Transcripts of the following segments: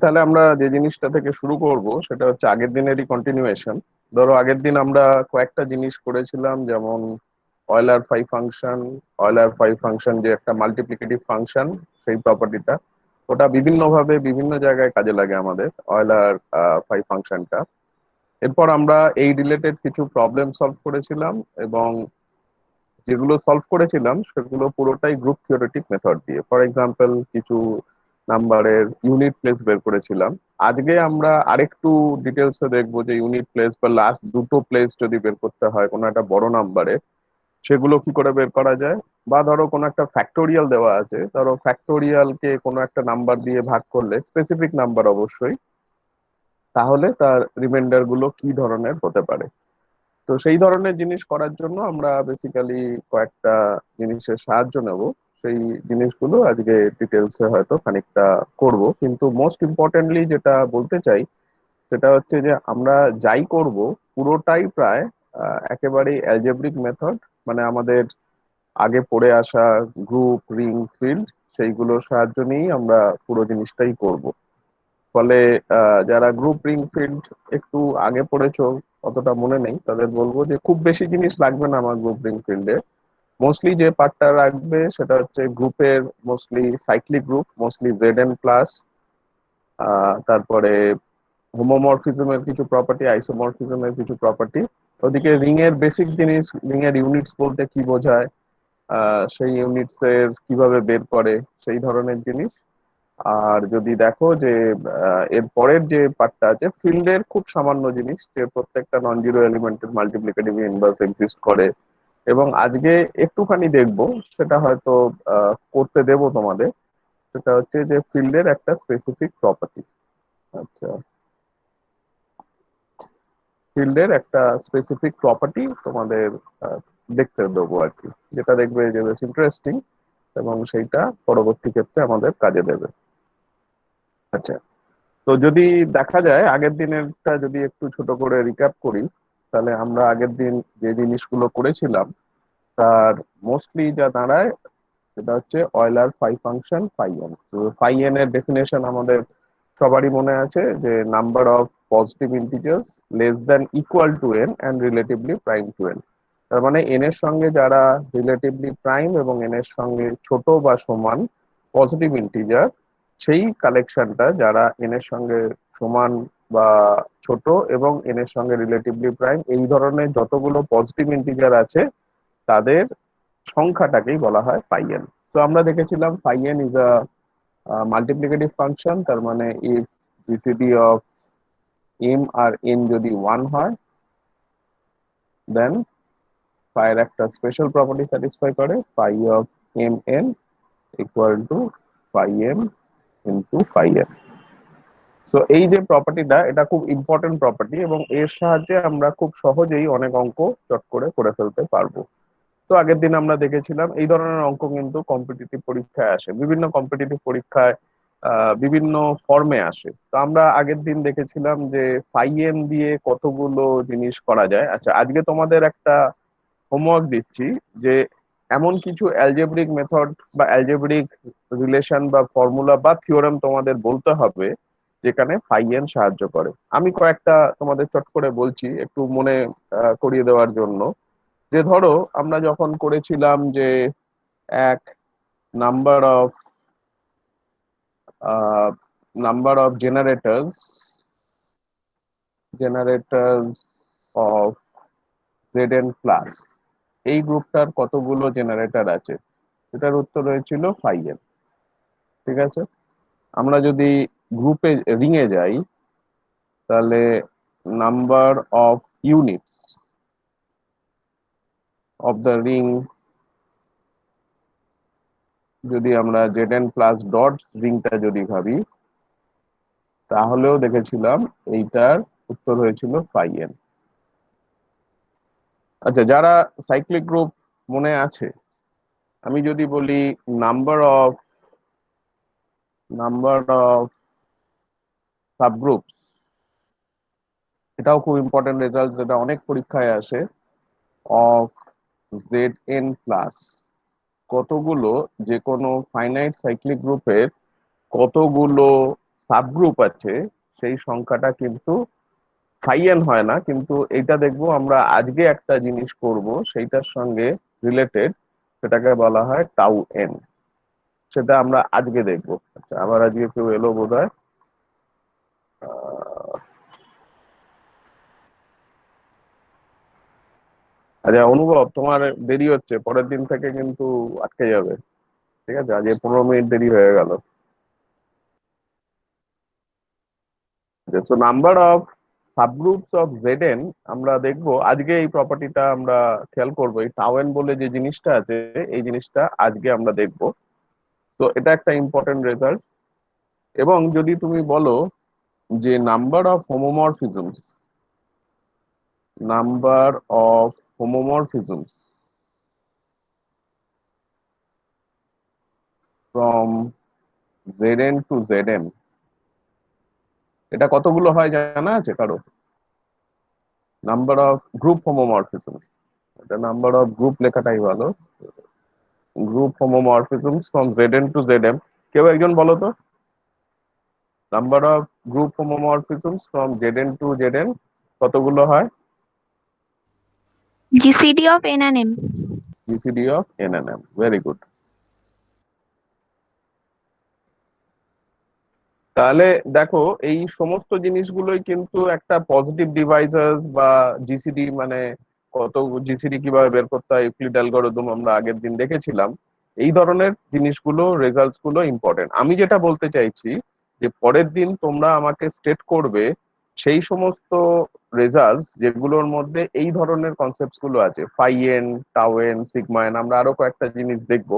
তাহলে আমরা যে জিনিসটা থেকে শুরু করব সেটা হচ্ছে আগের দিনেরই কন্টিনিউয়েশন। ধরো আগের দিন আমরা কয়েকটা জিনিস করেছিলাম, যেমন অয়েলার ফাই ফাংশন যে একটা মাল্টিপ্লিকেটিভ ফাংশন, সেই প্রপার্টিটা ওটা বিভিন্ন ভাবে বিভিন্ন জায়গায় কাজে লাগে আমাদের অয়েলার ফাই ফাংশনটা। এরপর আমরা এই রিলেটেড কিছু প্রবলেম সলভ করেছিলাম, এবং যেগুলো সলভ করেছিলাম সেগুলো পুরোটাই গ্রুপ থিওরেটিক মেথড দিয়ে। ফর এক্সাম্পল, কিছু নাম্বারের ইউনিট প্লেস বের করেছিলাম। আজকে আমরা আরেকটু ডিটেলসে দেখবো যে ইউনিট প্লেস বা লাস্ট দুটো প্লেস যদি বের করতে হয় কোনো একটা বড় নাম্বারে, সেগুলো কি করে বের করা যায়। বা ধরো কোনো একটা ফ্যাক্টোরিয়াল দেওয়া আছে, ধরো ফ্যাক্টোরিয়ালকে কোনো একটা নাম্বার দিয়ে ভাগ করলে, স্পেসিফিক নাম্বার অবশ্যই, তাহলে তার রিমাইন্ডার গুলো কি ধরনের হতে পারে। তো সেই ধরনের জিনিস করার জন্য আমরা বেসিক্যালি কয়েকটা জিনিসের সাহায্য নেব। সেই জিনিসগুলো আজকে ডিটেলসে হয়তো খানিকটা করব, কিন্তু মোস্ট ইম্পর্টেন্টলি যেটা বলতে চাই সেটা হচ্ছে যে আমরা যাই করব পুরোটাই প্রায় একেবারেই অ্যালজেব্রিক মেথড, মানে আমাদের আগে পড়ে আসা গ্রুপ, রিং, ফিল্ড, সেইগুলোর সাহায্য নিয়েই আমরা পুরো জিনিসটাই করব। ফলে যারা গ্রুপ, রিং, ফিল্ড একটু আগে পড়েছো, অতটা মনে নেই, তাদের বলবো যে খুব বেশি জিনিস লাগবে না আমার গ্রুপ, রিং, ফিল্ডে। মোস্টলি যে পার্টটা রাখবে সেটা হচ্ছে গ্রুপের mostly cyclic group, mostly Zn+, তারপরে হোমোমরফিজমের কিছু প্রপার্টি, আইসোমরফিজমের কিছু প্রপার্টি। ওদিকে রিং এর বেসিক জিনিস, রিং এর ইউনিটস বলতে কি বোঝায়, সেই ইউনিটস এর কিভাবে বের করে, সেই ধরনের জিনিস। আর যদি দেখো যে এর পরের যে পার্টটা আছে ফিল্ডের, খুব সামান্য জিনিস, যে প্রত্যেকটা নন জিরো এলিমেন্টের মাল্টিপ্লিকেটিভ ইনভার্স এক্সিস্ট করে। এবং আজকে একটুখানি দেখবো, সেটা হয়তো করতে দেবো তোমাদের, সেটা হচ্ছে যে ফিল্ডের একটা স্পেসিফিক প্রপার্টি। আচ্ছা, ফিল্ডের একটা স্পেসিফিক প্রপার্টি তোমাদের আহ, দেখতে দেবো আর কি, যেটা দেখবে যে বেশ ইন্টারেস্টিং, এবং সেইটা পরবর্তী ক্ষেত্রে আমাদের কাজে দেবে। আচ্ছা, তো যদি দেখা যায় আগের দিনেরটা যদি একটু ছোট করে রিক্যাপ করি, তাহলে আমরা আগের দিন যে জিনিসগুলো করেছিলাম তার মোস্টলি যা দাঁড়ায় সেটা হচ্ছে Euler phi function, phi n. তো ফাই এন এর ডেফিনেশন আমাদের সবারই মনে আছে, যে number of positive integers less than equal to n and relatively prime to n. তার মানে এন এর সঙ্গে যারা রিলেটিভলি প্রাইম এবং এন এর সঙ্গে ছোট বা সমান পজিটিভ ইন্টিজার, সেই কালেকশনটা যারা এন এর সঙ্গে সমান বা ছোট এবং এন এর সঙ্গে রিলেটিভলি প্রাইম, এই ধরনের যতগুলো পজিটিভ ইন্টিজার আছে তাদের সংখ্যাটাকেই বলা হয় ফাই এন। তো আমরা দেখেছিলাম phi n is a multiplicative function. তার মানে ইফ জিসিডি অফ এম আর এন যদি ওয়ান হয়, দেন ফাই এর একটা স্পেশাল প্রপার্টি স্যাটিসফাই করে, phi of m n equal to phi m into phi n. তো এই যে প্রপার্টিটা, এটা খুব ইম্পর্টেন্ট প্রপার্টি, এবং এর সাহায্যে আমরা খুব সহজেই অনেক অঙ্ক চট করে করে ফেলতে পারবো। তো আগের দিন আমরা দেখেছিলাম এই ধরনের অঙ্ক কিন্তু কম্পিটিটিভ পরীক্ষায় আসে, বিভিন্ন কম্পিটিটিভ পরীক্ষায় বিভিন্ন ফর্মে আসে। তো আমরা আগের দিন দেখেছিলাম যে ফাই এন দিয়ে কতগুলো জিনিস করা যায়। আচ্ছা, আজকে তোমাদের একটা হোমওয়ার্ক দিচ্ছি, যে এমন কিছু অ্যালজেব্রিক মেথড বা অ্যালজেব্রিক রিলেশন বা ফর্মুলা বা থিওরেম তোমাদের বলতে হবে যেখানে ফাই এন সাহায্য করে। আমি কয়েকটা তোমাদের চট করে বলছি একটু মনে করিয়ে দেওয়ার জন্য। যে ধরো আমরা যখন করেছিলাম যে এক number of number of জেনারেটরস of Zn+, এই গ্রুপটার কতগুলো জেনারেটর আছে, এটার উত্তর হয়েছিল ফাই এন। ঠিক আছে, আমরা যদি গ্রুপে, রিং এ যাই, তাহলে number of units of the ring, যদি আমরা Zn+ ডট রিংটা যদি ভাবি, তাহলেও দেখেছিলাম এইটার উত্তর হয়েছিল ফাই এন। আচ্ছা, যারা সাইক্লিক গ্রুপ মনে আছে, আমি যদি বলি number of number of subgroup, এটাও খুব ইম্পর্টেন্ট রেজাল্ট, যেটা অনেক পরীক্ষায় আসে, অফ Zn+, কতগুলো, যে কোনো ফাইনাইট সাইক্লিক গ্রুপের কতগুলো সাবগ্রুপ আছে সেই সংখ্যাটা কিন্তু ফাইএন হয় না, কিন্তু এটা দেখবো আমরা আজকে একটা জিনিস করব সেইটার সঙ্গে রিলেটেড, সেটাকে বলা হয় টাউ এন। সেটা আমরা আজকে দেখবো। আচ্ছা, আবার আজকে কেউ এলো বোধহয়। আহ, আচ্ছা অনুভব, তোমার দেরি হচ্ছে, পরের দিন থেকে কিন্তু আটকে যাবে। ঠিক আছে, আজকে 15 মিনিট দেরি হয়ে গেল। So number of subgroups of Z N আমরা দেখবো আজকে। এই প্রপার্টিটা আমরা খেয়াল করবো, এই টাওয়েন বলে যে জিনিসটা আছে, এই জিনিসটা আজকে আমরা দেখবো। তো এটা একটা ইম্পর্টেন্ট রেজাল্ট। এবং যদি তুমি বলো যে number of homomorphisms, number of homomorphisms from Z N to Z M, এটা কতগুলো হয় জানা আছে কারো? নাম্বার অফ গ্রুপ হোমোমরফিজমস, এটা নাম্বার অফ গ্রুপ লেখাটাই ভালো। Group homomorphisms from Z N to Z M, কেউ একজন বলো তো। Number of group homomorphisms from Z N to Z N কতগুলো হয়? GCD of N and M. GCD of N N M, very good. তাহলে দেখো, এই সমস্ত জিনিসগুলোই কিন্তু একটা পজিটিভ ডিভাইসেস বা জিসিডি, মানে কত জিসিডি কিভাবে বের করতে হয়, ইউক্লিড অ্যালগরিদম আমরা আগের দিন দেখেছিলাম। এই ধরনের জিনিসগুলো, রেজাল্টস গুলো ইম্পর্টেন্ট। আমি যেটা বলতে চাইছি যে পরের দিন তোমরা আমাকে স্টেট করবে সেই সমস্ত রেজাল্টস যেগুলোর মধ্যে এই ধরনের কনসেপ্টস গুলো আছে, ফাইএন, টাউএন, সিগমায়ন, আমরা আরো কয়েকটা জিনিস দেখবো।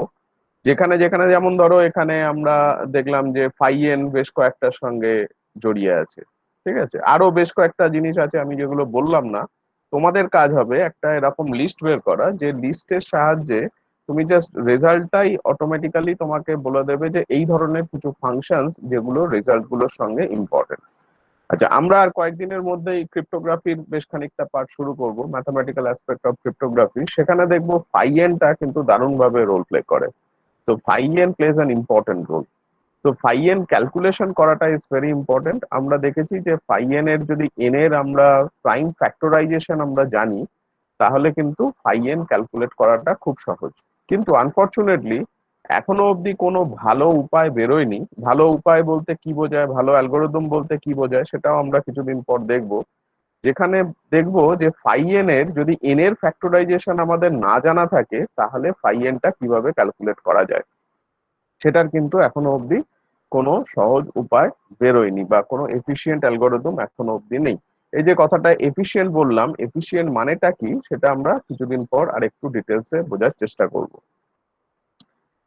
যেখানে যেখানে যেমন ধরো এখানে আমরা দেখলাম যে ফাইএন বেশ কয়েকটার সঙ্গে জড়িয়ে আছে। ঠিক আছে, আরো বেশ কয়েকটা জিনিস আছে আমি যেগুলো বললাম না। তোমাদের কাজ হবে একটা এরকম লিস্ট বের করা, যে লিস্টের সাহায্যে তুমি জাস্ট রেজাল্টটাই অটোমেটিক্যালি তোমাকে বলে দেবে যে এই ধরনের কিছু ফাংশনস যেগুলো রেজাল্ট গুলোর সঙ্গে ইম্পর্টেন্ট। আচ্ছা, আমরা আর কয়েকদিনের মধ্যেই ক্রিপ্টোগ্রাফির বেশ খানিকটা পার্ট শুরু করব, ম্যাথমেটিক্যাল অ্যাসপেক্ট অফ ক্রিপ্টোগ্রাফি। সেখানে দেখবো ফাইএনটা কিন্তু দারুণভাবে রোল প্লে করে। তো phi n plays an important role. তো phi n ক্যালকুলেশন করাটা ইজ ভেরি ইম্পর্টেন্ট। আমরা দেখেছি যে phi n এর যদি n এর আমরা প্রাইম ফ্যাক্টরাইজেশন আমরা জানি, তাহলে কিন্তু phi n ক্যালকুলেট করাটা খুব সহজ। কিন্তু আনফরচুনেটলি এখনো অবধি কোনো ভালো উপায় বেরোয়নি। ভালো উপায় বলতে কি বোঝায়, ভালো অ্যালগোরিদম বলতে কি বোঝায়, সেটাও আমরা কিছুদিন পর দেখবো। যেখানে দেখবো যে phi n এর যদি n এর ফ্যাক্টরাইজেশন আমাদের না জানা থাকে, তাহলে phi n টা কিভাবে ক্যালকুলেট করা যায় সেটার কিন্তু এখনো অবধি কোনো সহজ উপায় বেরোয়নি, বা কোনো এফিশিয়েন্ট অ্যালগোরিদম এখনো অবধি নেই। এই যে কথাটা এফিশিয়েন্ট বললাম, এফিশিয়েন্ট মানেটা কি সেটা আমরা কিছুদিন পর আরেকটু ডিটেলসে বোঝার চেষ্টা করব।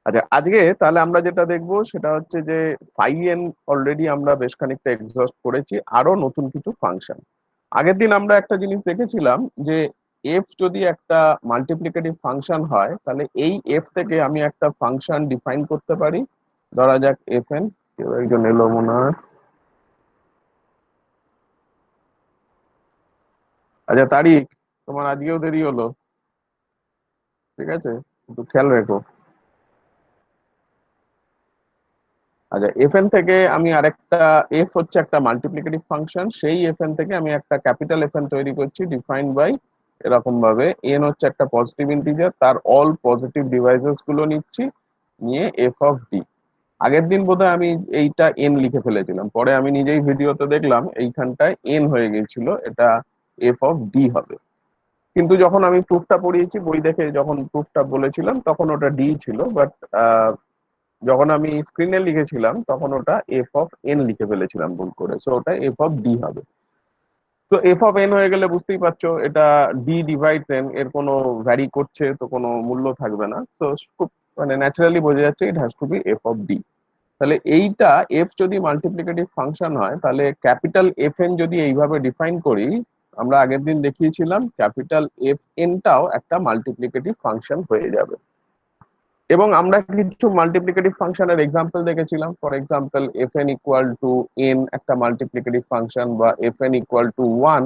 আচ্ছা, আজকে তাহলে আমরা যেটা দেখবো সেটা হচ্ছে যে ফাইএন অলরেডি আমরা বেশ খানিকটা এক্সহস্ট করেছি, আরো নতুন কিছু ফাংশন। আগের দিন আমরা একটা জিনিস দেখেছিলাম যে এফ যদি একটা মাল্টিপ্লিকেটিভ ফাংশন হয়, তাহলে এই এফ থেকে আমি একটা ফাংশন ডিফাইন করতে পারি। ধরা যাক এফ এন। কেউ একজন এলো মনে হয়। আচ্ছা তারিক, তোমার আজকেও দেরি হলো। ঠিক আছে, একটু খেয়াল রেখো। আচ্ছা, এফ এন থেকে আমি আরেকটা, এফ হচ্ছে একটা মাল্টিপ্লিকেটিভ ফাংশন, সেই এফ এন থেকে আমি একটা ক্যাপিটাল এফ এন তৈরি করছি ডিফাইন্ড বাই এরকম ভাবে, এন হচ্ছে একটা পজিটিভ ইন্টিজার, তার অল পজিটিভ ডিভাইসেস গুলো নিচ্ছি, নিয়ে এফ অফ ডি। আগের দিন বোধহয় আমি এইটা এন লিখে ফেলেছিলাম, পরে আমি নিজেই ভিডিওতে দেখলাম এইখানটায় এন হয়ে গিয়েছিল, এটা এফ অফ ডি হবে। কিন্তু যখন আমি প্রুফটা পড়িয়েছি বই দেখে, যখন প্রুফটা বলেছিলাম তখন ওটা ডি ছিল, বাট যখন আমি স্ক্রিনে লিখেছিলাম তখন ওটা এফ অফ এন লিখে ফেলেছিলাম ভুল করে, সো ওটা এফ অফ ডি হবে। তো এফ অফ এন হয়ে গেলে বুঝতেই পারছো এটা ডি ডিভাইডস এন, এর কোনো ভ্যারি করছে তো কোনো মূল্য থাকবে না, তো খুব মানে ন্যাচারালি বোঝা যাচ্ছে it has to be f of d. তাহলে এইটা এফ যদি মাল্টিপ্লিকেটিভ ফাংশন হয়, তাহলে ক্যাপিটাল এফ এন যদি এইভাবে ডিফাইন করি, আমরা আগের দিন দেখিয়েছিলাম ক্যাপিটাল এফ এনটাও একটা মাল্টিপ্লিকেটিভ ফাংশন হয়ে যাবে। এবং আমরা কিছু মাল্টিপ্লিকেটিভ ফাংশনের এক্সাম্পল দেখেছিলাম। For example f n equal to n একটা মাল্টিপ্লিকেটিভ ফাংশন, বা f n equal to one,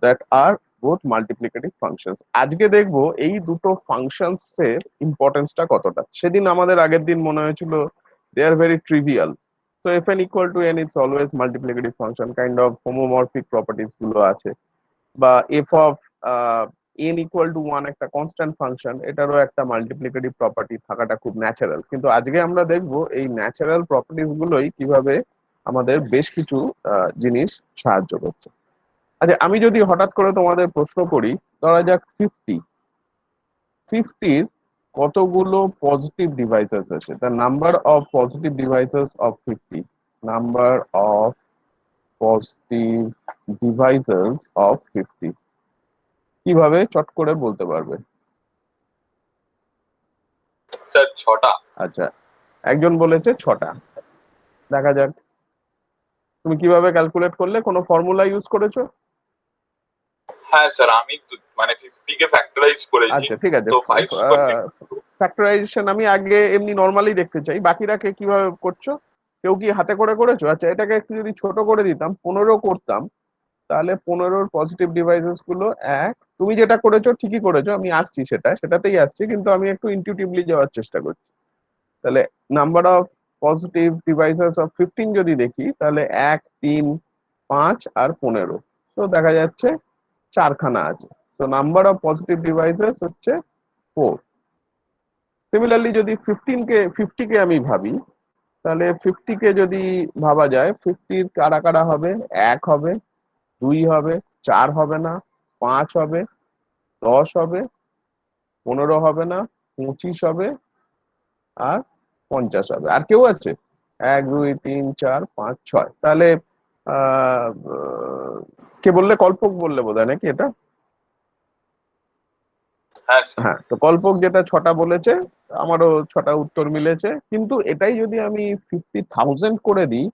that are both multiplicative functions. আজকে দেখবো এই দুটো ফাংশনস এর ইম্পর্টেন্সটা কতটা। সেদিন আমাদের আগের দিন মনে হয়েছিল দে আর ভেরি ট্রিভিয়াল, তো fn equal to n it's always multiplicative function, kind of homomorphic properties গুলো আছে। বা f of n equal to 1 একটা কনস্ট্যান্ট ফাংশন, এটারও একটা মাল্টিপ্লিকেটিভ প্রপার্টি থাকাটা খুব ন্যাচারাল। কিন্তু আজকে আমরা দেখব এই ন্যাচারাল প্রপার্টিস গুলোই কিভাবে আমাদের বেশ কিছু জিনিস সাহায্য করছে। আচ্ছা, আমি যদি হঠাৎ করে তোমাদের প্রশ্ন করি, ধরা যাক 50 কতগুলো পজিটিভ ডিভাইসেস আছে, the number of positive divisors of 50, number of positive divisors of 50 কিভাবে চট করে বলতে পারবে? স্যার 6টা। আচ্ছা, একজন বলেছে 6টা। দেখা যাক তুমি কিভাবে ক্যালকুলেট করলে, কোনো ফর্মুলা ইউজ করেছো? হ্যাঁ স্যার, আমি মানে 50 কে ফ্যাক্টরাইজ করেছি, আচ্ছা ঠিক আছে, তো 5 স্কোয়ার। ফ্যাক্টরাইজেশন আমি আগে এমনি নর্মালি দেখতে চাই, বাকিরা কে কিভাবে করছো? কেউ কি হাতে করে করেছো? আচ্ছা, এটাকে একটু যদি ছোট করে দিতাম, 15 করতাম, তাহলে 15-র পজিটিভ ডিভাইসেস গুলো এক। তুমি যেটা করেছো ঠিকই করেছো, আমি আসছি সেটাতেই আসছি, কিন্তু আমি একটু ইনটিউটিভলি যাওয়ার চেষ্টা করছি। তাহলে number of positive divisors of 15 যদি দেখি, তাহলে 1, 3, 5 আর 15। তো দেখা যাচ্ছে 4খানা আছে। তো নাম্বার অফ পজিটিভ ডিভাইসেস হচ্ছে 4। সিমিলারলি যদি 50 কে আমি ভাবি, তাহলে 50 কে যদি ভাবা যায়, 50 কারা কারা হবে? 1 হবে, 2 হবে, 4 হবে না, 5 হবে, 10 হবে, 15 হবে না, 25 হবে, আর 50 হবে। আর কেউ আছে? 1, 2, 3, 4, 5, 6। তাহলে আহ কে বললে? কল্পক বললে বোধহয়, নাকি এটা? হ্যাঁ স্যার। হ্যাঁ, তো কল্পক যেটা 6টা বলেছে, আমারও 6টা উত্তর মিলেছে। কিন্তু এটাই যদি আমি 50,000 করে দিই,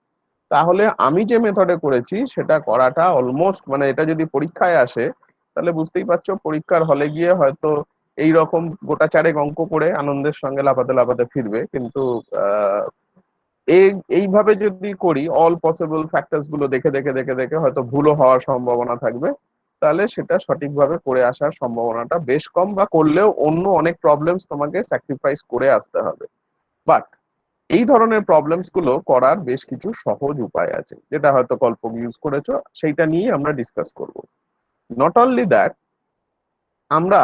তাহলে আমি যে মেথডে করেছি সেটা করাটা অলমোস্ট, মানে এটা যদি পরীক্ষায় আসে, তাহলে বুঝতেই পারছো পরীক্ষার হলে গিয়ে হয়তো এই রকম গোটা চারেক অঙ্ক করে আনন্দের সঙ্গে লাফাতে লাফাতে ফিরবে। কিন্তু আহ এইভাবে যদি করি, অল পসিবল ফ্যাক্টরস গুলো দেখে দেখে দেখে দেখে হয়তো ভুলও হওয়ার সম্ভাবনা থাকবে, তাহলে সেটা সঠিকভাবে করে আসার সম্ভাবনাটা বেশ কম, বা করলেও অন্য অনেক প্রবলেমস তোমাকে স্যাক্রিফাইস করে আসতে হবে। বাট এই ধরনের প্রবলেমস গুলো করার বেশ কিছু সহজ উপায় আছে, যেটা হয়তো কল্পক ইউজ করেছো, সেইটা নিয়ে আমরা ডিসকাস করব। নট অনলি দ্যাট, আমরা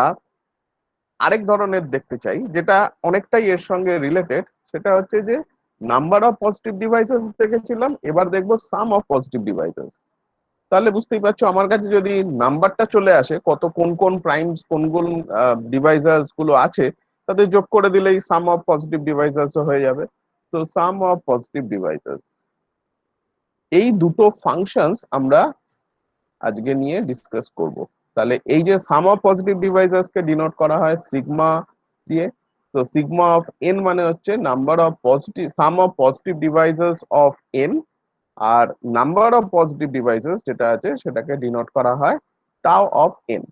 আরেক ধরনের দেখতে চাই, যেটা অনেকটাই এর সঙ্গে রিলেটেড। সেটা হচ্ছে যে নাম্বার অফ পজিটিভ ডিভাইসেস দেখেছিলাম, এবার দেখবো সাম অফ পজিটিভ ডিভাইসেস। তাহলে বুঝতেই পারছো আমার কাছে যদি নাম্বারটা চলে আসে, কত কোন কোন প্রাইমস কোন কোন ডিভাইসেস গুলো আছে, তাদের যোগ করে দিলেই সাম অফ পজিটিভ ডিভাইসেস হয়ে যাবে। তো সাম অফ পজিটিভ ডিভাইসেস, এই দুটো ফাংশনস আমরা আজকে নিয়ে ডিসকাস করব। তাহলে এই যে সাম অফ পজিটিভ ডিভাইসেস কে ডিনোট করা হয় সিগমা দিয়ে। তো সিগমা অফ এন মানে হচ্ছে number of positive, sum of positive divisors of n. আর নাম্বার অফ পজিটিভ ডিভাইসেস যেটা আছে সেটাকে ডিনোট করা হয় tau of n.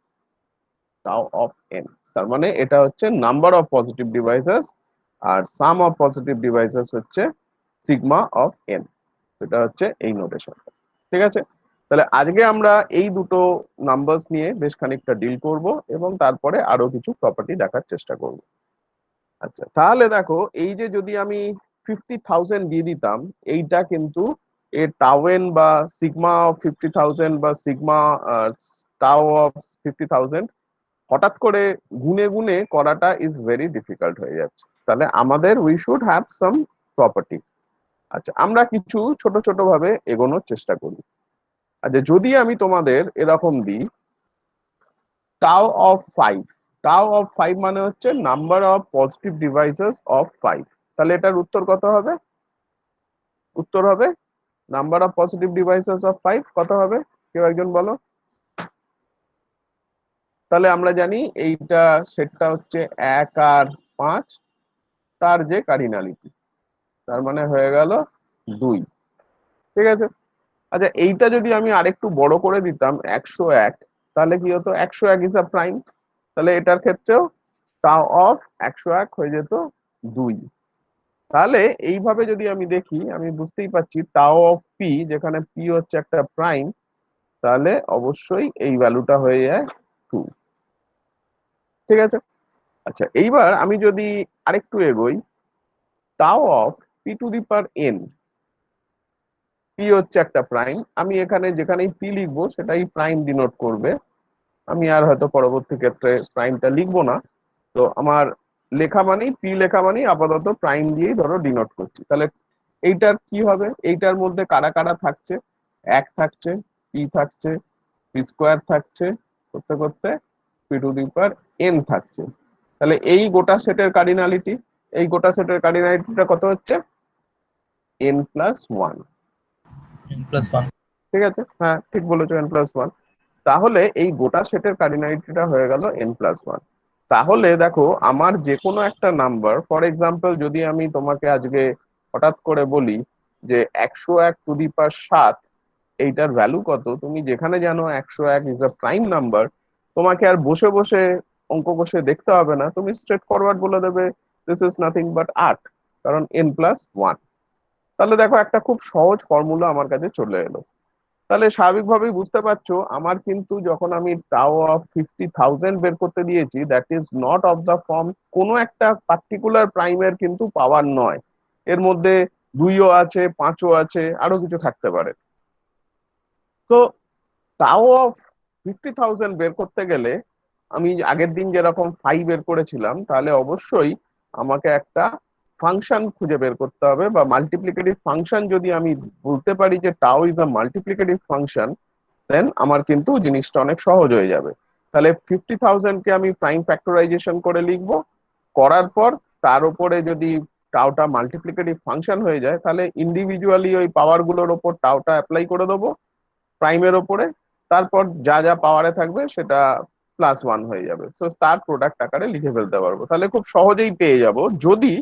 Tau of n, তার মানে এটা হচ্ছে নাম্বার অফ পজিটিভ ডিভাইসেস, আর সাম অফ পজিটিভ ডিভাইসেস হচ্ছে সিগমা অফ এন। এটা হচ্ছে এই নোটেশন। ঠিক আছে, তাহলে আজকে আমরা এই দুটো নাম্বারস নিয়ে বেশ খানিকটা ডিল করব, এবং তারপরে আরো কিছু প্রপার্টি দেখার চেষ্টা করব। আচ্ছা, তাহলে দেখো, এই যে যদি আমি 50,000 দিয়ে দিতাম, এইটা কিন্তু এর টাওয়েন বা সিগমা অফ 50,000 বা সিগমা টাও অফ 50,000 হঠাৎ করে গুনে গুনে করাটা ইজ ভেরি ডিফিকাল্ট হয়ে যাচ্ছে। তাহলে আমাদের we should have some property. আচ্ছা, আমরা কিছু ছোট ছোট ভাবে এগোনোর চেষ্টা করি। আচ্ছা, যদি আমি তোমাদের এরকম দিই টাও অফ 5, টাও অফ 5 মানে হচ্ছে number of positive divisors of 5, তাহলে এটার উত্তর কত হবে? উত্তর হবে number of positive divisors of 5 কত হবে? কেউ একজন বলো। তাহলে আমরা জানি এইটা সেটটা হচ্ছে 1 আর 5, তার যে কার্ডিনালিটি, তার মানে হয়ে গেল 2। ঠিক আছে, আচ্ছা এইটা যদি আমি আরেকটু বড় করে দিতাম 101, তাহলে কি হতো? 101 ইজ আ প্রাইম, তাহলে এটার ক্ষেত্রেও টাও অফ 101 হয়ে যেত 2। তাহলে এইভাবে যদি আমি দেখি, আমি বুঝতেই পারছি টাও অফ পি, যেখানে পি হচ্ছে একটা প্রাইম, তাহলে অবশ্যই এই ভ্যালুটা হয়ে যায় 2। ঠিক আছে, আচ্ছা এইবার আমি যদি আরেকটু এগোই, টাও of P to the power N, P হচ্ছে একটা প্রাইম, আমি এখানে যেখানেই পি লিখবো সেটাই প্রাইম ডিনোট করবে। আমি আর হয়তো পরবর্তী ক্ষেত্রে প্রাইমটা লিখবো না। তো আমার লেখা মানেই পি লেখা মানেই আপাতত প্রাইম দিয়েই ধরো ডিনোট করছি। তাহলে এইটার কি হবে, এইটার মধ্যে কারা কারা থাকছে, এক থাকছে, পি থাকছে, পি স্কোয়ার থাকছে, করতে করতে P to the power N থাকছে। তাহলে এই গোটা সেটের কার্ডিনালিটি, এই গোটা সেটের কার্ডিনালিটিটা কত হচ্ছে, এন প্লাস ওয়ান। +1। ঠিক আছে, হ্যাঁ ঠিক বলেছো, এন প্লাস ওয়ান। তাহলে এই গোটা সেটের কার্ডিনালিটিটা হয়ে গেল এন প্লাস ওয়ান। তাহলে দেখো আমার যে কোনো একটা নাম্বার, ফর এক্সাম্পল যদি আমি তোমাকে আজকে হঠাৎ করে বলি যে 101 টু দি পাওয়ার 7, এইটার ভ্যালু কত, তুমি যেখানে জানো 101 ইজ আ প্রাইম নাম্বার, তোমাকে আর বসে বসে অঙ্ক কষে দেখতে হবে না, তুমি স্ট্রেট ফরওয়ার্ড বলে দেবে দিস ইজ নাথিং বাট 8, কারণ এন প্লাস ওয়ান। তাহলে দেখো একটা খুব সহজ ফর্মুলা আমার কাছে চলে এলো। তাহলে স্বাভাবিকভাবেই বুঝতে পারছো আমার কিন্তু যখন আমি টাও অফ 50,000 বের করতে দিয়েছি, that is not of the form কোনো একটা পার্টিকুলার প্রাইমের কিন্তু পাওয়ার নয়, এর মধ্যে দুইও আছে, পাঁচও আছে, আরো কিছু থাকতে পারে। তো টাও অফ 50,000 বের করতে গেলে আমি আগের দিন যেরকম ফাই বের করেছিলাম, তাহলে অবশ্যই আমাকে একটা ফাংশন খুঁজে বের করতে হবে, বা মাল্টিপ্লিকেটিভ ফাংশন যদি আমি বলতে পারি যে tau is a multiplicative function, then আমার কিন্তু জিনিসটা অনেক সহজ হয়ে যাবে। তাহলে 50,000 কে আমি প্রাইম ফ্যাক্টরাইজেশন করে লিখবো, করার পর তার উপরে যদি টাওটা মাল্টিপ্লিকেটিভ ফাংশন হয়ে যায়, তাহলে ইন্ডিভিজুয়ালি ওই পাওয়ার গুলোর ওপর টাওটা অ্যাপ্লাই করে দেবো প্রাইমের ওপরে, তারপর যা যা পাওয়ারে থাকবে সেটা +1 হয়ে যাবে, সো তার প্রোডাক্ট আকারে লিখে ফেলতে পারবো। তাহলে খুব সহজেই পেয়ে যাব যদি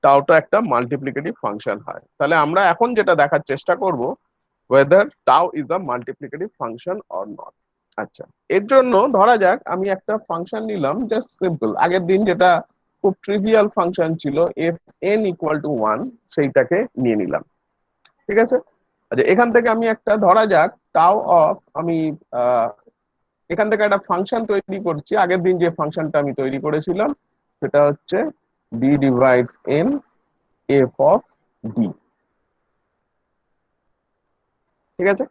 টাওটা একটা মাল্টিপ্লিকেটিভ ফাংশন হয়। তাহলে আমরা এখন যেটা দেখার চেষ্টা করব, whether tau is a multiplicative function or not। আচ্ছা, এর জন্য ধরা যাক আমি একটা ফাংশন নিলাম, জাস্ট সিম্পল আগের দিন যেটা খুব ট্রিভিয়াল ফাংশন ছিল, F n equal to one, সেইটাকে নিয়ে নিলাম। ঠিক আছে, আচ্ছা এখান থেকে আমি একটা ধরা যাক টাও অফ, আমি আহ, এখান থেকে একটা ফাংশন তৈরি করছি। আগের দিন যে ফাংশনটা আমি তৈরি করেছিলাম সেটা হচ্ছে D divides N F of D. ঠিক আছে,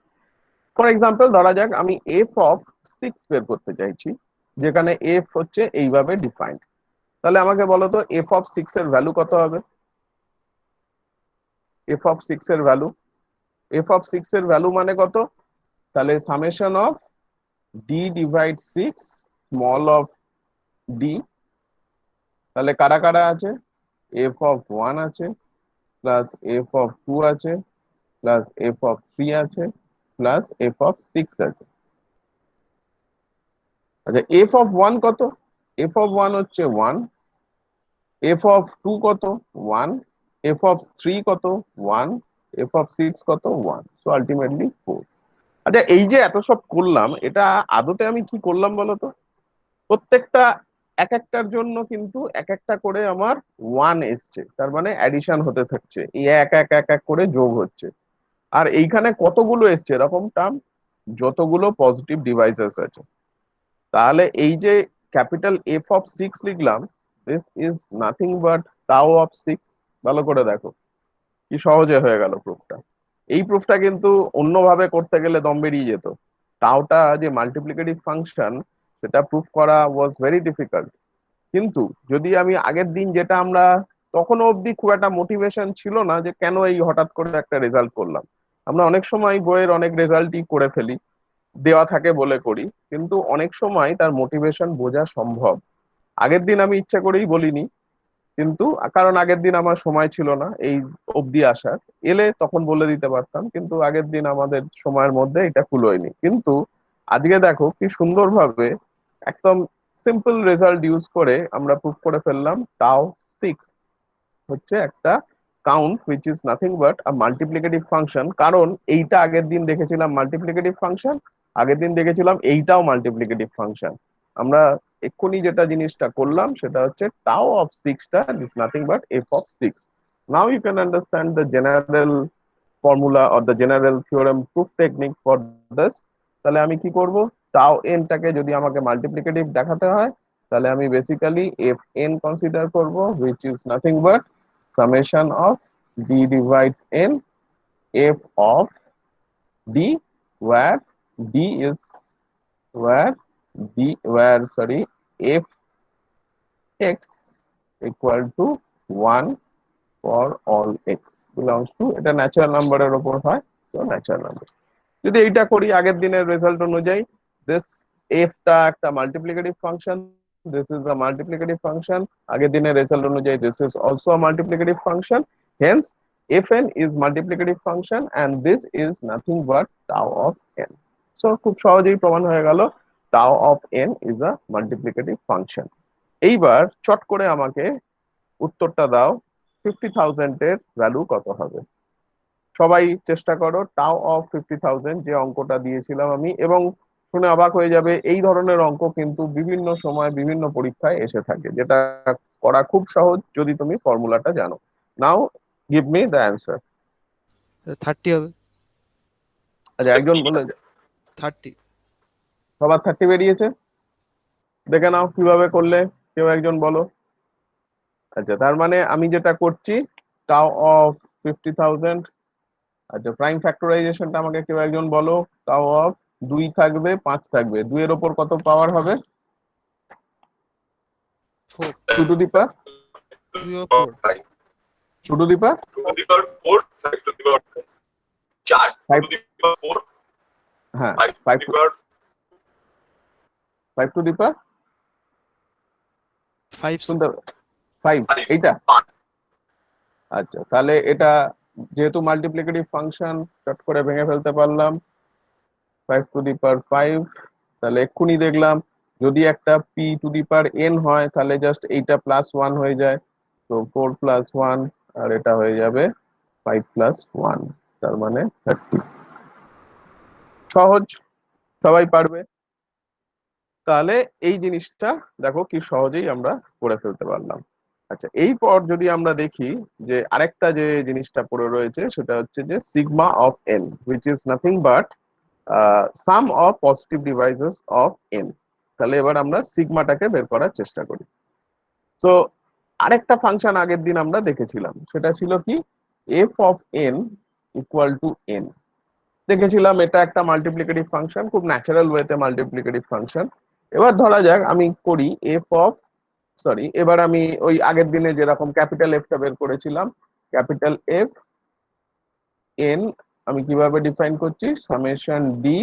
ফর এক্সাম্পল ধরা যাক আমি এফ অফ 6 বের করতে চাইছি, যেখানে এফ হচ্ছে এইভাবে ডিফাইন্ড। তাহলে আমাকে বলো তো এফ অফ 6 এর ভ্যালু কত হবে, এফ অফ 6 এর ভ্যালু, এফ অফ 6 এর ভ্যালু মানে কত, তাহলে summation of D divide 6 small of d. তাহলে কারা কারা আছে, এফ অফ 1 আছে, প্লাস এফ অফ 2 আছে, প্লাস এফ অফ 3 আছে, প্লাস এফ অফ 6 আছে। আচ্ছা এফ অফ 1 কত, এফ অফ 1 হচ্ছে 1, এফ অফ 2 কত 1, এফ অফ 3 কত 1, এফ অফ 6 কত 1, সো আলটিমেটলি 4। আচ্ছা এই যে এত সব করলাম, এটা আদতে আমি কি করলাম বলতো, প্রত্যেকটা এক একটার জন্য কিন্তু এক একটা করে আমার ওয়ান এসছে, তার মানে অ্যাডিশন হতে থাকছে, এই এক এক এক এক করে যোগ হচ্ছে। আর এইখানে কতগুলো এসছে এরকম টার্ম, যতগুলো পজিটিভ ডিভাইসেস আছে। তাহলে এই যে ক্যাপিটাল এফ অফ 6 লিখলাম, দিস ইজ নাথিং বাট টাও অফ 6। ভালো করে দেখো কি সহজে হয়ে গেল প্রুফটা। এই প্রুফটা কিন্তু অন্যভাবে করতে গেলে দম বেরিয়ে যেত। টাওটা যে মাল্টিপ্লিকেটিভ ফাংশন, সেটা প্রুফ করা ওয়াজ ভেরি ডিফিকাল্ট। কিন্তু যদি আমি আগের দিন যেটা আমরা, তখনও অবধি খুব একটা মোটিভেশন ছিল না যে কেন এই হঠাৎ করে একটা রেজাল্ট করলাম। আমরা অনেক সময় বইয়ের অনেক রেজাল্টই করে ফেলি, দেওয়া থাকে বলে করি, কিন্তু অনেক সময় তার মোটিভেশন বোঝা সম্ভব। আগের দিন আমি ইচ্ছা করেই বলিনি, কিন্তু কারণ আগের দিন আমার সময় ছিল না এই অবধি আসার, এলে তখন বলে দিতে পারতাম, কিন্তু আগের দিন আমাদের সময়ের মধ্যে এটা কুলোয়নি। কিন্তু আজকে দেখো কি সুন্দরভাবে একদম সিম্পল রেজাল্ট ইউজ করে আমরা প্রুভ করে ফেললাম টাও 6 হচ্ছে একটা count which is nothing but a multiplicative function. কারণ এইটা আগের দিন দেখেছিলাম মাল্টিপ্লিকেটিভ ফাংশন, আগের দিন দেখেছিলাম এইটাও মাল্টিপ্লিকেটিভ ফাংশন। আমরা এক্ষুনি যেটা জিনিসটা করলাম সেটা হচ্ছে টাও অফ 6টা is nothing but F of 6। Now you can understand the general formula or the general theorem proof technique for this. তাহলে আমি কি করব, টাও এনটাকে যদি আমাকে মাল্টিপ্লিকেটিভ দেখাতে হয়, তাহলে আমি বেসিক্যালি এফ এন কনসিডার করব, which is nothing but summation of d divides n f of d where d is where where sorry f x equal to 1 for all x belongs to, এটা natural নাম্বারের উপর হয়, তো natural number. যদি এইটা করি আগের দিনের রেজাল্ট অনুযায়ী, দিস f টা একটা multiplicative function, this is a multiplicative function, আগের দিনের রেজাল্ট অনুযায়ী this is also a multiplicative function, hence fn is multiplicative function and this is nothing but tau of n. So খুব সহজেই প্রমাণ হয়ে গেল tau of n is a multiplicative function। এইবার চট করে আমাকে উত্তরটা দাও 50,000 এর ভ্যালু কত হবে। সবাই চেষ্টা করো টাও অফ 50,000 যে অঙ্কটা দিয়েছিলাম আমি, এবং শুনে অবাক হয়ে যাবে এই ধরনের অঙ্ক কিন্তু বিভিন্ন সময় বিভিন্ন পরীক্ষায় এসে থাকে, যেটা করা খুব সহজ যদি তুমি ফর্মুলাটা জানো। নাও গিভ মি দ্য অ্যান্সার। 30 হবে। আচ্ছা একজন বলে 30। সবার 30 বেরিয়েছে, দেখে নাও কিভাবে করলে, কেউ একজন বলো। আচ্ছা তার মানে আমি যেটা করছি টাও অফ 50,000, আচ্ছা প্রাইম ফ্যাক্টরাইজেশনটা আমাকে কেউ একজন বলো। টাও অফ 2 থাকবে 5 থাকবে, 2 এর উপর কত পাওয়ার হবে? 4 2 two the power 2 or 4 2 two the power 2 to the power 4, 5 to the power 4, 2 to the power 4, হ্যাঁ 5 to 5 the power 5 two the power 5 শুনতে 5 5, এইটা। 5। আচ্ছা তাহলে এটা যেহেতু মাল্টিপ্লিকেটিভ ফাংশন চট করে ভেঙে ফেলতে পারলাম 5 টু দি পাওয়ার 5, তাহলে এক্ষুনি দেখলাম যদি একটা p two the power n হয় তাহলে জাস্ট এইটা প্লাস 1 হয়ে যায়, তো 4 প্লাস 1 আর এটা হয়ে যাবে 5 প্লাস 1, তার মানে 30। সহজ, সবাই পারবে। তাহলে এই জিনিসটা দেখো কি সহজেই আমরা করে ফেলতে পারলাম। আচ্ছা এই পর যদি আমরা দেখি যে আরেকটা যে জিনিসটা পড়ে রয়েছে সেটা হচ্ছে যে sigma of n which is nothing but sum of positive divisors of n। তাহলে এবার আমরা সিগমাটাকে বের করার চেষ্টা করি। তো আরেকটা ফাংশন আগের দিন আমরা দেখেছিলাম, সেটা ছিল কি f of n equal to n। দেখেছিলাম এটা একটা মাল্টিপ্লিকেটিভ ফাংশন, খুব ন্যাচারাল ওয়েতে মাল্টিপ্লিকেটিভ ফাংশন। এবার ধরা যাক আমি করি এবার আমি ওই আগের দিনে যেরকম ক্যাপিটাল এফ টা বের করেছিলাম, ক্যাপিটাল এফ এন আমি কিভাবে ডিফাইন করছি, summation D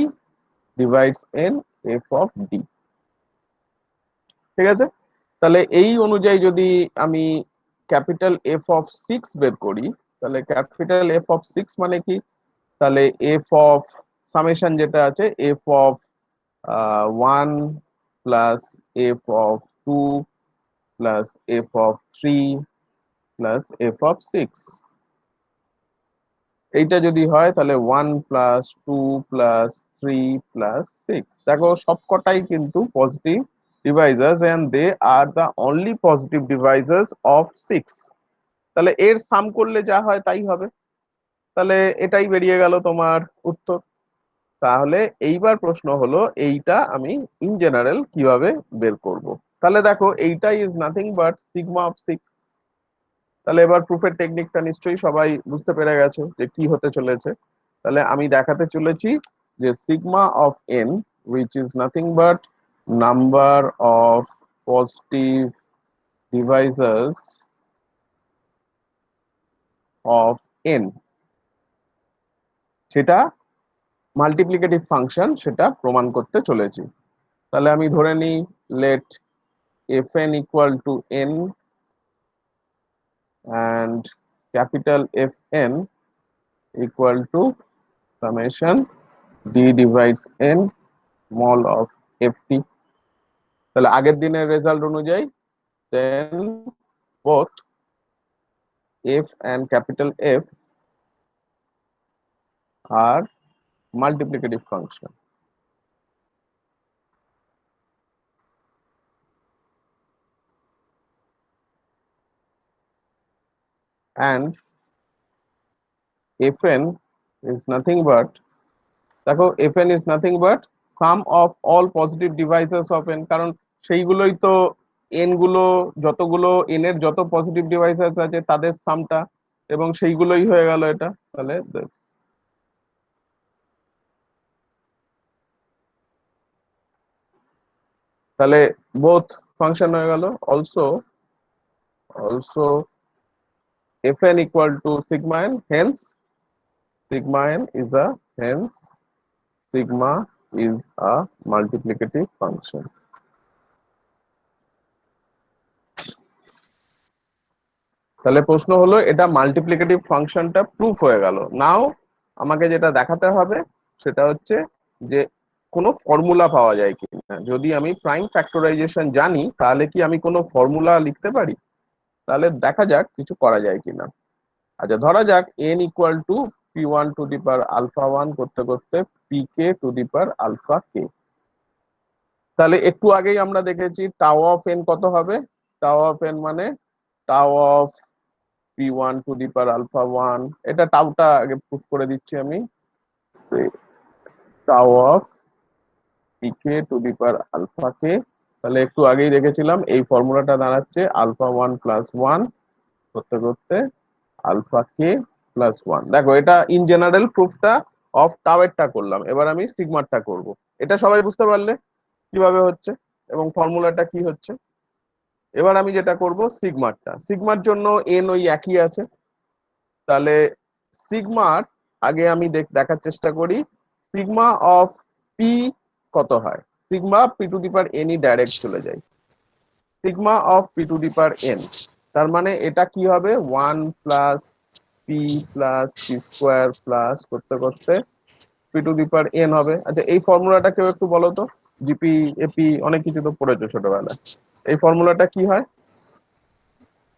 divides N F of D. ঠিক আছে, তাহলে এই অনুযায়ী যদি আমি ক্যাপিটাল এফ অফ 6 বের করি, তাহলে ক্যাপিটাল এফ অফ 6 মানে কি, তাহলে এফ অফ সামেশন যেটা আছে F of 1 plus F of 2 plus F of 3 plus F of 6, এইটা যদি হয় তাহলে 1 প্লাস 2 প্লাস 3 প্লাস 6। দেখো সবকটাই কিন্তু positive divisors and they are the only positive divisors of 6। তাহলে এর সাম করলে যা হয় তাই হবে, তাহলে এটাই বেরিয়ে গেল তোমার উত্তর। তাহলে এইবার প্রশ্ন হলো এইটা আমি ইন জেনারেল কিভাবে বের করব। তাহলে দেখো এইটা is nothing but sigma of 6। তাহলে এবার প্রুফের টেকনিকটা নিশ্চয়ই সবাই বুঝতে পেরে গেছো যে কি হতে চলেছে। তাহলে আমি দেখাতে চলেছি যে sigma of n which is nothing but number of positive divisors of n, সেটা মাল্টিপ্লিকেটিভ ফাংশন, সেটা প্রমাণ করতে চলেছি। তাহলে আমি ধরে নিই late fn equal to n and capital Fn equal to summation d divides n small of ft। তাহলে আগের দিনের রেজাল্ট অনুযায়ী then both f and capital F are multiplicative function and fn is nothing but, দেখো fn is nothing but sum of all positive divisors of n, কারণ সেইগুলোই তো n গুলো, যতগুলো n এর যত পজিটিভ ডিভাইসার্স আছে তাদের সামটা, এবং সেইগুলোই হয়ে গেল এটা। তাহলে তাহলে বোথ ফাংশন হয়ে গেল। Also also fn equal to sigma n, hence sigma n is a hence sigma is a multiplicative function. তাহলে প্রশ্ন হলো এটা মাল্টিপ্লিকেটিভ ফাংশনটা প্রুফ হয়ে গেল। নাও আমাকে যেটা দেখাতে হবে সেটা হচ্ছে যে কোনো ফর্মুলা পাওয়া যায় কিনা। যদি আমি প্রাইম ফ্যাক্টরাইজেশন জানি তাহলে কি আমি কোনো ফর্মুলা লিখতে পারি? তাহলে দেখা যাক কিছু করা যায় কিনা। আচ্ছা, ধরা যাক n equal to p1 to the power alpha 1 করতে করতে pk to the power alpha k। তাহলে একটু আগেই আমরা দেখেছি টাও অফ n কত হবে। টাও অফ n মানে tau of p1 to the power alpha 1, এটা টাউটা আগে প্রুফ করে দিচ্ছি আমি। Tau of pk to the power alpha k। তাহলে একটু আগেই দেখেছিলাম এই ফর্মুলাটা দাঁড়াচ্ছে আলফা 1 প্লাস 1 করতে করতে আলফা কে প্লাস 1। দেখো এটা ইন জেনারেল প্রুফটা অফ টাওয়ারটা করলাম, এবার আমি সিগমারটা করব। এটা সবাই বুঝতে পারলে কিভাবে হচ্ছে এবং ফর্মুলাটা কি হচ্ছে। এবার আমি যেটা করব সিগমারটা, সিগমার জন্য এন ওই একই আছে। তাহলে সিগমার আগে আমি দেখার চেষ্টা করি সিগমা অফ পি কত হয়। Sigma P to the power N E direct চলে যায়, sigma of P to the power N. তার মানে এটা কি হবে 1 plus P plus P square plus করতে করতে P to the power N হবে। আচ্ছা, এই ফর্মুলাটা কেউ একটু বলো তো, জিপি এপি অনেক কিছু তো পড়েছো ছোটবেলায়, এই ফর্মুলাটা কি হয়?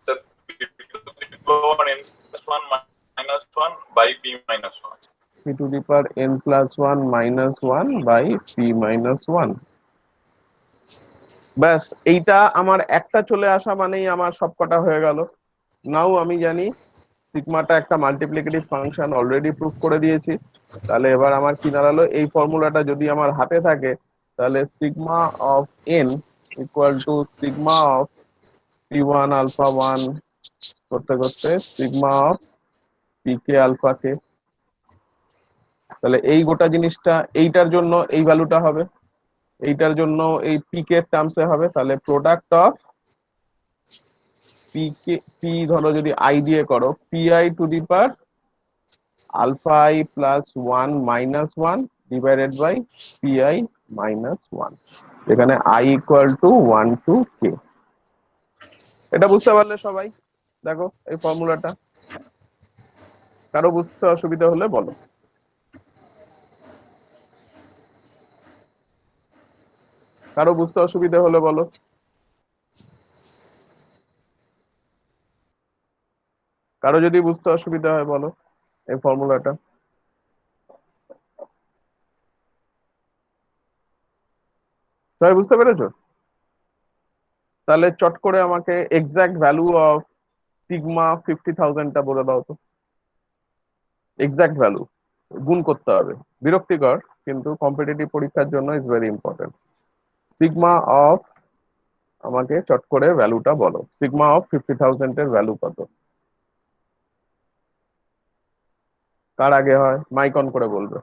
Sir, p to the power n plus 1 minus 1 by p minus 1. P to the power n plus 1 minus 1 by p minus 1। ব্যাস, এইটা আমার একটা চলে আসা মানেই আমার সবকটা হয়ে গেল। নাও আমি জানি সিগমাটা একটা মাল্টিপ্লিকেটিভ ফাংশন, অলরেডি প্রুফ করে দিয়েছি। তাহলে এবার আমার কি দাঁড়ালো, এই ফর্মুলাটা যদি আমার হাতে থাকে তাহলে sigma of N equal to sigma of P one alpha 1 করতে করতে sigma of P K alpha K. তাহলে এই গোটা জিনিসটা এইটার জন্য এই ভ্যালুটা হবে, এইটার জন্য এই পি কে টার্মসে হবে। তাহলে product of P k, p ধরো যদি আই দিয়ে করো, p i to the power alpha i plus 1 minus 1 divided by p i minus 1, এখানে i equal to 1 to k. এটা বুঝতে পারলে সবাই? দেখো এই ফর্মুলাটা, কারো বুঝতে অসুবিধা হলে বলো, কারো বুঝতে অসুবিধা হলে বলো। কারো যদি বুঝতে অসুবিধা হয় বলো এই ফর্মুলাটা। সবাই বুঝতে পেরেছো? তাহলে চট করে আমাকে এক্সাক্ট ভ্যালু অফ সিগমা 50,000টা বলে দাও তো। এক্সাক্ট ভ্যালু গুণ করতে হবে, বিরক্তিকর কিন্তু কম্পিটিটিভ পরীক্ষার জন্য is very important. Sigma of, আমাকে চট করে ভ্যালুটা বলো, সিগমা অফ 50,000 এর ভ্যালু কত? কার আগে হয় মাইক অন করে বলবে।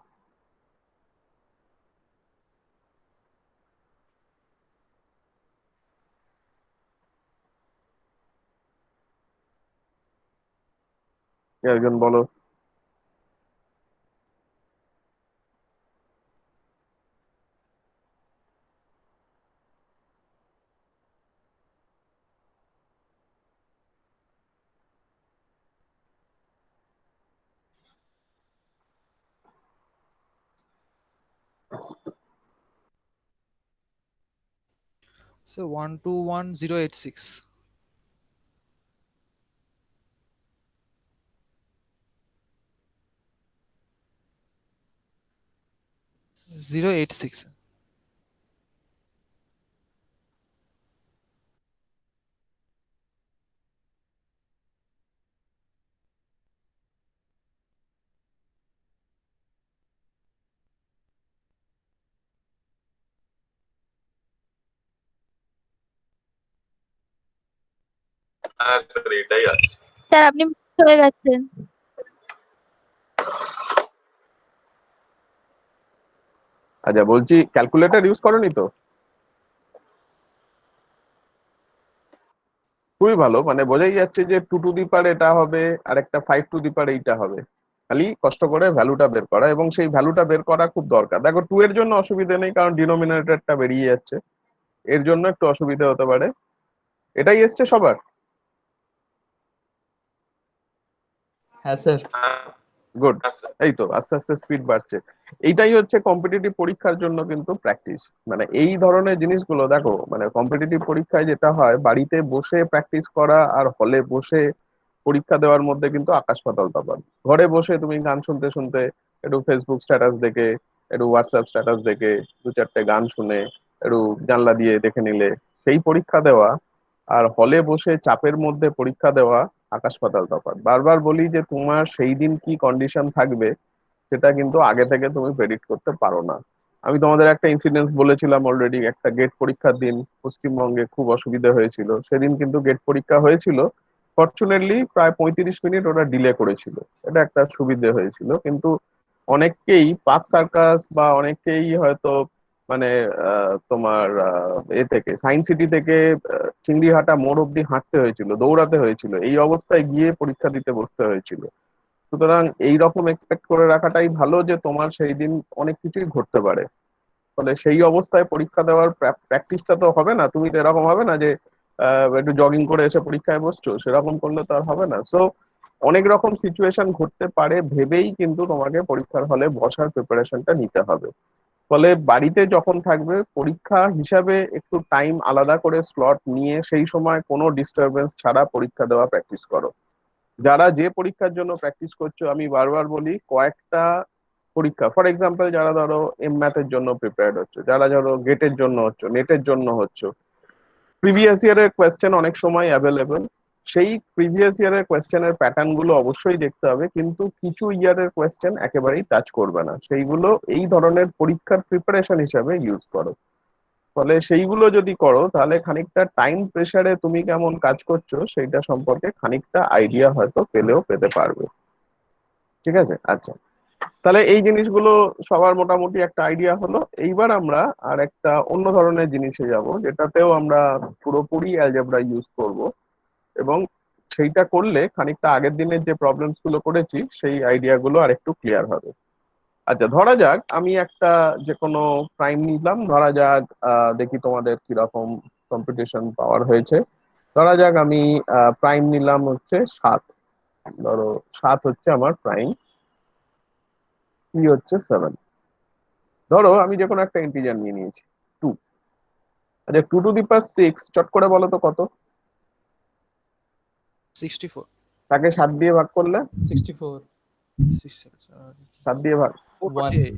কে একজন বলো। So 121086. 086. Sir, এটাই আছে। স্যার আপনি হয়ে গেছেন। আচ্ছা বলছি ক্যালকুলেটর ইউজ করোনি তো? খুবই ভালো, মানে বোঝাই যাচ্ছে যে 2 টু দি পাওয়ার এটা হবে আর একটা 5 টু দি পাওয়ার এইটা হবে। খালি কষ্ট করে ভ্যালুটা বের করা, এবং সেই ভ্যালুটা বের করা খুব দরকার। দেখো 2 এর জন্য অসুবিধা নেই, কারণ ডিনোমিনেটরটা বেরিয়ে যাচ্ছে। এর জন্য একটু অসুবিধা হতে পারে। এটাই এসছে সবার? হ্যাঁ স্যার। গুড। হ্যাঁ স্যার। এই তো আস্তে আস্তে স্পিড বাড়ছে। এইটাই হচ্ছে কম্পিটিটিভ পরীক্ষার জন্য কিন্তু প্র্যাকটিস। মানে এই ধরনের জিনিসগুলো দেখো, মানে কম্পিটিটিভ পরীক্ষায় যেটা হয়, বাড়িতে বসে প্র্যাকটিস করা আর হলে বসে পরীক্ষা দেওয়ার মধ্যে কিন্তু আকাশ পাতাল তফাৎ। ঘরে বসে তুমি গান শুনতে শুনতে, একটু ফেসবুক স্ট্যাটাস দেখে, একটু হোয়াটসঅ্যাপ স্ট্যাটাস দেখে, 2-4টে গান শুনে, একটু জানলা দিয়ে দেখে নিলে, সেই পরীক্ষা দেওয়া আর হলে বসে চাপের মধ্যে পরীক্ষা দেওয়া আকাশ পাতাল তফাৎ। বারবার বলি যে তোমার সেই দিন কি কন্ডিশন থাকবে সেটা কিন্তু আগে থেকে তুমি প্রেডিক্ট করতে পারো না। আমি তোমাদের একটা ইনসিডেন্স বলেছিলাম অলরেডি, একটা গেট পরীক্ষার দিন পশ্চিমবঙ্গে খুব অসুবিধা হয়েছিল। সেদিন কিন্তু গেট পরীক্ষা হয়েছিল, ফরচুনেটলি প্রায় 35 মিনিট ওরা ডিলে করেছিল। এটা একটা সুবিধে হয়েছিল, কিন্তু অনেককেই পার্ক সার্কাস বা অনেককেই হয়তো মানে তোমার এ থেকে সায়েন্স সিটি থেকে চিংড়িহাটা মোড় অব্দি হাঁটতে হয়েছিল, দৌড়াতে হয়েছিল, এই অবস্থায় গিয়ে পরীক্ষা দিতে বসতে হয়েছিল। সুতরাং এই রকম এক্সপেক্ট করে রাখাটাই ভালো যে তোমার সেই দিন অনেক কিছুই ঘটতে পারে। ফলে সেই অবস্থায় পরীক্ষা দেওয়ার প্র্যাকটিসটা তো হবে না। তুমি তো এরকম হবে না যে একটু জগিং করে এসে পরীক্ষায় বসছো, সেরকম করলে তো আর হবে না। সো অনেক রকম সিচুয়েশন ঘটতে পারে ভেবেই কিন্তু তোমাকে পরীক্ষার হলে বসার প্রিপারেশনটা নিতে হবে। ফলে বাড়িতে যখন থাকবে, পরীক্ষা হিসাবে একটু টাইম আলাদা করে স্লট নিয়ে সেই সময় কোনো ডিস্টারবেন্স ছাড়া পরীক্ষা দেওয়া প্র্যাকটিস করো। যারা যে পরীক্ষার জন্য প্র্যাকটিস করছো, আমি বারবার বলি কয়েকটা পরীক্ষা, ফর এক্সাম্পল যারা ধরো ম্যাথের জন্য প্রিপেয়ার্ড হচ্ছে, যারা ধরো গেটের জন্য হচ্ছে, নেটের জন্য হচ্ছে, প্রিভিয়াস ইয়ারের কোয়েশ্চেন অনেক সময় অ্যাভেলেবেল। সেই প্রিভিয়াস ইয়ারের কোয়েশ্চেনের প্যাটার্ন গুলো অবশ্যই দেখতে হবে, কিন্তু কিছু ইয়ারের কোয়েশ্চেন একেবারেই টাচ করবে না, সেইগুলো এই ধরনের পরীক্ষার প্রিপারেশন হিসাবে ইউজ করো। ফলে সেইগুলো যদি করো তাহলে খানিকটা টাইম প্রেসারে তুমি কেমন কাজ করছো সেইটা সম্পর্কে খানিকটা আইডিয়া হয়তো পেলেও পেতে পারবে। ঠিক আছে, আচ্ছা। তাহলে এই জিনিসগুলো সবার মোটামুটি একটা আইডিয়া হলো। এইবার আমরা আর একটা অন্য ধরনের জিনিসে যাব, যেটাতেও আমরা পুরোপুরি অ্যালজেব্রা ইউজ করব, এবং সেইটা করলে খানিকটা আগের দিনের যে প্রবলেমস গুলো করেছি সেই আইডিয়া গুলো আর একটু ক্লিয়ার হবে। আচ্ছা, ধরা যাক আমি একটা যে কোনো প্রাইম নিলাম। ধরা যাক দেখি তোমাদের কিরকম কম্পিটিশন পাওয়ার হয়েছে। ধরা যাক আমি প্রাইম নিলাম হচ্ছে 7। ধরো 7 হচ্ছে আমার প্রাইম, কি হচ্ছে 7। ধরো আমি যে কোনো একটা ইন্টিজার নিয়ে নিয়েছি 2। আচ্ছা, 2 টু দি পাওয়ার 6 চট করে বলো তো কত? 64 তাকে 7 দিয়ে ভাগ করলে 64 7 দিয়ে ভাগ। 48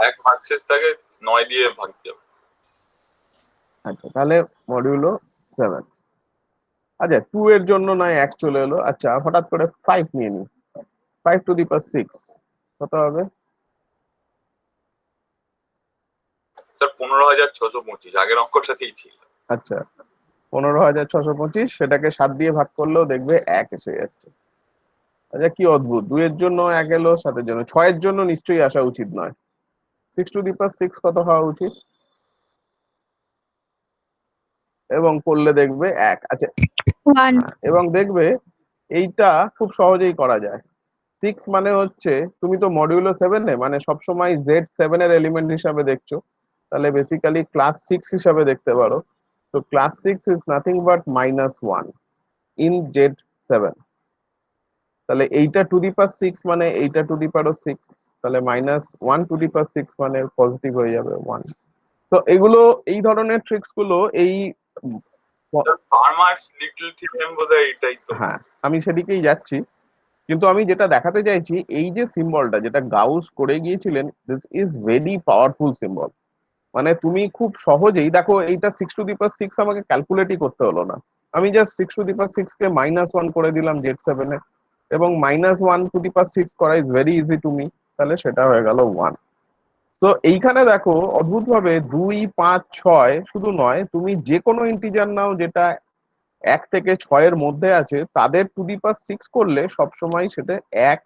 এক ভাগশেষ থাকে 9 দিয়ে ভাগ যাবে। আচ্ছা, তাহলে মডিউলো 7। আচ্ছা, 2 এর জন্য নয় 1 চলে এলো। আচ্ছা, হঠাৎ করে 5 নিয়ে নি। 5 টু দি পাওয়ার 6 কত হবে? স্যার 15,625, আগের অঙ্কটাতেই ছিল। আচ্ছা, 15,625, সেটাকে 7 দিয়ে ভাগ করলেও দেখবে 1 এসে যাচ্ছে। আচ্ছা, কি অদ্ভুত, 2 এর জন্য 1 এলো, 7 এর জন্য, 6 এর জন্য নিশ্চয়ই আসা উচিত নয়। 6 টু দি পাওয়ার 6 কত হওয়া উচিত? এবং করলে দেখবে 1। আচ্ছা, 1 এবং দেখবে এইটা খুব সহজেই করা যায়। 6 মানে হচ্ছে, তুমি তো মডিউলো 7-এ মানে সবসময় Z7 এর এলিমেন্ট হিসাবে দেখছো, তাহলে বেসিক্যালি ক্লাস 6 হিসাবে দেখতে পারো। তো class 6 is nothing but -1 in Z7। তাহলে এইটা টু দি পাওয়ার 6 মানে এইটা টু দি পাওয়ার 6, তাহলে -1 টু দি পাওয়ার 6 মানে পজিটিভ হয়ে যাবে 1। তো এগুলো, এই ধরনের ট্রিক্স গুলো এই স্যার ফার্মার্স লিটল থিওরেম বোধহয় এটাই তো। হ্যাঁ, আমি সেদিকেই যাচ্ছি। কিন্তু আমি যেটা দেখাতে চাইছি, এই যে সিম্বলটা যেটা গাউস করে গিয়েছিলেন, this is very powerful symbol. মানে তুমি খুব সহজেই দেখো, এইটা 6 টু দি পাওয়ার 6 আমাকে ক্যালকুলেটই করতে হলো না। আমি জাস্ট 6 টু দি পাওয়ার 6 কে -1 করে দিলাম Z7 এ, এবং -1 টু দি পাওয়ার 6 করা is very easy to me. তাহলে সেটা হয়ে গেল 1। তো এইখানে দেখো অদ্ভুত ভাবে 2, 5, 6 শুধু নয়, তুমি যে কোনো ইন্টিজার নাও যেটা 1 থেকে 6 এর মধ্যে আছে, তাদের টু দি পাওয়ার 6 করলে সবসময় সেটা 1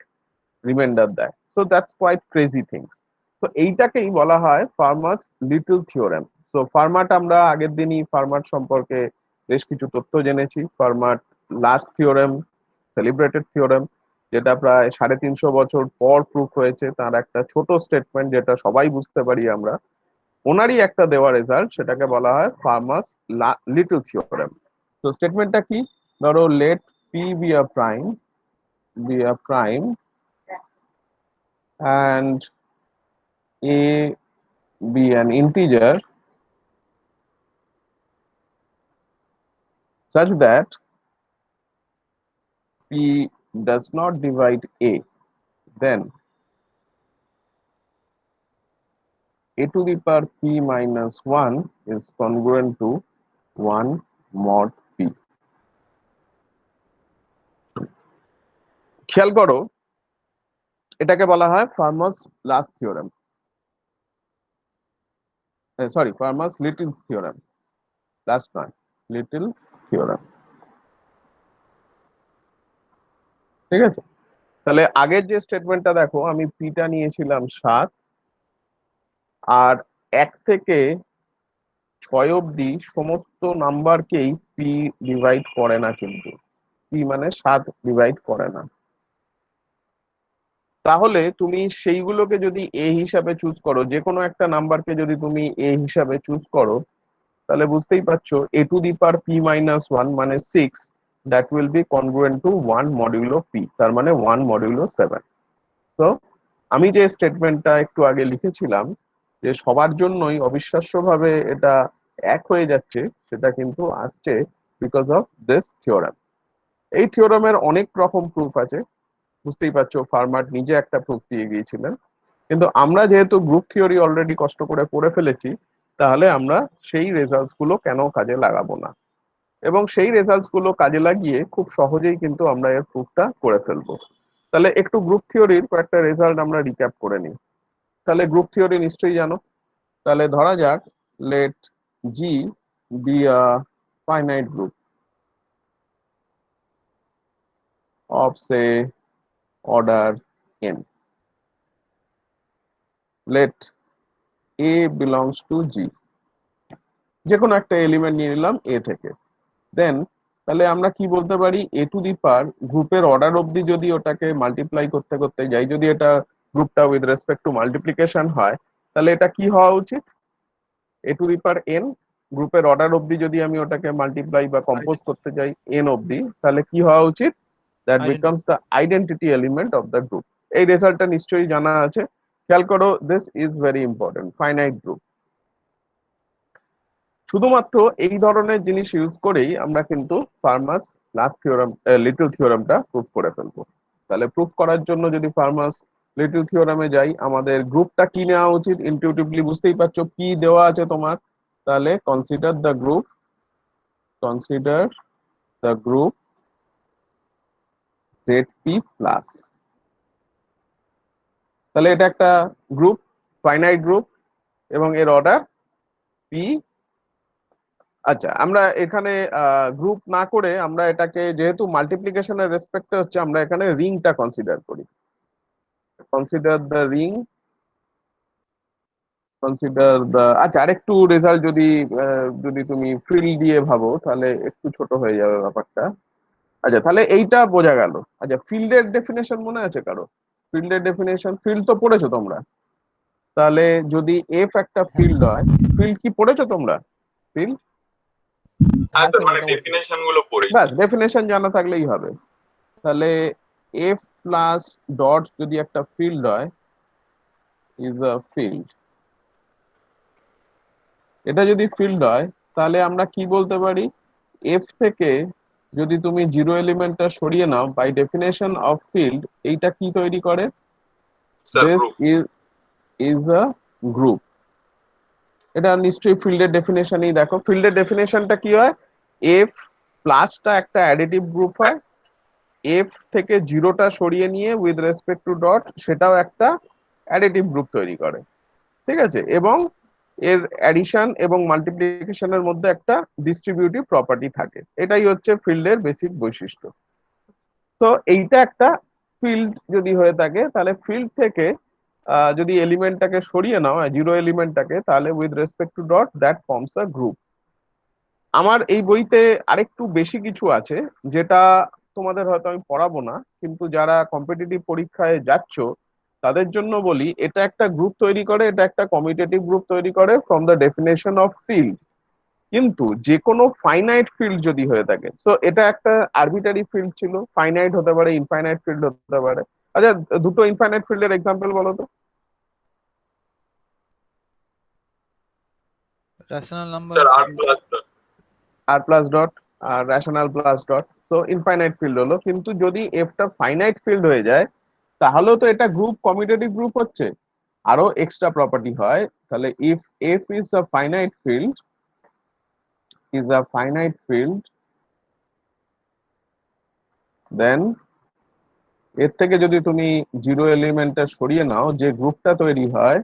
রিমাইন্ডার দেয়। So that's quite crazy things. তো এইটাকেই বলা হয় ফার্মার্স লিটল থিওরেম। তো ফার্মাট আমরা আগের দিনই ফার্মাট সম্পর্কে বেশ কিছু তথ্য জেনেছি। Farmer last theorem, celebrated theorem, যেটা প্রায় 350 বছর পর প্রুফ হয়েছে, তার একটা ছোট স্টেটমেন্ট যেটা সবাই বুঝতে পারি আমরা, ওনারই একটা দেওয়া রেজাল্ট, সেটাকে বলা হয় ফার্মাস লিটল থিওরেম। তো স্টেটমেন্টটা কি? ধরো let p be a prime and a be an integer such that p does not divide a, then a to the power p minus 1 is congruent to 1 mod p. খেয়াল করো, এটাকে বলা হয় Fermat's last theorem, sorry Fermat's little theorem, last নয়, little theorem. ঠিক আছে, তাহলে আগের যে স্টেটমেন্টটা দেখো, আমি পিটা নিয়েছিলাম 7, আর 1 থেকে 6 অব্দি সমস্ত নাম্বারকেই পি ডিভাইড করে না, কিন্তু পি মানে 7 ডিভাইড করে না। তাহলে তুমি সেইগুলোকে যদি এ হিসাবে চুজ করো, যে কোনো একটা নাম্বারকে যদি তুমি এ হিসাবে চুজ করো, তাহলে বুঝতেই পারছো A to the power P minus 1 মানে 6, that will be congruent to 1 modulo P, তার মানে 1 মডিউলো 7। তো আমি যে স্টেটমেন্টটা একটু আগে লিখেছিলাম যে সবার জন্যই অবিশ্বাস্যভাবে এটা এক হয়ে যাচ্ছে, সেটা কিন্তু আসছে বিকজ অফ দিস থিওরাম। এই থিওরামের অনেক রকম প্রুফ আছে, বুঝতেই পারছো, ফার্মার নিজে একটা প্রুফ দিয়ে গিয়েছিলেন, কিন্তু আমরা যেহেতু গ্রুপ থিওরি অলরেডি কষ্ট করে পড়ে ফেলেছি, তাহলে আমরা সেই রেজাল্টস গুলো কেন কাজে লাগাবো না, এবং সেই রেজাল্টস গুলো কাজে লাগিয়ে খুব সহজেই কিন্তু আমরা এর প্রুফটা করে ফেলবো। তাহলে একটু গ্রুপ থিওরির কয়েকটা রেজাল্ট আমরা রিক্যাপ করে নিই। তাহলে গ্রুপ থিওরি নিশ্চয়ই জানো। তাহলে ধরা যাক let G be a finite group of say order n. Let a belongs to g, যে কোনো একটা এলিমেন্ট নিয়ে নিলাম a থেকে। দেন তাহলে আমরা কি বলতে পারি, এ টু দি পাওয়ার গ্রুপের অর্ডার অবধি যদি ওটাকে মাল্টিপ্লাই করতে করতে যাই, যদি এটা গ্রুপটা উইথ রেসপেক্ট টু মাল্টিপ্লিকেশন হয়, তাহলে এটা কি হওয়া উচিত, এ টু দি পাওয়ার n গ্রুপের অর্ডার অবধি যদি আমি ওটাকে মাল্টিপ্লাই বা কম্পোজ করতে যাই n অবধি, তাহলে কি হওয়া উচিত, that becomes the identity element of the group. এই রেজাল্টটা নিশ্চয়ই জানা আছে। খেয়াল করো, this is very important, finite group. শুধুমাত্র এই ধরনের জিনিস ইউজ করেই আমরা কিন্তু ফার্মাস লাস্ট থিওরাম, লিটল থিওরামটা প্রুফ করে ফেলবো। তাহলে প্রুফ করার জন্য যদি ফার্মাস লিটল থিওরামে যাই, আমাদের গ্রুপটা কি নেওয়া উচিত, ইনটিউটিভলি বুঝতেই পারছো, পি দেওয়া আছে তোমার, তাহলে consider the group, consider the group Z P plus. তাহলে এটা একটা গ্রুপ, ফাইনাইট গ্রুপ, এবং এর অর্ডার পি। আচ্ছা, আমরা এখানে গ্রুপ না করে আমরা এটাকে, যেহেতু মাল্টিপ্লিকেশনের রেসপেক্টে হচ্ছে, আমরা এখানে রিংটা কনসিডার করি। Consider the ring, consider the, আচ্ছা আরেকটু রেজাল্ট যদি যদি তুমি ফিল্ড দিয়ে ভাবো, তাহলে একটু ছোট হয়ে যাবে ব্যাপারটা। আচ্ছা, তাহলে এইটা বোঝা গেল। আচ্ছা, ফিল্ডের ডেফিনেশন মনে আছে কারো? ফিল্ডের ডেফিনেশন, ফিল্ড তো পড়েছো তোমরা। তাহলে যদি এফ একটা ফিল্ড হয়, ফিল্ড কি পড়েছো তোমরা? ফিল্ড, হ্যাঁ স্যার, মানে মোটামুটি। ডেফিনেশন গুলো পড়েছি। ব্যাস ডেফিনেশন জানা থাকলেই হবে। তাহলে এফ প্লাস ডট যদি একটা ফিল্ড হয়, ইজ আ ফিল্ড। এটা যদি ফিল্ড হয়, তাহলে আমরা কি বলতে পারি, এফ থেকে যদি তুমি জিরো এলিমেন্টটা সরিয়ে নাও, বাই ডেফিনেশন অফ ফিল্ড এইটা কি তৈরি করে, sir this group. Is a group. এটা নিশ্চয়ই ফিল্ডের ডেফিনেশনই দেখো, ফিল্ডের ডেফিনেশনটা কি হয়, এফ প্লাসটা একটা অ্যাডিটিভ গ্রুপ হয়, এফ থেকে জিরোটা সরিয়ে নিয়ে উইথ রেসপেক্ট টু ডট সেটাও একটা অ্যাডিটিভ গ্রুপ তৈরি করে। ঠিক আছে, এবং এর অ্যাডিশন এবং মাল্টিপ্লিকেশনের মধ্যে একটা ডিস্ট্রিবিউটিভ প্রপার্টি থাকে। এটাই হচ্ছে ফিল্ডের বেসিক বৈশিষ্ট্য। তো এইটা একটা ফিল্ড যদি হয়ে থাকে, তাহলে ফিল্ড থেকে যদি এলিমেন্টটাকে সরিয়ে নাও, জিরো এলিমেন্টটাকে, তাহলে with respect to dot that forms a group. আমার এই বইতে আরেকটু বেশি কিছু আছে, যেটা তোমাদের হয়তো আমি পড়াবো না, কিন্তু যারা কম্পিটিটিভ পরীক্ষায় যাচ্ছ তাদের জন্য বলি, এটা একটা গ্রুপ তৈরি করে, এটা একটা কমিউটেটিভ গ্রুপ তৈরি করে from the definition of field. কিন্তু যে কোনো ফাইনাইট ফিল্ড যদি হয়ে থাকে, তো এটা একটা আরবিটারি ফিল্ড ছিল, ফাইনাইট হতে পারে, ইনফাইনাইট ফিল্ড হতে পারে। আচ্ছা, দুটো ইনফাইনাইট ফিল্ডের এক্সাম্পল বলো তো। Rational number sir of R plus R plus dot R rational plus dot, তো ইনফাইনাইট ফিল্ড হলো। কিন্তু যদি এফটা ফাইনাইট ফিল্ড হয়ে যায়, তাহলেও তো এটা গ্রুপ, কমিউটেটিভ গ্রুপ হচ্ছে। আরো এক্সট্রা প্রপার্টি হয়, তাহলে if F is a finite field, then এর থেকে যদি তুমি জিরো এলিমেন্টটা সরিয়ে নাও, যে গ্রুপটা তৈরি হয়,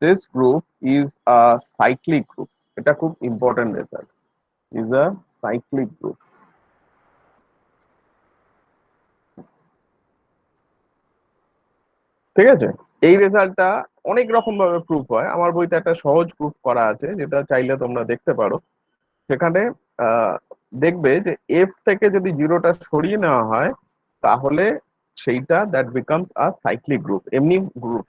this group is a cyclic group. এটা খুব important result, is a cyclic group. ঠিক আছে, এই রেজাল্টটা অনেক রকম ভাবে প্রুফ হয়। আমার বইতে একটা সহজ প্রুফ করা আছে, যেটা চাইলে তোমরা দেখতে পারো। সেখানে আহ, দেখবে যে এফ থেকে যদি জিরোটা সরিয়ে নেওয়া হয়, তাহলে সেইটা that becomes a cyclic group. এমনি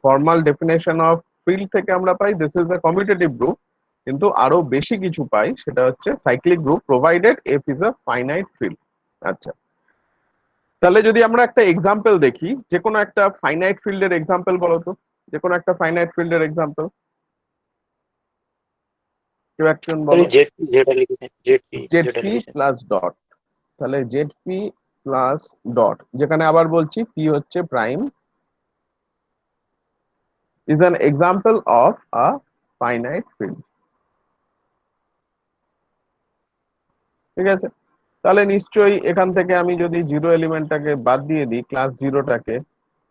ফর্মাল ডেফিনেশন অফ ফিল্ড থেকে আমরা পাই this is a commutative group, কিন্তু আরো বেশি কিছু পাই, সেটা হচ্ছে cyclic group provided F is a finite field. আচ্ছা, তাহলে যদি আমরা একটা এক্সাম্পল দেখি, যে কোনো একটা ফাইনাইট ফিল্ডের এক্সাম্পল বলো তো, যে কোনো একটা ফাইনাইট ফিল্ডের এক্সাম্পল কেউ একজন বলো। যেটা লিখেছেন জেডপি জেড যেটা পি লিখেছেন প্লাস ডট, তাহলে জেড পি প্লাস ডট, যেখানে আবার বলছি পি হচ্ছে prime, is an example of a finite field. ঠিক আছে, তাহলে নিশ্চয়ই এখান থেকে আমি যদি জিরো এলিমেন্টটাকে বাদ দিয়ে দিই, ক্লাস জিরোটাকে,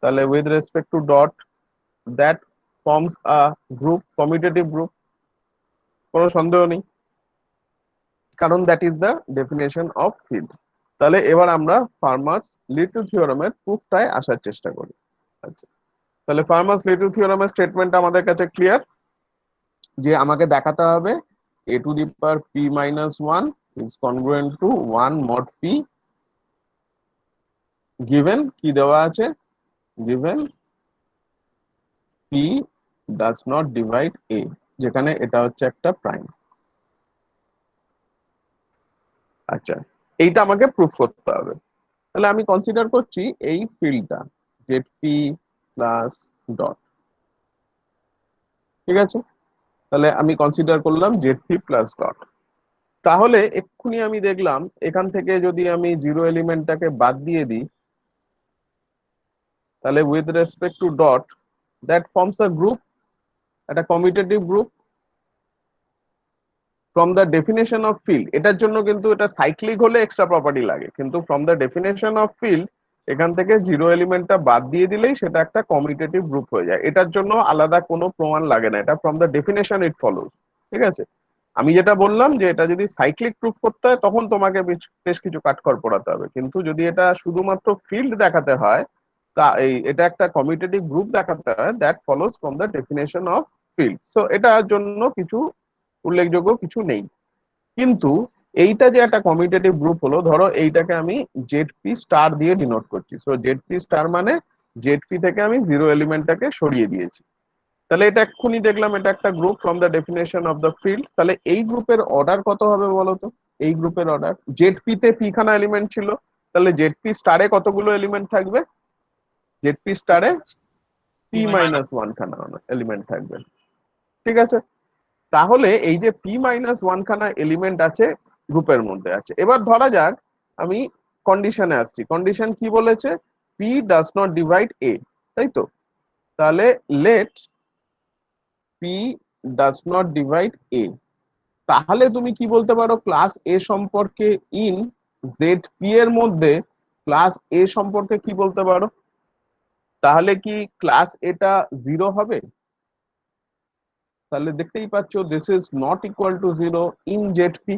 তাহলে with respect to dot, that forms a group, commutative group, কোনো সন্দেহ নেই, কারণ that is the definition of field. তাহলে এবার আমরা ফার্মার্স লিটল থিওরামের প্রুফটায় আসার চেষ্টা করি। আচ্ছা, তাহলে ফার্মার্স লিটল থিওরামের স্টেটমেন্ট আমাদের কাছে ক্লিয়ার, যে আমাকে দেখাতে হবে a to the power p minus 1 is congruent to 1 mod p, given কি দেওয়া আছে, given p does not divide a, যেখানে এটা হচ্ছে একটা প্রাইম। আচ্ছা, এইটা আমাকে প্রুফ করতে হবে। তাহলে আমি কনসিডার করছি এই ফিল্ডটা জেড পি প্লাস ডট। ঠিক আছে, তাহলে আমি কনসিডার করলাম জেড পি প্লাস ডট। তাহলে এক্ষুনি আমি দেখলাম এখান থেকে যদি আমি জিরো এলিমেন্টটাকে বাদ দিয়ে দিই, তাহলে with respect to dot that forms a group, একটা commutative group from the definition of field. এটার জন্য কিন্তু এটা সাইক্লিক হলে এক্সট্রা প্রপার্টি লাগে, কিন্তু from the definition of field এখান থেকে জিরো এলিমেন্টটা বাদ দিয়ে দিলেই সেটা একটা কমিউটেটিভ গ্রুপ হয়ে যায়। এটার জন্য আলাদা কোনো প্রমাণ লাগে না, এটা from the definition it follows. ঠিক আছে, আমি যেটা বললাম যে এটা যদি সাইক্লিক প্রুফ করতে হয়, তখন তোমাকে বেশ কিছু কাঠখড় পোড়াতে হবে, কিন্তু যদি এটা শুধুমাত্র ফিল্ড দেখাতে হয়, তা এটা একটা কমিউটেটিভ গ্রুপ দেখাতে হয়, that follows from the definition of field. তো এটার জন্য কিছু উল্লেখযোগ্য কিছু নেই। কিন্তু এইটা যে একটা কমিউটেটিভ গ্রুপ হলো, ধরো এইটাকে আমি জেড পি স্টার দিয়ে ডিনোট করছি। সো জেড পি স্টার মানে জেড পি থেকে আমি জিরো এলিমেন্টটাকে সরিয়ে দিয়েছি। তাহলে এটা এক্ষুনি দেখলাম এটা একটা group from the definition of the field. তাহলে এই গ্রুপের অর্ডার কত হবে বলো তো? এই গ্রুপের অর্ডার, জেড পি তে পি খানা এলিমেন্ট ছিল, তাহলে জেড পি স্টারে কতগুলো এলিমেন্ট থাকবে? জেড পি স্টারে পি মাইনাস 1 খানা এলিমেন্ট থাকবে। ঠিক আছে, তাহলে এই যে পি মাইনাস 1 খানা এলিমেন্ট আছে গ্রুপের মধ্যে আছে। এবার ধরা যাক আমি কন্ডিশনে আসছি। কন্ডিশন কি বলেছে? P does not divide A, তাই তো? তাহলে let P does not divide A, তাহলে তুমি কি বলতে পারো ক্লাস এ সম্পর্কে? ইন জেড পি এর মধ্যে ক্লাস এ সম্পর্কে কি বলতে পারো? তাহলে কি ক্লাস এটা 0 হবে? তাহলে দেখতেই পাচ্ছ this is not equal to 0 in Z P,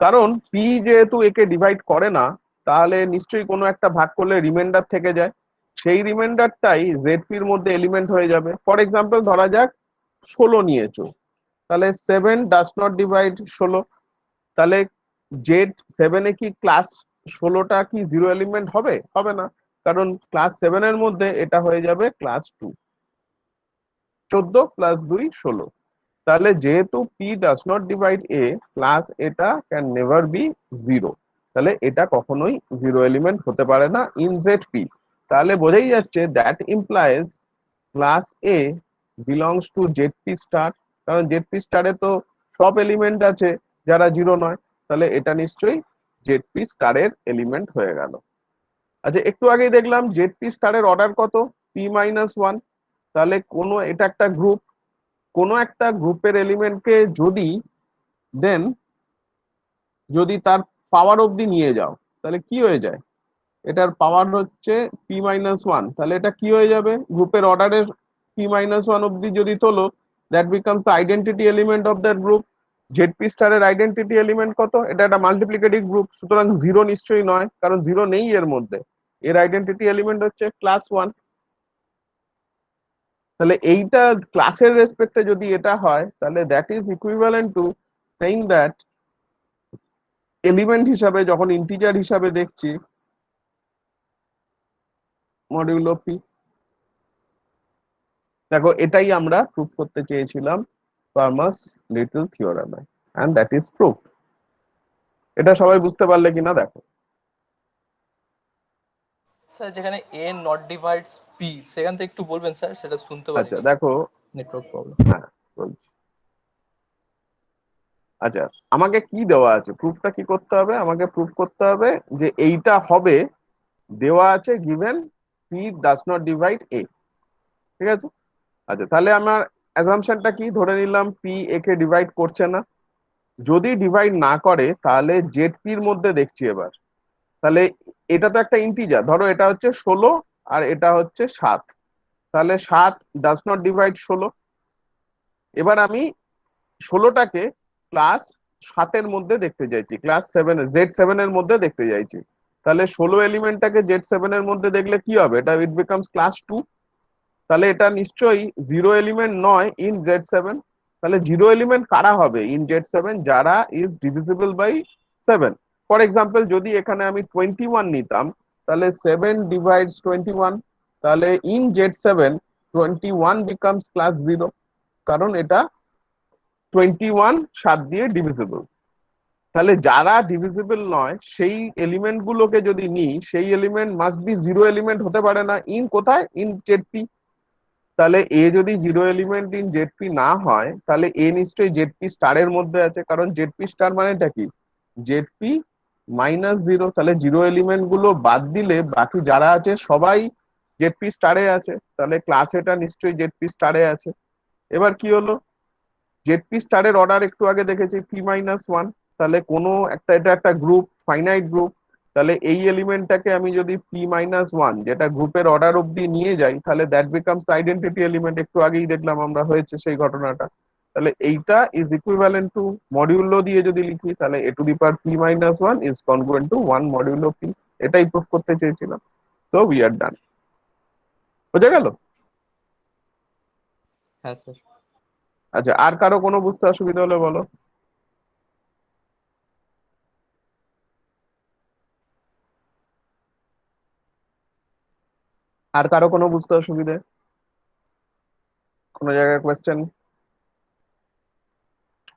কারণ পি যেহেতু একে ডিভাইড করে না, তাহলে নিশ্চয়ই কোনো একটা ভাগ করলে রিমাইন্ডার থেকে যায়, সেই রিমাইন্ডারটাই জেড পির মধ্যে এলিমেন্ট হয়ে যাবে। ফর এক্সাম্পল ধরা যাক 16 নিয়েছো, তাহলে 7 ডাজ নট ডিভাইড 16, তাহলে জেড 7-এ কি ক্লাস 16টা কি জিরো এলিমেন্ট হবে? হবে না, কারণ ক্লাস 7 এর মধ্যে এটা হয়ে যাবে ক্লাস 2, 14 + 2 16। তাহলে যেহেতু p does not divide a, class এটা ক্যান নেভার বি জিরো, তাহলে এটা কখনোই জিরো এলিমেন্ট হতে পারে না ইন জেড পি। তাহলে বোঝাই যাচ্ছে that implies class A belongs to Z P star, কারণ জেড পি স্টারে তো সব এলিমেন্ট আছে যারা জিরো নয়, তাহলে এটা নিশ্চয়ই জেড পি স্টারের এলিমেন্ট হয়ে গেল। আচ্ছা, একটু আগেই দেখলাম জেড পি স্টারের অর্ডার কত? p-1। তাহলে কোনো এটা একটা গ্রুপ, কোনো একটা গ্রুপের এলিমেন্টকে দেন যদি তার পাওয়ার অবধি নিয়ে যাও, তাহলে কি হয়ে যায়? এটার পাওয়ার হচ্ছে p-1, তাহলে এটা কি হয়ে যাবে? গ্রুপের অর্ডারের p-1 অবধি যদি তোলো, that becomes the identity element of that group. ZP স্টারের আইডেন্টিটি এলিমেন্ট কত? এটা একটা মাল্টিপ্লিকেটিভ গ্রুপ, সুতরাং জিরো নিশ্চয়ই নয়, কারণ জিরো নেই এর মধ্যে। এর আইডেন্টিটি এলিমেন্ট হচ্ছে ক্লাস 1। তাহলে এইটা ক্লাসের রেসপেক্টে যদি এটা হয়, তাহলে that is equivalent to saying that element হিসাবে যখন ইন্টিজার হিসাবে দেখছি মডিউলো পি। দেখো, এটাই আমরা প্রুফ করতে চেয়েছিলাম ফার্মাস লিটল থিওরেমে, এন্ড দ্যাট ইজ প্রুফড। এটা সবাই বুঝতে পারলে কিনা দেখো। স্যার যেখানে a নট ডিভাইডস p, সেখান থেকে একটু বলবেন স্যার, সেটা শুনতে আচ্ছা পারিনি, দেখো, নেটওয়ার্ক প্রবলেম। হ্যাঁ বলছি। আচ্ছা, আমাকে কি দেওয়া আছে? প্রুফটা কি করতে হবে? আমাকে প্রুফ করতে হবে যে এইটা হবে, দেওয়া আছে given p does not divide a। ঠিক আছে? আচ্ছা, তাহলে আমার অ্যাজাম্পশনটা কি? ধরে নিলাম p a কে ডিভাইড করছে না। যদি ডিভাইড না করে তাহলে জেড পির মধ্যে দেখছি এবার। তাহলে এটা তো একটা ইন্টিজার, ধরো এটা হচ্ছে 16 আর এটা হচ্ছে 7, তাহলে 7 ডাজ নট ডিভাইড 16। এবার আমি 16টাকে ক্লাস 7-এর মধ্যে দেখতে চাইছি, ক্লাস 7 জেড 7 এর মধ্যে দেখতে চাইছি। তাহলে 16 এলিমেন্টটাকে জেড 7 এর মধ্যে দেখলে কি হবে? এটা ইট বিকামস ক্লাস 2। তাহলে এটা নিশ্চয়ই জিরো এলিমেন্ট নয় ইন জেড 7। তাহলে জিরো এলিমেন্ট কারা হবে ইন জেড 7? যারা is divisible by 7। For example, যদি এখানে আমি 21 নিতাম, তাহলে 7 ডিভাইডস 21, তাহলে ইন জেড 7 21 বিকামস ক্লাস 0, কারণ এটা 21 7 দিয়ে ডিভিজিবল। তাহলে যারা ডিভিজিবল নয় সেই এলিমেন্ট গুলোকে যদি নিই, সেই element must be zero element হতে পারে না ইন কোথায়? In Z p. তাহলে এ যদি জিরো এলিমেন্ট ইন জেডপি না হয়, তাহলে এ নিশ্চয়ই জেডপি স্টারের মধ্যে আছে, কারণ জেডপি স্টার মানেটা কি? জেডপি -0। তাহলে জিরো এলিমেন্ট গুলো বাদ দিলে বাকি যারা আছে সবাই জেডপি স্টারে আছে, তাহলে ক্লাস এটা নিশ্চয়ই জেডপি স্টারে আছে। এবার কি হলো? জেডপি স্টারের অর্ডার একটু আগে দেখেছি p-1, তাহলে কোনো একটা, এটা একটা গ্রুপ, ফাইনাইট গ্রুপ। তাহলে এই এলিমেন্টটাকে আমি যদি p-1 যেটা গ্রুপের অর্ডার অব্দি নিয়ে যাই, তাহলে দ্যাট বিকামস আইডেন্টিটি এলিমেন্ট। একটু আগেই দেখলাম আমরা, হয়েছে সেই ঘটনাটা। তাহলে এইটা ইজ ইকুইভ্যালেন্ট টু মডিউলো দিয়ে যদি লিখি, তাহলে a to the power p-1 is congruent to 1 modulo p। এটাই প্রুফ করতে চেয়েছিলাম। তো উই আর ডান। বুঝে গেল? হ্যাঁ স্যার। আচ্ছা, আর কারো কোনো বুঝতে অসুবিধা হলে বলো। আর কারো কোনো বুঝতে অসুবিধে? কোনো জায়গায় কোয়েশ্চেন?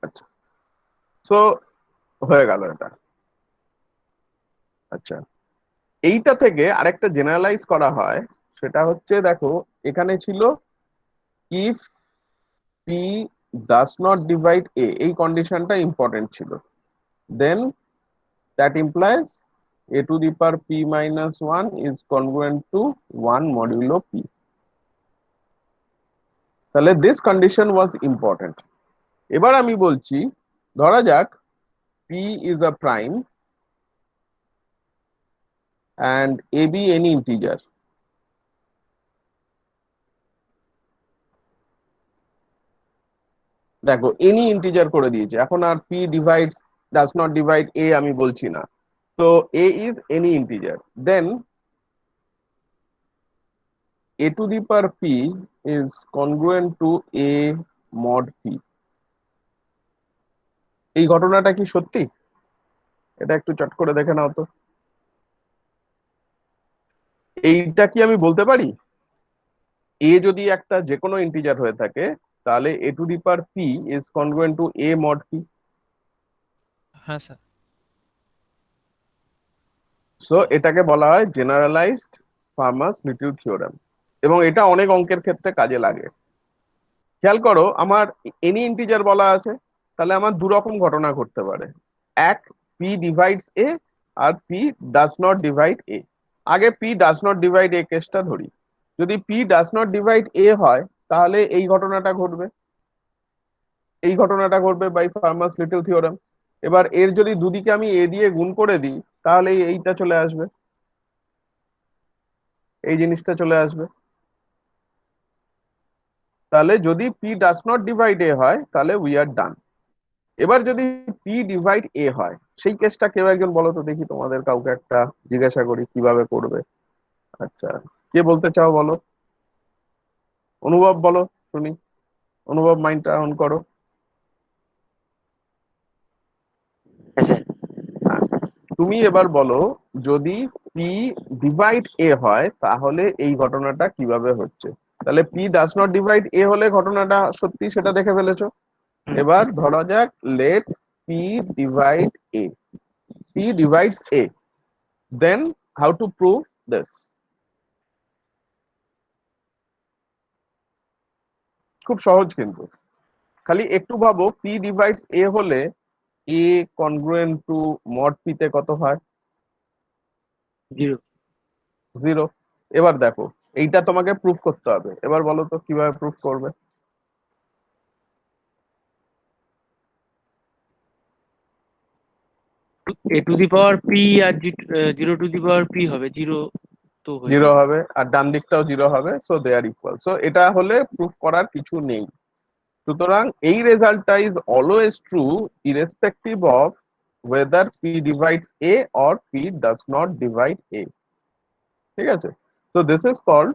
আচ্ছা, সো হয়ে গেল এটা। আচ্ছা, এইটা থেকে আরেকটা জেনারেলাইজ করা হয়, সেটা হচ্ছে দেখো, এখানে ছিল if p does not divide a, এই কন্ডিশনটা ইম্পর্টেন্ট ছিল। Then that implies a to the power p-1 is congruent to 1 modulo p। তাহলে দিস কন্ডিশন ওয়াজ ইম্পর্টেন্ট। এবার আমি বলছি, ধরা যাক p is a prime and ab any integer। দেখো, এনি ইন্টিজার করে দিয়েছে, এখন আর p divides does not divide a আমি বলছি না। তো a is any integer, then a to the power p is congruent to a mod p। এই ঘটনাটা কি সত্যি? এটা একটু চট করে দেখে নাও তো। এইটা কি আমি বলতে পারি এ যদি একটা যে কোনো ইন্টিজার হয়ে থাকে তাহলে a to the power p is congruent to a mod p. হ্যাঁ স্যার। সো এটাকে বলা হয় জেনারেলাইজড ফার্মাস লিটল থিওরেম, এবং এটা অনেক অঙ্কের ক্ষেত্রে কাজে লাগে। খেয়াল করো, আমার এনি ইন্টিজার বলা আছে, তাহলে আমার দু রকম ঘটনা ঘটতে পারে। এক, পি ডিভাইডস এ, আর p does not divide a. আগে p does not divide a কেসটা ধরি। যদি p does not divide a হয় তাহলে এই ঘটনাটা ঘটবে, এই ঘটনাটা ঘটবে বাই ফার্মাস লিটল থিওরেম। এবার এর যদি দুদিকে আমি এ দিয়ে গুণ করে দিই তাহলে এইটা চলে আসবে, এই জিনিসটা চলে আসবে। তাহলে যদি p does not divide a হয় তাহলে উই আর ডান। এবার যদি পি ডিভাইড এ হয়, সেই কেসটা কেউ একজন বলো তো দেখি, তোমাদের কাউকে একটা জিজ্ঞাসা করি কিভাবে করবে। আচ্ছা, কে বলতে চাও বলো? অনুভব বলো শুনি, অনুভব মাইন্ডটা অন করো। হ্যাঁ স্যার। হ্যাঁ, তুমি এবার বলো, যদি পি ডিভাইড এ হয় তাহলে এই ঘটনাটা কিভাবে হচ্ছে। তাহলে p does not divide a হলে ঘটনাটা সত্যি, সেটা দেখে ফেলেছো। এবার ধরা যাক let p divide a, p divides a, then how to prove this. খুব সহজ কিন্তু, খালি একটু ভাবো, পি ডিভাইডস এ হলে এ কনগ্রুয়েন্ট টু মড পি তে কত হয়? 0। 0। এবার দেখো, এইটা তোমাকে প্রুফ করতে হবে, এবার বলো তো কিভাবে প্রুফ করবে। A to the power p আর 0 টু দি পাওয়ার পি হবে 0, তো হয়ে 0 যাবে। হবে, আর ডান দিকটাও 0 হবে, so they are equal. So এটা হলে প্রুফ করার কিছু নেই। সুতরাং এই রেজাল্টটা is always true irrespective of whether p divides a or p does not divide a। ঠিক আছে? So this is called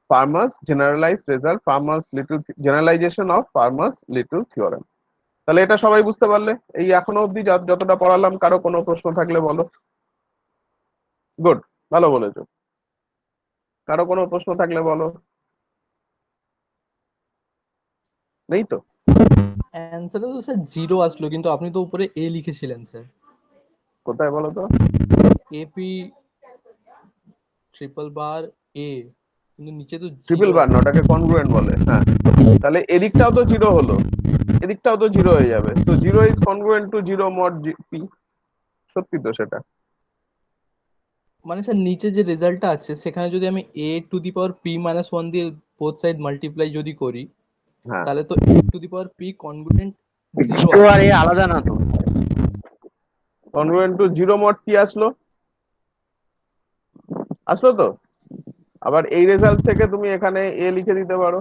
Farmer's generalized result, Farmer's little generalization of Farmer's little theorem। তাহলে এটা সবাই বুঝতে পারলে? এই এখনো অবধি যতটা পড়ালাম, কারো কোনো প্রশ্ন থাকলে বলো। গুড, ভালো বলেছো। কারো কোনো প্রশ্ন থাকলে বলো। নেই তো? অ্যান্সারে তো স্যার 0 আসলো, কিন্তু আপনি তো উপরে এ লিখেছিলেন স্যার। কোথায় বলো তো? এপি ট্রিপল বার এ, কিন্তু নিচে তো ট্রিপল 0 বার না, আসছে। ওটাকে কনগ্রুয়েন্ট বলে। হ্যাঁ, তাহলে এদিকটাও তো 0 হলো, এদিকটাও তো 0 হয়ে যাবে। So 0 is congruent to 0 mod p. সত্যি তো সেটা। মানে স্যার নিচে যে রেজাল্টটা আছে সেখানে যদি আমি a to the power P minus one দিয়ে বোথ সাইড মাল্টিপ্লাই যদি করি, হ্যাঁ, তাহলে তো a to the power p congruent 0 0 আর আসবে। এ আলাদা না তো? কনগ্রুয়েন্ট টু 0 মড পি আসলো, আসলো তো। আবার এই রেজাল্ট থেকে তুমি এখানে এ লিখে দিতে পারো,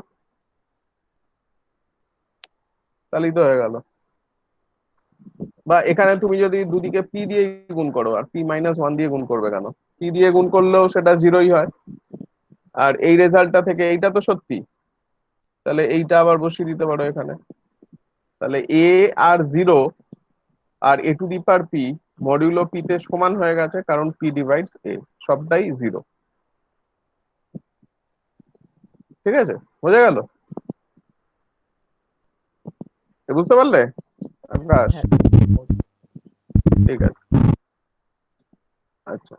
তাহলেই তো হয়ে গেল। বা এখানে তুমি যদি দুদিকে পি দিয়ে গুণ করো, আর পি মাইনাস ওয়ান দিয়ে গুণ করবে কেন? পি দিয়ে গুণ করলেও সেটা 0ই হয়। আর এই রেজাল্টটা থেকে এইটা তো সত্যি, তাহলে এইটা আবার বসিয়ে দিতে পারো এখানে। তাহলে এ আর 0 আর a to the power p modulo p তে সমান হয়ে গেছে, কারণ পি ডিভাইডস এ, সবটাই 0। ঠিক আছে, বোঝা গেল? বুঝতে পারলে আকাশ? হ্যাঁ। ঠিক আছে, আচ্ছা।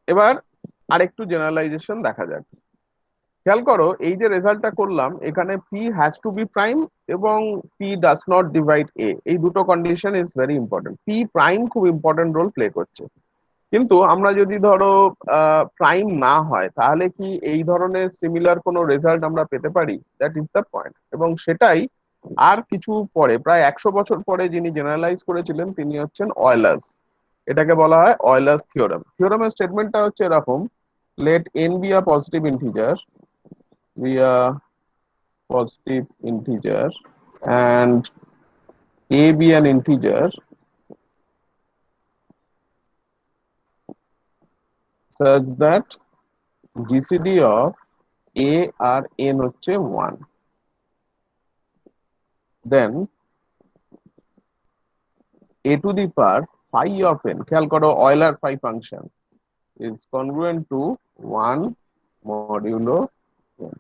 এবার আরেকটু জেনারেলাইজেশন দেখা যাক। খেয়াল করো, এই যে রেজাল্টটা করলাম, এখানে p has to be prime এবং p does not divide a, এই দুটো condition is very important. P prime খুব ইম্পর্টেন্ট রোল প্লে করছে। কিন্তু আমরা যদি ধরো প্রাইম না হয়, তাহলে কি এই ধরনের সিমিলার কোনো রেজাল্ট আমরা পেতে পারি? That is the point. এবং সেটাই আর কিছু পরে, প্রায় 100 বছর পরে যিনি জেনারেলাইজ করেছিলেন তিনি হচ্ছেন অয়েলার্স। এটাকে বলা হয় অয়েলার্স থিওরেম। থিওরেমের স্টেটমেন্টটা হচ্ছে এরকম: let n be a positive integer, b a positive integer, and a be an integer such that GCD of a আর n হচ্ছে 1, then a to the power phi of n, খেয়াল করো Euler phi function is congruent to 1 modulo n.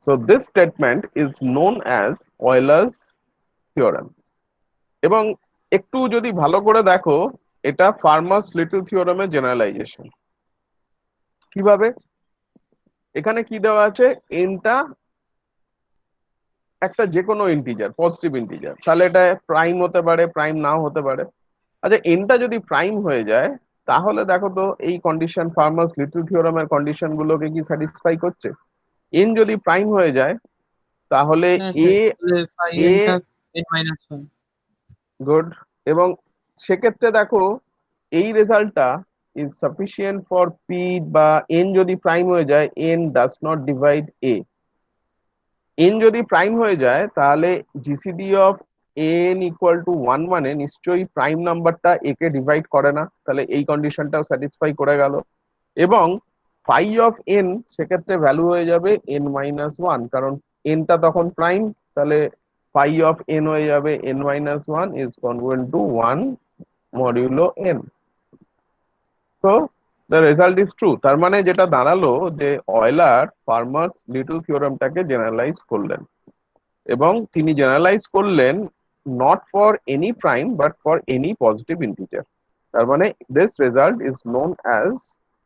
So this statement is known as Euler's theorem. এবং একটু যদি ভালো করে দেখো, এটা ফার্মাস লিটল থিওরেমের জেনারেলাইজেশন। কিভাবে? এখানে কি দেওয়া আছে, এনটা একটা যে কোনো ইন্টিজার, পজিটিভ ইন্টিজার, তাহলে এটা প্রাইম হতে পারে, প্রাইম নাও হতে পারে। আচ্ছা, এনটা যদি প্রাইম হয়ে যায় তাহলে দেখো তো এই কন্ডিশন, ফার্মাস লিটল থিওরেমের কন্ডিশন গুলোকে কি স্যাটিসফাই করছে? এন যদি প্রাইম হয়ে যায় তাহলে হ্যাঁ এ স্যার, তাহলে phi এ n টা n-1। গুড। এবং সেক্ষেত্রে দেখো এই রেজাল্টটা ইজ সাফিসিয়েন্ট ফর পি, বা এন যদি প্রাইম হয়ে যায়, N does not divide A. N যদি প্রাইম হয়ে যায় তাহলে GCD of N equal to 1 মানে নিশ্চয়ই প্রাইম নাম্বারটা এ কে ডিভাইড করে না, তাহলে এই কন্ডিশনটাও স্যাটিসফাই করে গেল। এবং ফাই অফ এন সেক্ষেত্রে ভ্যালু হয়ে যাবে n-1, কারণ এনটা তখন প্রাইম, তাহলে ফাই অফ এন হয়ে যাবে n-1 is congruent to 1 modulo n। তো দ্য রেজাল্ট ইজ ট্রু। তার মানে যেটা দাঁড়ালো যে অয়লার ফার্মাস লিটল থিওরেমটাকে জেনারেলাইজ করলেন, এবং তিনি জেনারেলাইজ করলেন not for any prime but for any positive integer. তার মানে this result is known as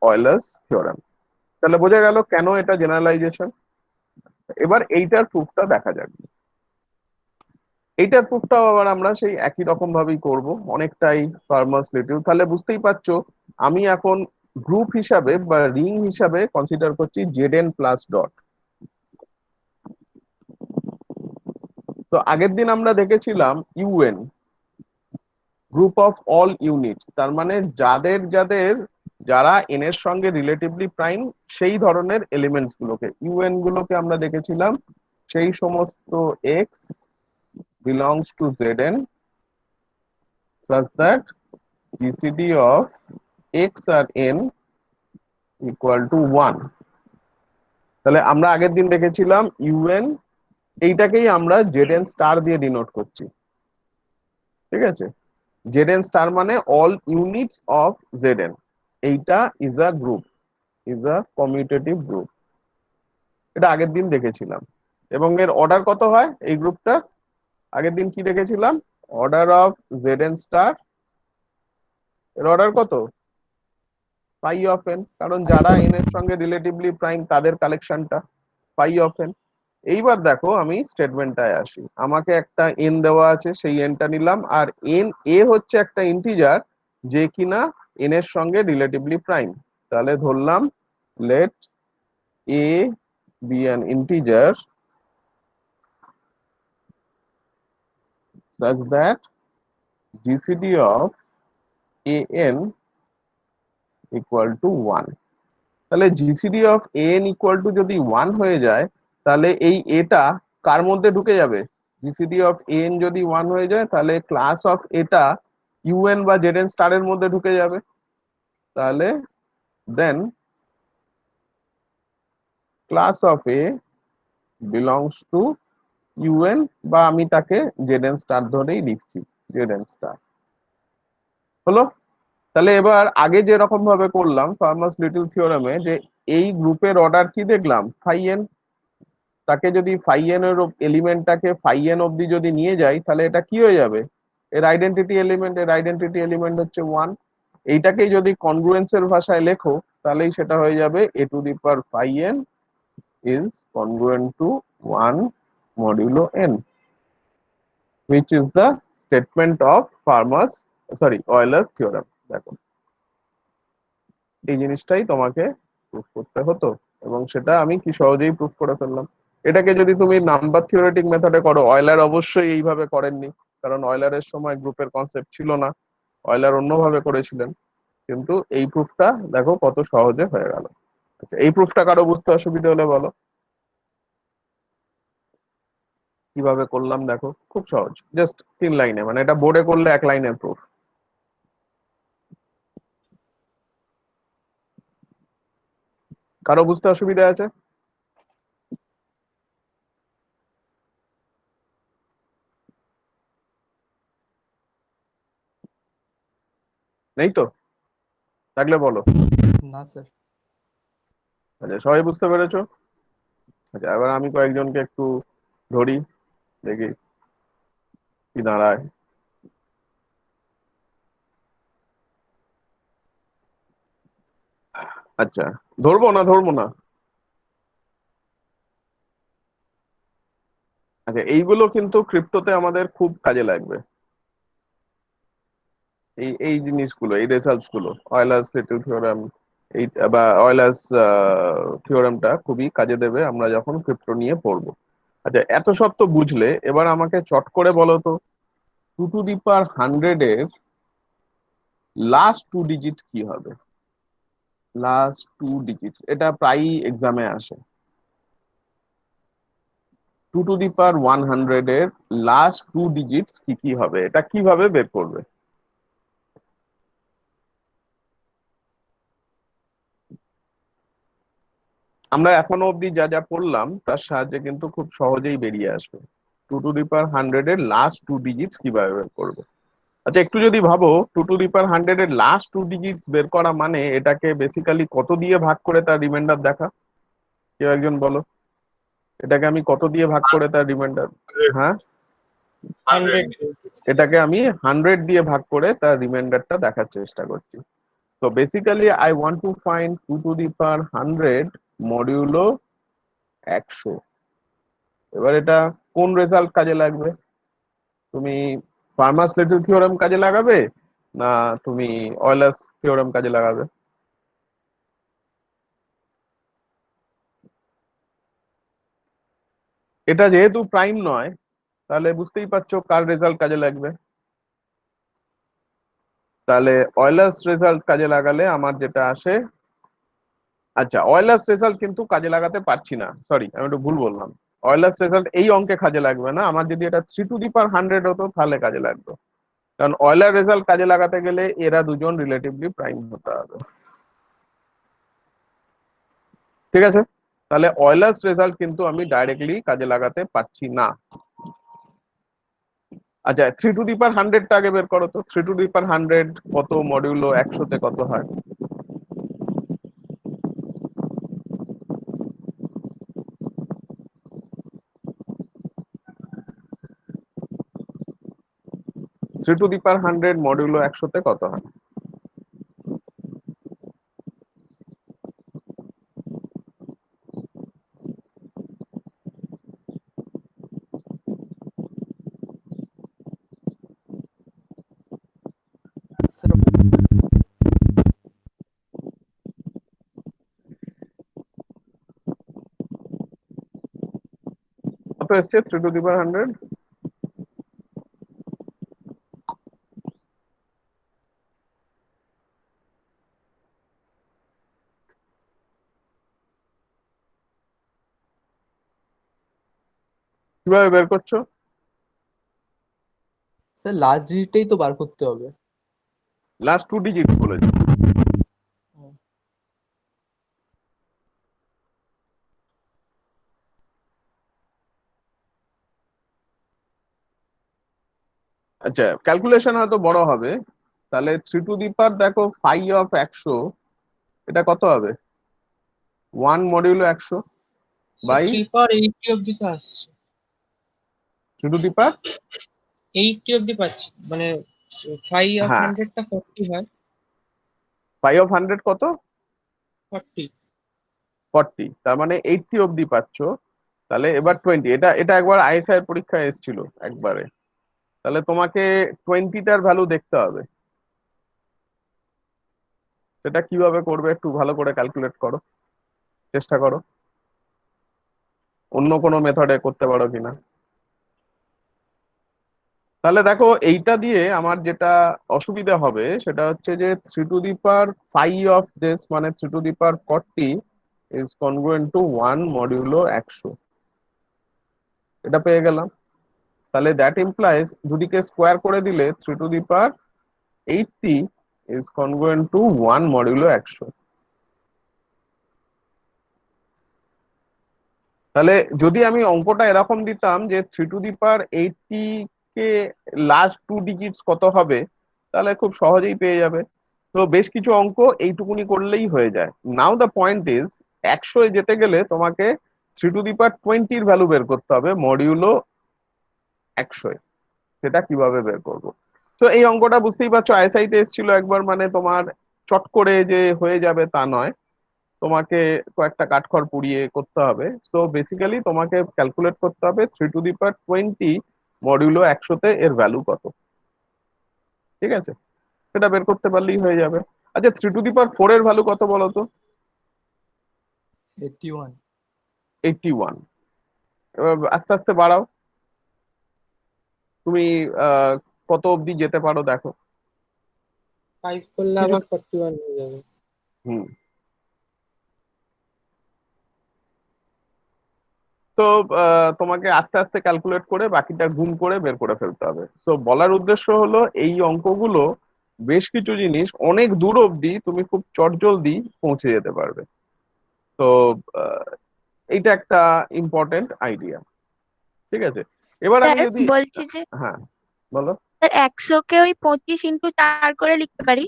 Euler's theorem. তাহলে বোঝা গেল কেন এটা জেনারেলাইজেশন। এবার এইটার প্রুফটা দেখা যাক। এইটার প্রুফটাও আবার আমরা সেই একই রকম ভাবেই করব, অনেকটাই ফার্মাস লিটল। তাহলে বুঝতেই পারছো আমি এখন গ্রুপ হিসাবে বা রিং হিসাবে কনসিডার করছি জেড এন প্লাস ডট। তো আগের দিন আমরা দেখেছিলাম UN, group of all units, তার মানে যাদের যাদের যারা এন এর সঙ্গে রিলেটিভলি প্রাইম সেই ধরনের এলিমেন্টস গুলোকে, ইউএন গুলোকে আমরা দেখেছিলাম সেই সমস্ত x belongs to Zn such that GCD of x আর n equal to 1। তাহলে আমরা আগের দিন দেখেছিলাম ইউএন, এইটাকেই আমরা Zn স্টার দিয়ে ডিনোট করছি, ঠিক আছে? Zn স্টার মানে অল ইউনিটস অফ Zn, এইটা is a group, is a commutative group. এটা আগের দিন দেখেছিলাম। এবং এর অর্ডার কত হয় এই গ্রুপটা? আগের দিন কি দেখেছিলাম? অর্ডার অফ Zn স্টার, এর অর্ডার কত? ফাই অফ এন, কারণ যারা এন এর সঙ্গে রিলেটিভলি প্রাইম তাদের কালেকশনটা ফাই অফ এন। এইবার দেখো আমি স্টেটমেন্টটায় আসি, আমাকে একটা এন দেওয়া আছে, সেই এনটা নিলাম, আর এন এ হচ্ছে একটা ইন্টিজার যে কিনা এন এর সঙ্গে রিলেটিভলি প্রাইম। তাহলে ধরলাম let a be an integer such that GCD of an equal to 1। তাহলে GCD of N equal to যদি 1 হয়ে যায় তাহলে এই এটা কার মধ্যে ঢুকে যাবে? জিসিডি অফ এন যদি 1 হয়ে যায় তাহলে ক্লাস অফ এটা ইউএন বা জেডএন স্টারের মধ্যে ঢুকে যাবে। তাহলে then class of a belongs to U N, বা আমি তাকে জেডএন স্টার ধরেই লিখছি, জেডএন স্টার। হলো? তাহলে এবার আগে যেরকম ভাবে করলাম ফার্মাস লিটল থিওরেমে, যে এই গ্রুপের অর্ডার কি দেখলাম ফাই এন, তাকে যদি ফাই এন এর এলিমেন্টটাকে ফাই এন অব্দি যদি নিয়ে যাই তাহলে এটা কি হয়ে যাবে? এর আইডেন্টিটি এলিমেন্ট, এর আইডেন্টিটি এলিমেন্ট হচ্ছে 1। এইটাকেই যদি কনগ্রুয়েন্সের ভাষায় লেখো তাহলেই সেটা হয়ে যাবে a to the power phi n is congruent to 1 modulo n, which is the statement of Fermat's, sorry, Euler's theorem। দেখো এই জিনিসটাই তোমাকে প্রুফ করতে হতো, এবং সেটা আমি কি সহজেই প্রুফ করে ফেললাম। এটাকে যদি তুমি নাম্বার থিওরেটিক মেথডে করো, অয়লার অবশ্যই এইভাবে করেননি, কারণ অয়লারের সময় গ্রুপের কনসেপ্ট ছিল না, অয়লার অন্যভাবে করেছিলেন। কিন্তু এই প্রুফটা দেখো কত সহজে হয়ে গেল। আচ্ছা, এই প্রুফটা কারো বুঝতে অসুবিধা হলে বলো কিভাবে করলাম। দেখো খুব সহজ, জাস্ট 3 লাইনে, মানে এটা বোর্ডে করলে 1 লাইনের প্রুফ। কারো বুঝতে অসুবিধা আছে? নেই তো? থাকলে বলো। না স্যার। আচ্ছা, সবাই বুঝতে পেরেছো? আচ্ছা, এবার আমি কয়েকজনকে একটু ধরি, দেখি কি দাঁড়ায়। আচ্ছা, ধরবো না। আচ্ছা, এইগুলো কিন্তু ক্রিপ্টোতে আমাদের খুব কাজে লাগবে। এই এই জিনিসগুলো, এই রেজাল্টস গুলো, অয়েলার্স লিটল থিওরেম, এই বা অয়েলার্স থিওরেমটা খুবই কাজে দেবে আমরা যখন ক্রিপ্টো নিয়ে পড়বো। আচ্ছা, এত সব তো বুঝলে, এবার আমাকে চট করে বলো তো, 2 টু দি পাওয়ার 100 এর লাস্ট 2 ডিজিট কি হবে? লাস্ট 2 ডিজিটস, এটা প্রায়ই এক্সামে আসে। 2 টু দি পাওয়ার 100 এর লাস্ট 2 ডিজিটস কি কি হবে, এটা কিভাবে বের করবে? আমরা এখনো অবধি যা যা পড়লাম তার সাহায্যে কিন্তু খুব সহজেই বেরিয়ে আসবে 2 টু দি পাওয়ার 100 এর লাস্ট 2 ডিজিটস কিভাবে বের করবে। আচ্ছা, একটু যদি ভাবো, 2 টু দি পাওয়ার 100 এর লাস্ট 2 ডিজিটস বের করা মানে এটাকে বেসিক্যালি কত দিয়ে ভাগ করে তার রিমাইন্ডার দেখা? কেউ একজন বলো, এটাকে আমি কত দিয়ে ভাগ করে তার রিমাইন্ডার? হ্যাঁ, 100 এটাকে আমি 100 দিয়ে ভাগ করে তার রিমাইন্ডারটা দেখার চেষ্টা করছি। তো basically I want to find 2 two the power 100 modulo 100। এবার এটা কোন রেজাল্ট কাজে লাগবে? তুমি ফার্মাস লিটল থিওরেম কাজে লাগাবে, না তুমি অয়েলার্স থিওরেম কাজে লাগাবে? এটা যেহেতু প্রাইম নয়, তাহলে বুঝতেই পারছো কার রেজাল্ট কাজে লাগবে। তাহলে অয়েলার্স রেজাল্ট কাজে লাগালে আমার যেটা আসে, আচ্ছা অয়েলার্স রেজাল্ট কিন্তু কাজে লাগাতে পারছি না, সরি আমি একটু ভুল বললাম। অয়েলার্স রেজাল্ট এই অঙ্কে কাজে লাগবে না, আমার যদি এটা 3 টু দি পাওয়ার 100 হতো তাহলে কাজে লাগতো। কারণ অয়েলার রেজাল্ট কাজে লাগাতে গেলে এরা দুজন রিলেটিভলি প্রাইম হতে হবে। ঠিক আছে, তাহলে অয়েলার্স রেজাল্ট কিন্তু আমি ডাইরেক্টলি কাজে লাগাতে পারছি না। আচ্ছা, 3 টু দি পাওয়ার 100 টা আগে বের করো তো। 3 টু দি পাওয়ার 100 কত মডিউলো 100 তে কত হয়? Three two the power 100 modulo 100 তে কত হয়? স্যার কত এসছে 3 টু দি পাওয়ার 100? কিভাবে বের করছো? স্যার লাস্ট ডিজিটটাই তো বার করতে হবে। লাস্ট 2 ডিজিটস বলেছি। আচ্ছা, ক্যালকুলেশন হয়তো বড় হবে। তাহলে 3 টু দি পাওয়ার, দেখো 5 অফ 100, এটা কত হবে? 1 মডিউলো 100 বাই 3 পাওয়ার 80 অব্দি তো আসছে। 3 টু দি পাওয়ার, 80 অব্দি পাচ্ছি, মানে 5 অফ হ্যাঁ 100টা 40 হয়। 5 অফ 100 কত? 40। 40, তার মানে 80 অব্দি পাচ্ছ। তাহলে এবার 20, এটা এটা একবার আইএসআই এর পরীক্ষায় এসেছিল একবারে। তাহলে তোমাকে 20টার ভ্যালু দেখতে হবে। সেটা কিভাবে করবে একটু ভালো করে ক্যালকুলেট করো, চেষ্টা করো, অন্য কোনো মেথডে করতে পারো কিনা। তাহলে দেখো, এইটা দিয়ে আমার যেটা অসুবিধা হবে সেটা হচ্ছে যে 3 to the power 5 of this, মানে 3 to the power 40 is congruent to 1 modulo 100। এটা পেয়ে গেলাম। তাহলে দ্যাট ইমপ্লাইজ দুদিকে স্কোয়ার করে দিলে 3 to the power 80 is congruent to 1 modulo 100। তাহলে যদি আমি অঙ্কটা এরকম দিতাম যে 3 টু দি পাওয়ার 80 কে লাস্ট 2 ডিজিটস কত হবে, তাহলে খুব সহজেই পেয়ে যাবে। তো বেশ কিছু অঙ্ক এইটুকুনি করলেই হয়ে যায়। নাও দ্য পয়েন্ট ইজ 100 এ যেতে গেলে তোমাকে 3 টু দি পাওয়ার 20 ভ্যালু বের করতে হবে মডিউলো 100। সেটা কিভাবে বের করব? তো এই অঙ্কটা বুঝতেই পারছো, আইএসআই তে এসেছিল একবার, মানে তোমার চট করে যে হয়ে যাবে তা নয়, তোমাকে কয়েকটা কাঠখড় পুড়িয়ে করতে হবে। তো বেসিক্যালি তোমাকে ক্যালকুলেট করতে হবে 3 টু দি পাওয়ার 20 মডিউলো 100-তে এর ভ্যালু কত। ঠিক আছে, সেটা বের করতে পারলেই হয়ে যাবে। আচ্ছা, 3 টু দি পাওয়ার 4 এর ভ্যালু কত বলো তো? 81। 81। এবার আস্তে আস্তে বাড়াও, তুমি আহ কত অবধি যেতে পারো দেখো। 5 করলে কিছু আবার 41 হয়ে যাবে। হুম। তো তোমাকে আস্তে আস্তে ক্যালকুলেট করে বাকিটা গুণ করে বের করে ফেলতে হবে। তো বলার উদ্দেশ্য হলো এই অঙ্কগুলো বেশ কিছু জিনিস অনেক দূর অবধি তুমি খুব চটজলদি পৌঁছে যেতে পারবে। তো আহ, এইটা একটা ইম্পর্টেন্ট আইডিয়া। ঠিক আছে, এবার আমি স্যার যদি বলছি যে হ্যাঁ বলো। স্যার 100 কে ওই 25 × 4 করে লিখতে পারি,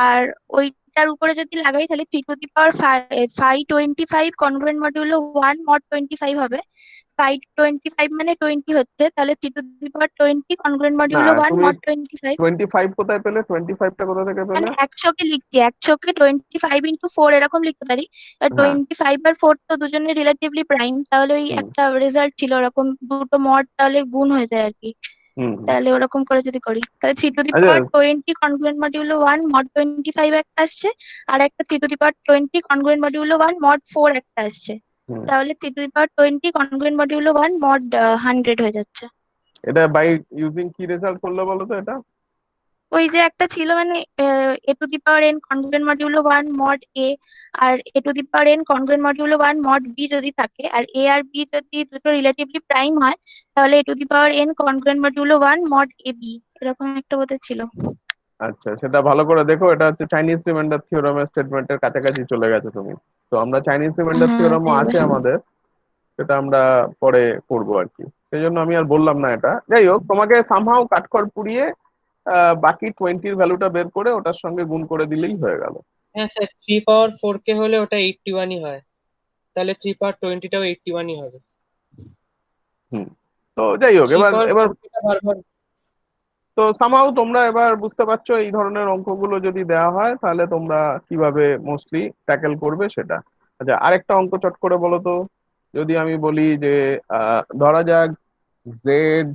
আর ওইটার উপরে যদি লাগাই তাহলে 3 to the power 525 congruent modulo 1 mod 25 হবে। 525 মানে 20 হচ্ছে, তাহলে 3 টু দি পাওয়ার 20 কনগ্রুয়েন্ট না, মডিউলো 1 তুমি মড 25। 25 কোথায় পেলে? 25টা কোথা থেকে পেলে? মানে 100 কে লিখছি, 100 কে 25 × 4 এরকম লিখতে পারি। আর হ্যাঁ। 25 আর 4 তো দুজনের রিলেটিভলি প্রাইম, তাহলে ওই হুম একটা রেজাল্ট ছিল ওরকম, দুটো মড তাহলে গুণ হয়ে যায় আর কি। হুম হুম। তাহলে ওরকম করে যদি করি তাহলে থ্রি টু দি আচ্ছা। Power twenty congruent modulo 1 mod 25 একটা আসছে, আর একটা 3 to the power 20 congruent modulo 1 mod 4 একটা আসছে। হুম। তাহলে 3 to the power 20 congruent modulo 1 mod 100 হয়ে যাচ্ছে। এটা বাই ইউজিং কি রেজাল্ট করলো বলো তো এটা? ওই যে একটা ছিল মানে A to the power n congruent modulo 1 mod a, আর A to the power n congruent modulo 1 mod b যদি থাকে, আর a আর b যদি দুটো রিলেটিভলি প্রাইম হয়, তাহলে A to the power n congruent modulo 1 mod ab, এরকম একটা বোধহয় ছিল। আচ্ছা, সেটা ভালো করে দেখো। এটা হচ্ছে চাইনিজ রিমাইন্ডার থিওরামের স্টেটমেন্টের কাছাকাছি চলে গেছে তুমি। তো আমরা চাইনিজ রিমাইন্ডার হ্যাঁ থিওরামও দেখবে। আছে আমাদের, সেটা আমরা পরে করবো আর কি। সেই জন্য আমি আর বললাম না এটা। যাই হোক, তোমাকে সামহাও কাঠখড় পুড়িয়ে বাকি 20-র ভ্যালুটা বের করে ওটার সঙ্গে গুণ করে দিলেই হয়ে গেল। হ্যাঁ স্যার, 3 পাওয়ার 4 কে হলে ওটা 81-ই হয়, তাহলে 3 পাওয়ার 20টাও 81-ই হবে। হুম। তো যাই হোক, থ্রি এবার পাওয়ার এবার ফোর কে বারবার। তো সামহাও তোমরা এবার বুঝতে পারছো এই ধরনের অঙ্কগুলো যদি দেওয়া হয় তাহলে তোমরা কিভাবে মোস্টলি ট্যাকেল করবে সেটা। আচ্ছা, আরেকটা অঙ্ক চট করে বলো তো। যদি আমি বলি যে ধরা যাক জেড,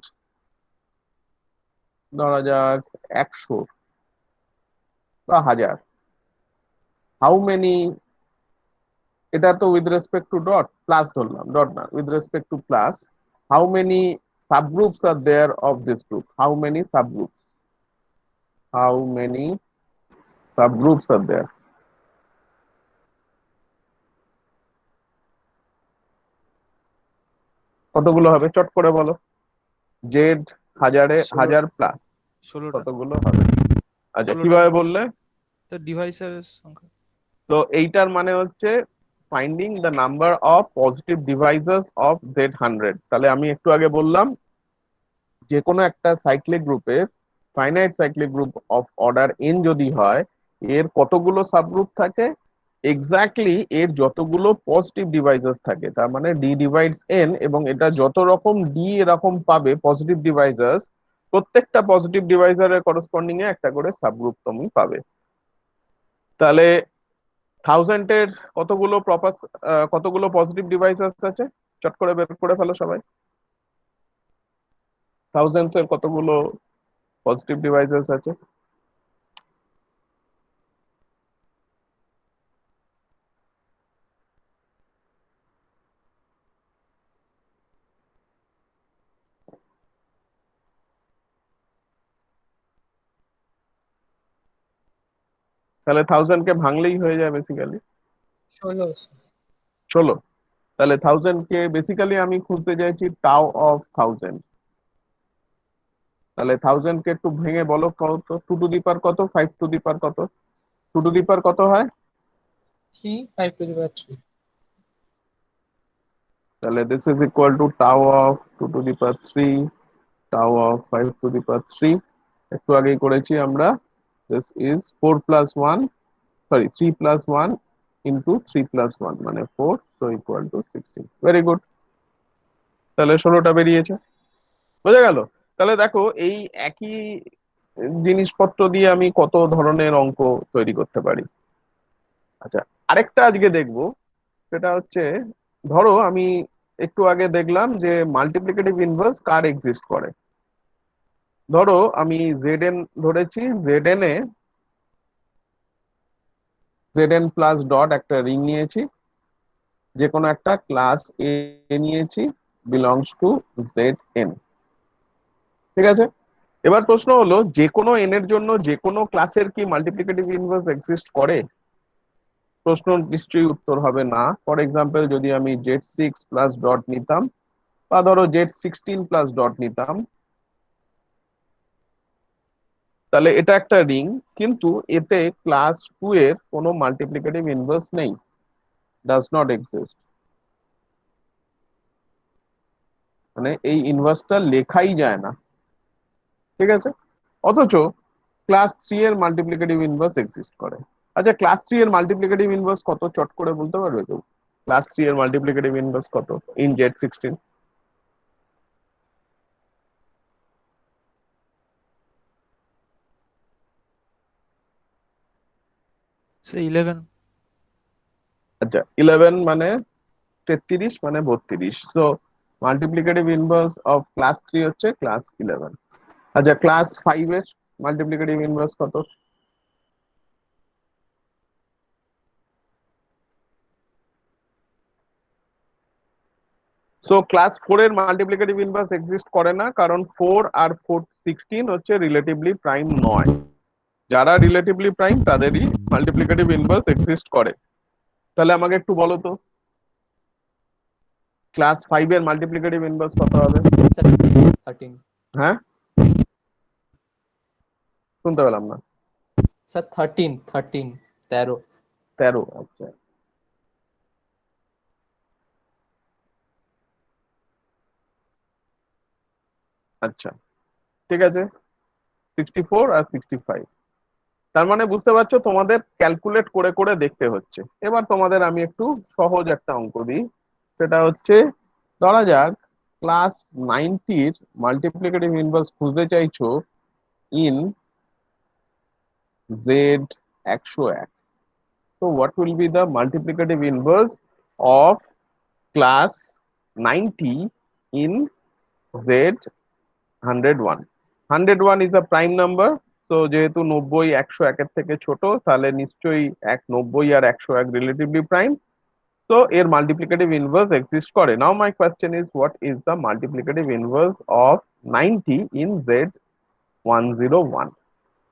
ধরা যাক 100 বা 1000, হাউ মেনি, এটা তো with respect to dot, plus ধরলাম, ডট না, with respect to plus, how many subgroups are there of this group? How many subgroups, how many subgroups are there? কতগুলো হবে চট করে বলো। জেড হাজারে 1000 16টা। প্লাস 16টা। কতগুলো হবে? আচ্ছা, 16টা কিভাবে হবে। বললে? তো ডিভাইসের সংখ্যা। তো এইটার মানে হচ্ছে finding the number of positive divisors of Z100। তাহলে আমি একটু আগে বললাম যে কোনো একটা সাইক্লিক গ্রুপে, finite cyclic group of order N যদি হয়, এর কতগুলো সাবগ্রুপ থাকে? এক্স্যাক্টলি এর যতগুলো পজিটিভ ডিভাইসেস থাকে, তার মানে ডি ডিভাইডস এন, এবং এটা যত রকম ডি এরকম পাবে পজিটিভ ডিভাইসেস, প্রত্যেকটা পজিটিভ ডিভাইজারের করসপন্ডিং এ একটা করে সাবগ্রুপ তুমি পাবে। তাহলে 1000-এর কতগুলো পজিটিভ ডিভাইসেস আছে? চট করে বের করে ফেলো সবাই। 1000-এর কতগুলো পজিটিভ ডিভাইসেস আছে? তাহলে 1000-কে ভাঙলেই হয়ে যায় বেসিক্যালি 16। 16। তাহলে 1000-কে বেসিক্যালি আমি খুঁজতে চাইছি টাও অফ 1000। তাহলে 1000-কে একটু ভেঙে বলো কত? 2 টু দি পাওয়ার কত, 5 টু দি পাওয়ার কত? 2 টু দি পাওয়ার কত হয়? 3, 5 to the power 3। তাহলে দিস ইজ ইকুয়াল টু টাও অফ 2 টু দি পাওয়ার 3, টাও অফ 5 টু দি পাওয়ার 3। একটু আগেই করেছি আমরা। This is 4 plus 1, sorry 3 plus 1 into 3 plus 1 মানে 4, so equal to 16। Very good, তাহলে 16টা বেরিয়েছে। বোঝা গেল? তাহলে দেখো এই একই জিনিসপত্র দিয়ে আমি কত ধরনের অঙ্ক তৈরি করতে পারি। আচ্ছা, আরেকটা আজকে দেখবো, সেটা হচ্ছে ধরো আমি একটু আগে দেখলাম যে মাল্টিপ্লিকেটিভ ইনভার্স কার এক্সিস্ট করে। ধরো আমি জেড ধরেছি, জেড এন প্লাস ডট একটা রিং নিয়েছি, যে কোনো একটা ক্লাস এ নিয়েছি, বিলংস টু জেড এন। ঠিক আছে, এবার প্রশ্ন হলো যে কোনো এন এর জন্য যে কোনো ক্লাসের কি মাল্টিপ্লিকেটিভ ইনভার্স এক্সিস্ট করে? প্রশ্ন নিশ্চয়ই উত্তর হবে না। ফর এক্সাম্পল যদি আমি জেড 6 প্লাস ডট নিতাম, বা ধরো জেড 16 প্লাস ডট নিতাম, তাহলে এটা একটা রিং, কিন্তু এতে ক্লাস 2 এর কোনো মাল্টিপ্লিকেটিভ ইনভার্স নেই, ডাজ নট এক্সিস্ট। মানে এই ইনভার্সটা লেখাই যায় না। ঠিক আছে, অথচ ক্লাস 3 এর মাল্টিপ্লিকেটিভ ইনভার্স এক্সিস্ট করে। আচ্ছা, ক্লাস 3 এর মাল্টিপ্লিকেটিভ ইনভার্স কত, চট করে বলতে পারবে কেউ? ক্লাস 3 এর মাল্টিপ্লিকেটিভ ইনভার্স কত ইন জেড 16? সে 11। আচ্ছা, 11 মানে 33 মানে 32, তো মাল্টিপ্লিকেটিভ ইনভার্স অফ ক্লাস 3 হচ্ছে ক্লাস 11। আচ্ছা, ক্লাস 5 এর মাল্টিপ্লিকেটিভ ইনভার্স কত? সো ক্লাস 4 এর মাল্টিপ্লিকেটিভ ইনভার্স এক্সিস্ট করে না, কারণ 4 আর 16 হচ্ছে রিলেটিভলি প্রাইম নয়। যারা রিলেটিভলি প্রাইম তাদেরই মাল্টিপ্লিকেটিভ ইনভার্স এক্সিস্ট করে। তাহলে আমাকে একটু বলো তো, ক্লাস 5 এর মাল্টিপ্লিকেটিভ ইনভার্স কত হবে? স্যার 13। হ্যাঁ, শুনতে পেলাম না। স্যার 13, 13। 13। আচ্ছা, আচ্ছা, ঠিক আছে, 64 আর 65। তার মানে বুঝতে পারছো তোমাদের ক্যালকুলেট করে করে দেখতে হচ্ছে। এবার তোমাদের আমি একটু সহজ একটা অঙ্ক দিই, সেটা হচ্ছে ধরা যাক ক্লাস 90 মাল্টিপ্লিকেটিভ ইনভার্স খুঁজতে চাইছো in Z101। So what will be the multiplicative inverse of class 90 in Z101? 101 is a prime number, so যেহেতু 90 101 এর থেকে ছোট, তাহলে নিশ্চয়ই 90 আর 101 রিলেটিভলি প্রাইম, তো এর মাল্টিপ্লিকেটিভ ইনভার্স এক্সিস্ট করে। Now my question is what is the multiplicative inverse of 90 in Z101?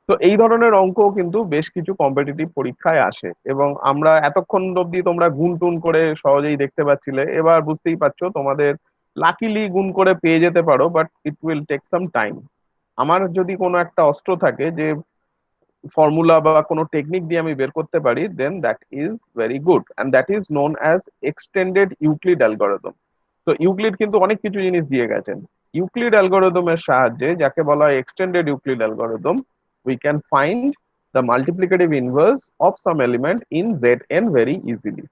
তো এই ধরনের অঙ্ক কিন্তু বেশ কিছু কম্পিটিটিভ পরীক্ষায় আসে, এবং আমরা এতক্ষণ অব্দি তোমরা গুণ টুন করে সহজেই দেখতে পাচ্ছিলে। এবার বুঝতেই পারছো তোমাদের লাকিলি গুণ করে পেয়ে যেতে পারো, but it will take some time. আমার যদি কোনো একটা অস্ত্র থাকে যে ফর্মুলা বা কোনো টেকনিক দিয়ে আমি বের করতে পারি, then that is very good, and that is known as extended Euclid algorithm. তো ইউক্লিড কিন্তু অনেক কিছু জিনিস দিয়ে গেছেন। ইউক্লিড অ্যালগরিদমের সাহায্যে, যাকে বলা হয় extended Euclid algorithm, we can find the multiplicative inverse of some element in Zn very easily.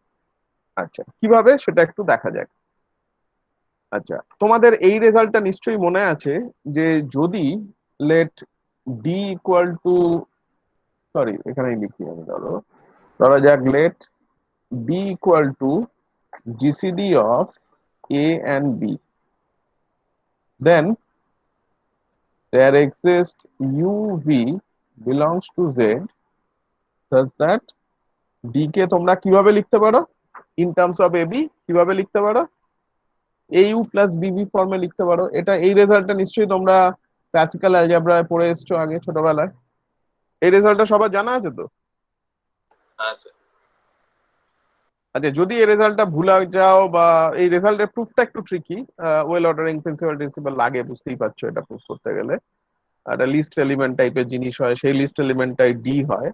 আচ্ছা, কিভাবে সেটা একটু দেখা যাক। আচ্ছা, তোমাদের এই রেজাল্টটা নিশ্চয়ই মনে আছে যে যদি let d equal to, sorry এখানেই লিখি আমি, ধরা যাক let b equal to GCD of a and b, then there exists uv belongs to z such that d কে তোমরা কিভাবে লিখতে পারো ইন টার্মস অফ এবি? কিভাবে লিখতে পারো? au প্লাস বিবি ফর্মে লিখতে পারো। এটা এই রেজাল্টটা নিশ্চয়ই তোমরা ক্লাসিক্যাল অ্যালজেব্রায় পড়ে এসছো আগে ছোটবেলায়। এই রেজাল্টটা সবার জানা আছে তো? হ্যাঁ স্যার। আচ্ছা, যদি এই রেজাল্টটা ভুলে যাও, বা এই রেজাল্টের প্রুফটা একটু ট্রিকি, ওয়েল অর্ডারিং প্রিন্সিপাল লাগে, বুঝতেই পারছো এটা প্রুফ করতে গেলে একটা লিস্ট এলিমেন্ট টাইপের জিনিস হয়, সেই লিস্ট এলিমেন্টটাই ডি হয়।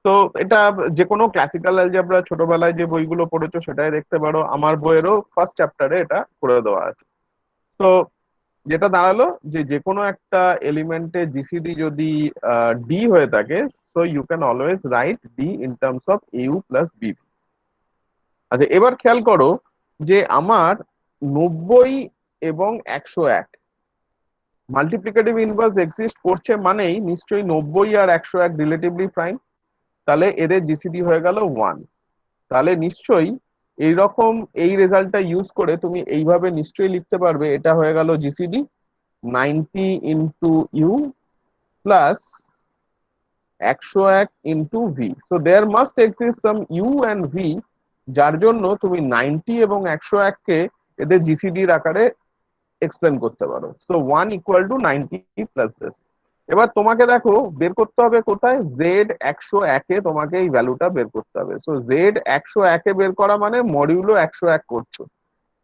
তো এটা যে কোনো ক্লাসিক্যাল অ্যালজেব্রা ছোটবেলায় যে বইগুলো পড়েছো সেটাই দেখতে পারো, আমার বইয়েরও ফার্স্ট চ্যাপ্টারে এটা করে দেওয়া আছে। তো যেটা দাঁড়ালো যে যে কোনো একটা এলিমেন্টে জিসিডি যদি ডি হয়ে থাকে, so you can always write d in terms of u plus b. আচ্ছা, এবার খেয়াল করো যে আমার 90 এবং 101 মাল্টিপ্লিকেটিভ ইনভার্স এক্সিস্ট করছে মানেই নিশ্চয়ই 90 আর 101 রিলেটিভলি প্রাইম, তাহলে এদের জিসিডি হয়ে গেল 1। তাহলে নিশ্চয়ই এইরকম এই রেজাল্টটা ইউজ করে তুমি এইভাবে নিশ্চয়ই লিখতে পারবে, এটা হয়ে গেল GCD 90 into u plus 101 into v. So there must exist some u and v, যার জন্য তুমি 90 এবং 101 কে এদের জিসিডির আকারে এক্সপ্লেন করতে পারো। So 1 equal two 90 plus this. এবার তোমাকে দেখো বের করতে হবে কোথায়, জেড 101 এ তোমাকে এই ভ্যালুটা বের করতে হবে। সো জেড 101 এ বের করা মানে মডিউলো 101 করছো।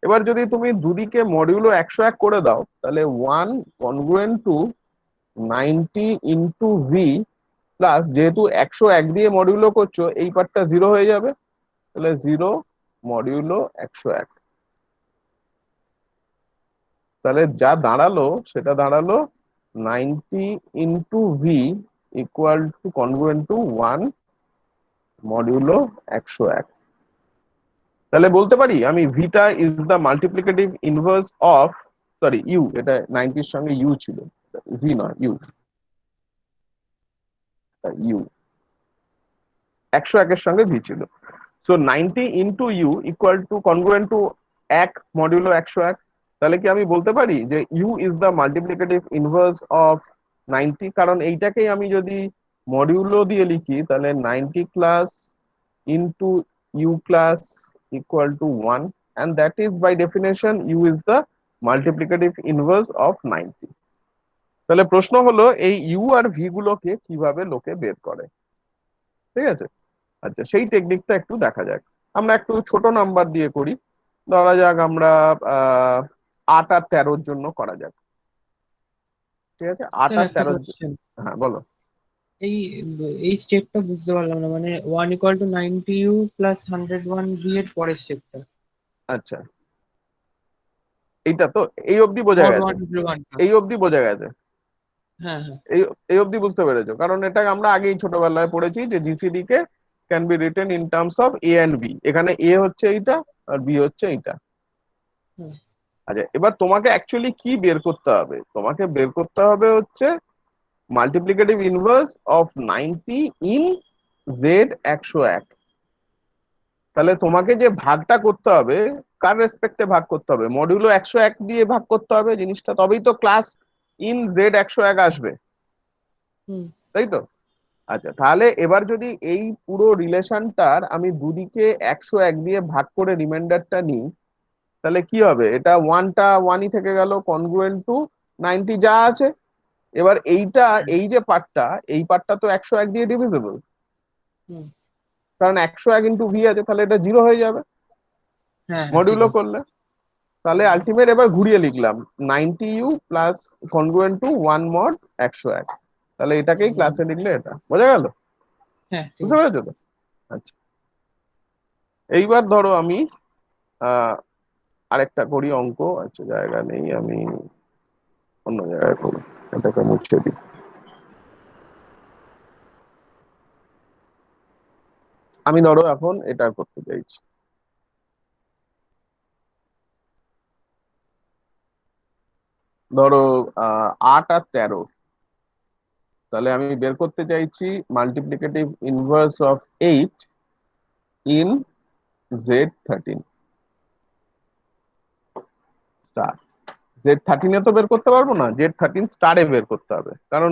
এবার যদি তুমি দুদিকে মডিউলো 101 করে দাও, তাহলে 1 congruent to 90 into v plus, যেহেতু 101 দিয়ে মডিউলো করছো এই পার্টটা 0 হয়ে যাবে, তাহলে 0 মডিউলো 101। তাহলে যা দাঁড়ালো সেটা দাঁড়ালো 90 into v equal to congruent to 1 modulo 101। তাহলে বলতে পারি আমি ভিটা is the multiplicative inverse of, sorry u, এটা 90 এর সঙ্গে ইউ ছিল, ভি নয় ইউ, ইউ 101 এর সঙ্গে ভি ছিল। So 90 into u equal to congruent to 1 modulo 101। তাহলে কি আমি বলতে পারি যে u is the multiplicative inverse of 90, কারণ এইটাকেই আমি যদি মডিউলো দিয়ে লিখি তাহলে 90 class into u class equal to 1, and that is by definition u is the multiplicative inverse of 90। তাহলে প্রশ্ন হলো এই ইউ আর ভি গুলোকে কিভাবে লোকে বের করে, ঠিক আছে? আচ্ছা, সেই টেকনিকটা একটু দেখা যাক। আমরা একটু ছোট নাম্বার দিয়ে করি, ধরা যাক আমরা 8 আর 13 জন্য করা যাক, ঠিক আছে? 8 স্যার আর একটা 13, কোশ্চেন, হ্যাঁ বলো। এই এই স্টেপটা বুঝতে পারলাম না, মানে 1 = 90u প্লাস 101 ভি এর পরের স্টেপটা, আচ্ছা, এইটা তো এই অবধি বোঝা মড গেছে, 101টা। এই অবধি বোঝা গেছে, হ্যাঁ হ্যাঁ এই এই অবধি বুঝতে পেরেছো? কারণ এটা আমরা আগেই ছোটবেলায় পড়েছি যে জিসিডি কে can be written in terms of a and b. এখানে এ হচ্ছে এইটা আর বি হচ্ছে এইটা। হুম। আচ্ছা, এবার তোমাকে অ্যাকচুয়ালি কি বের করতে হবে? তোমাকে বের করতে হবে হচ্ছে multiplicative inverse of 90 in Z 101। তাহলে তোমাকে যে ভাগটা করতে হবে, কার রেসপেক্টে ভাগ করতে হবে? মডিউলো 101 দিয়ে ভাগ করতে হবে জিনিসটা, তবেই তো ক্লাস ইন জেড 101 আসবে, হুম তাই তো? আচ্ছা, তাহলে এবার যদি এই পুরো রিলেশনটার আমি দুদিকে 101 দিয়ে ভাগ করে রিমাইন্ডারটা নিই, তাহলে কি হবে? এটা 1টা 1ই থেকে গেল কনগ্রুয়েন্ট টু 90 যা আছে। এবার এইটা, এই যে পার্টটা, এই পার্টটা তো 101 দিয়ে ডিভিজিবল, হুম। কারণ 101 ইন্টু ভি আছে, তাহলে এটা 0 হয়ে যাবে হ্যাঁ হ্যাঁ, ঠিক মডিউলো আছে। করলে। তাহলে আলটিমেট এবার ঘুরিয়ে লিখলাম 90u plus congruent to 1 mod 101। তাহলে এটাকেই ক্লাসে লিখলে এটা বোঝা গেল, হ্যাঁ ঠিক বুঝতে আছে। পেরেছো তো? আচ্ছা, এইবার ধরো আমি আহ আরেকটা করি অঙ্ক। আচ্ছা, জায়গা নেই, আমি অন্য জায়গায় করি, এটাকে মুছে দিই। আমি ধরো এখন এটা করতে চাইছি, ধরো 8 আর 13। তাহলে আমি বের করতে চাইছি multiplicative inverse of 8 in Z13 star. Z13 এ তো বের করতে পারবো না, Z13 স্টারে বের করতে হবে, কারণ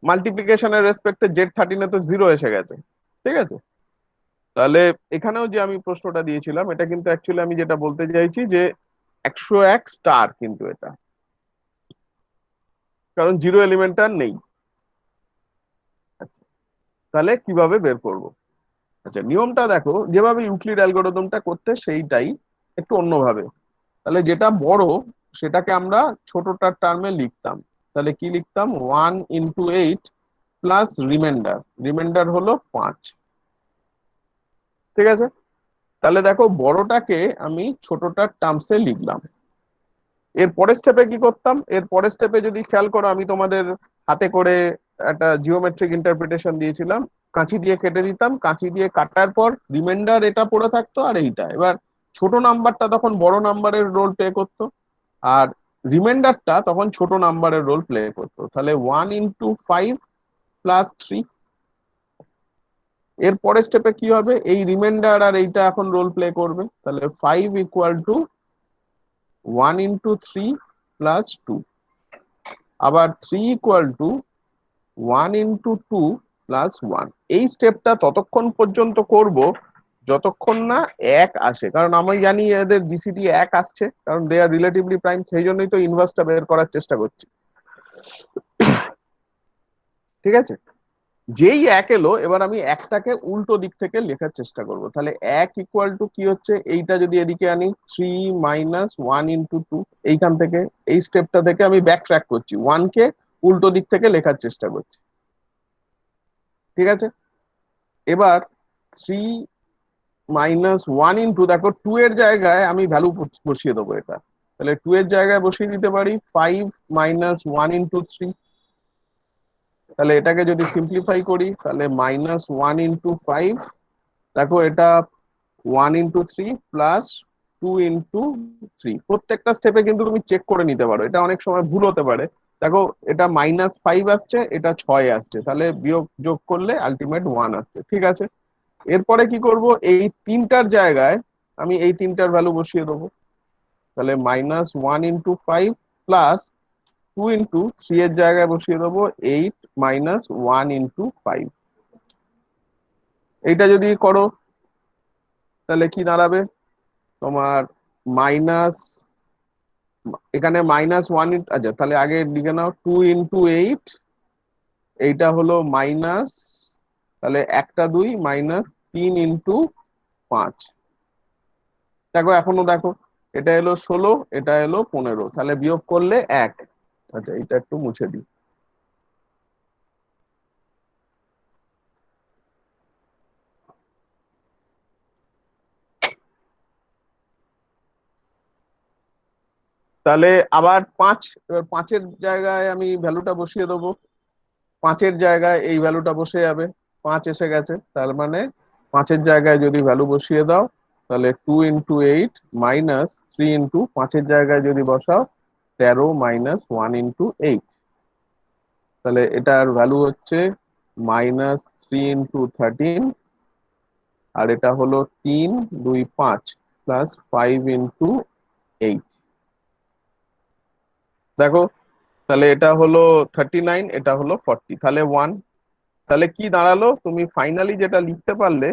মাল্টিপ্লিকেশনের রেসপেক্টে Z13 এ তো 0 এসে গেছে, ঠিক আছে? তাহলে এখানেও যে আমি প্রশ্নটা দিয়েছিলাম, এটা কিন্তু অ্যাকচুয়ালি আমি যেটা বলতে চাইছি যে 101 স্টার কিন্তু এটা, কারণ 0 এলিমেন্ট আর নেই। তাহলে কিভাবে বের করব? আচ্ছা, নিয়মটা দেখো, যেভাবে ইউক্লিড অ্যালগরিদমটা করতে সেইটাই, একটু অন্যভাবে। তাহলে যেটা বড় সেটাকে আমরা ছোটটার টার্মে লিখতাম। তাহলে কি লিখতাম? 1 ইন্টু 8 প্লাস রিমাইন্ডার, রিমাইন্ডার হলো 5, ঠিক আছে? তাহলে দেখো বড়টাকে আমি ছোটটার টার্মসে লিখলাম, এর পরের স্টেপে কি করতাম, এর পরের স্টেপে যদি খেয়াল করো আমি তোমাদের হাতে করে একটা জিওমেট্রিক ইন্টারপ্রিটেশন দিয়েছিলাম, কাঁচি দিয়ে কেটে দিতাম, কাঁচি দিয়ে কাটার পর রিমাইন্ডার এটা পড়ে থাকতো আর এইটা, এবার ছোট নাম্বারটা তখন বড় নাম্বারের রোল প্লে করতো আর রিমাইন্ডারটা তখন ছোট নাম্বারের রোল প্লে করতো। তাহলে 1 × 5 + 3। এর পরের স্টেপে কি হবে, এই রিমাইন্ডার আর এইটা এখন রোল প্লে করবে, তাহলে 5 = 1 × 3 + 2। আবার 3 = 1 × 2 + 1। এই স্টেপটা ততক্ষণ পর্যন্ত করব যতক্ষণ না 1 আসে, কারণ আমি জানি এদের জিসিডি 1 আসছে, কারণ দে আর রিলেটিভলি প্রাইম, সেই জন্যই তো ইনভার্সটা বের করার চেষ্টা করছি। ঠিক আছে, যেই 1 এলো এবার আমি একটাকে উল্টো দিক থেকে লেখার চেষ্টা করব। তাহলে 1 = কি হচ্ছে, এইটা যদি এদিকে আনি 3 - 1 × 2, এইখান থেকে এই স্টেপটা থেকে আমি ব্যাক ট্র্যাক করছি, 1 কে উল্টো দিক থেকে লেখার চেষ্টা করছি। ঠিক আছে, এবার 3 - 1 × দেখো 2 এর জায়গায় আমি ভ্যালু বসিয়ে দেবো এটা, তাহলে 2 এর জায়গায় বসিয়ে দিতে পারি 5 - 1 × 3। তাহলে এটাকে যদি সিম্পলিফাই করি তাহলে -1 × 5, দেখো এটা 1 × 3 + 2 × 3। প্রত্যেকটা স্টেপে কিন্তু তুমি চেক করে নিতে পারো, এটা অনেক সময় ভুল হতে পারে। দেখো এটা -5 আসছে, এটা 6 আসছে, তাহলে বিয়োগ যোগ করলে আলটিমেট 1 আসছে। ঠিক আছে, এরপরে কি করব, এই তিনটার জায়গায় আমি এই তিনটার ভ্যালু বসিয়ে দেবো, তাহলে -1 × 5 + 2 × 3 এর জায়গায় বসিয়ে দেবো 8 - 1 × 5। এইটা যদি করো তাহলে কি দাঁড়াবে তোমার মাইনাস, এখানে -1 আচ্ছা তাহলে আগে লিখে নাও 2 × 8, এইটা হলো মাইনাস, তাহলে একটা 2 -3 × 5। দেখো এখনো দেখো এটা এলো 16, এটা এলো 15, তাহলে বিয়োগ করলে 1। আচ্ছা এটা একটু মুছে দিই। তাহলে আবার 5, এবার 5-এর জায়গায় আমি ভ্যালুটা বসিয়ে দেবো, 5-এর জায়গায় এই ভ্যালুটা বসে যাবে, 5 এসে গেছে, তার মানে 5-এর জায়গায় যদি ভ্যালু বসিয়ে দাও তাহলে 2 × 8 - 3 × 5-এর জায়গায় যদি বসাও 13 - 1 × 8, তাহলে এটার ভ্যালু হচ্ছে -3 × 13, আর এটা হলো 3 2 5 + 5 × 8। দেখো তাহলে এটা হলো 39, এটা হলো 40, তাহলে 1। তাহলে কি দাঁড়ালো, তুমি ফাইনালি যেটা লিখতে পারলে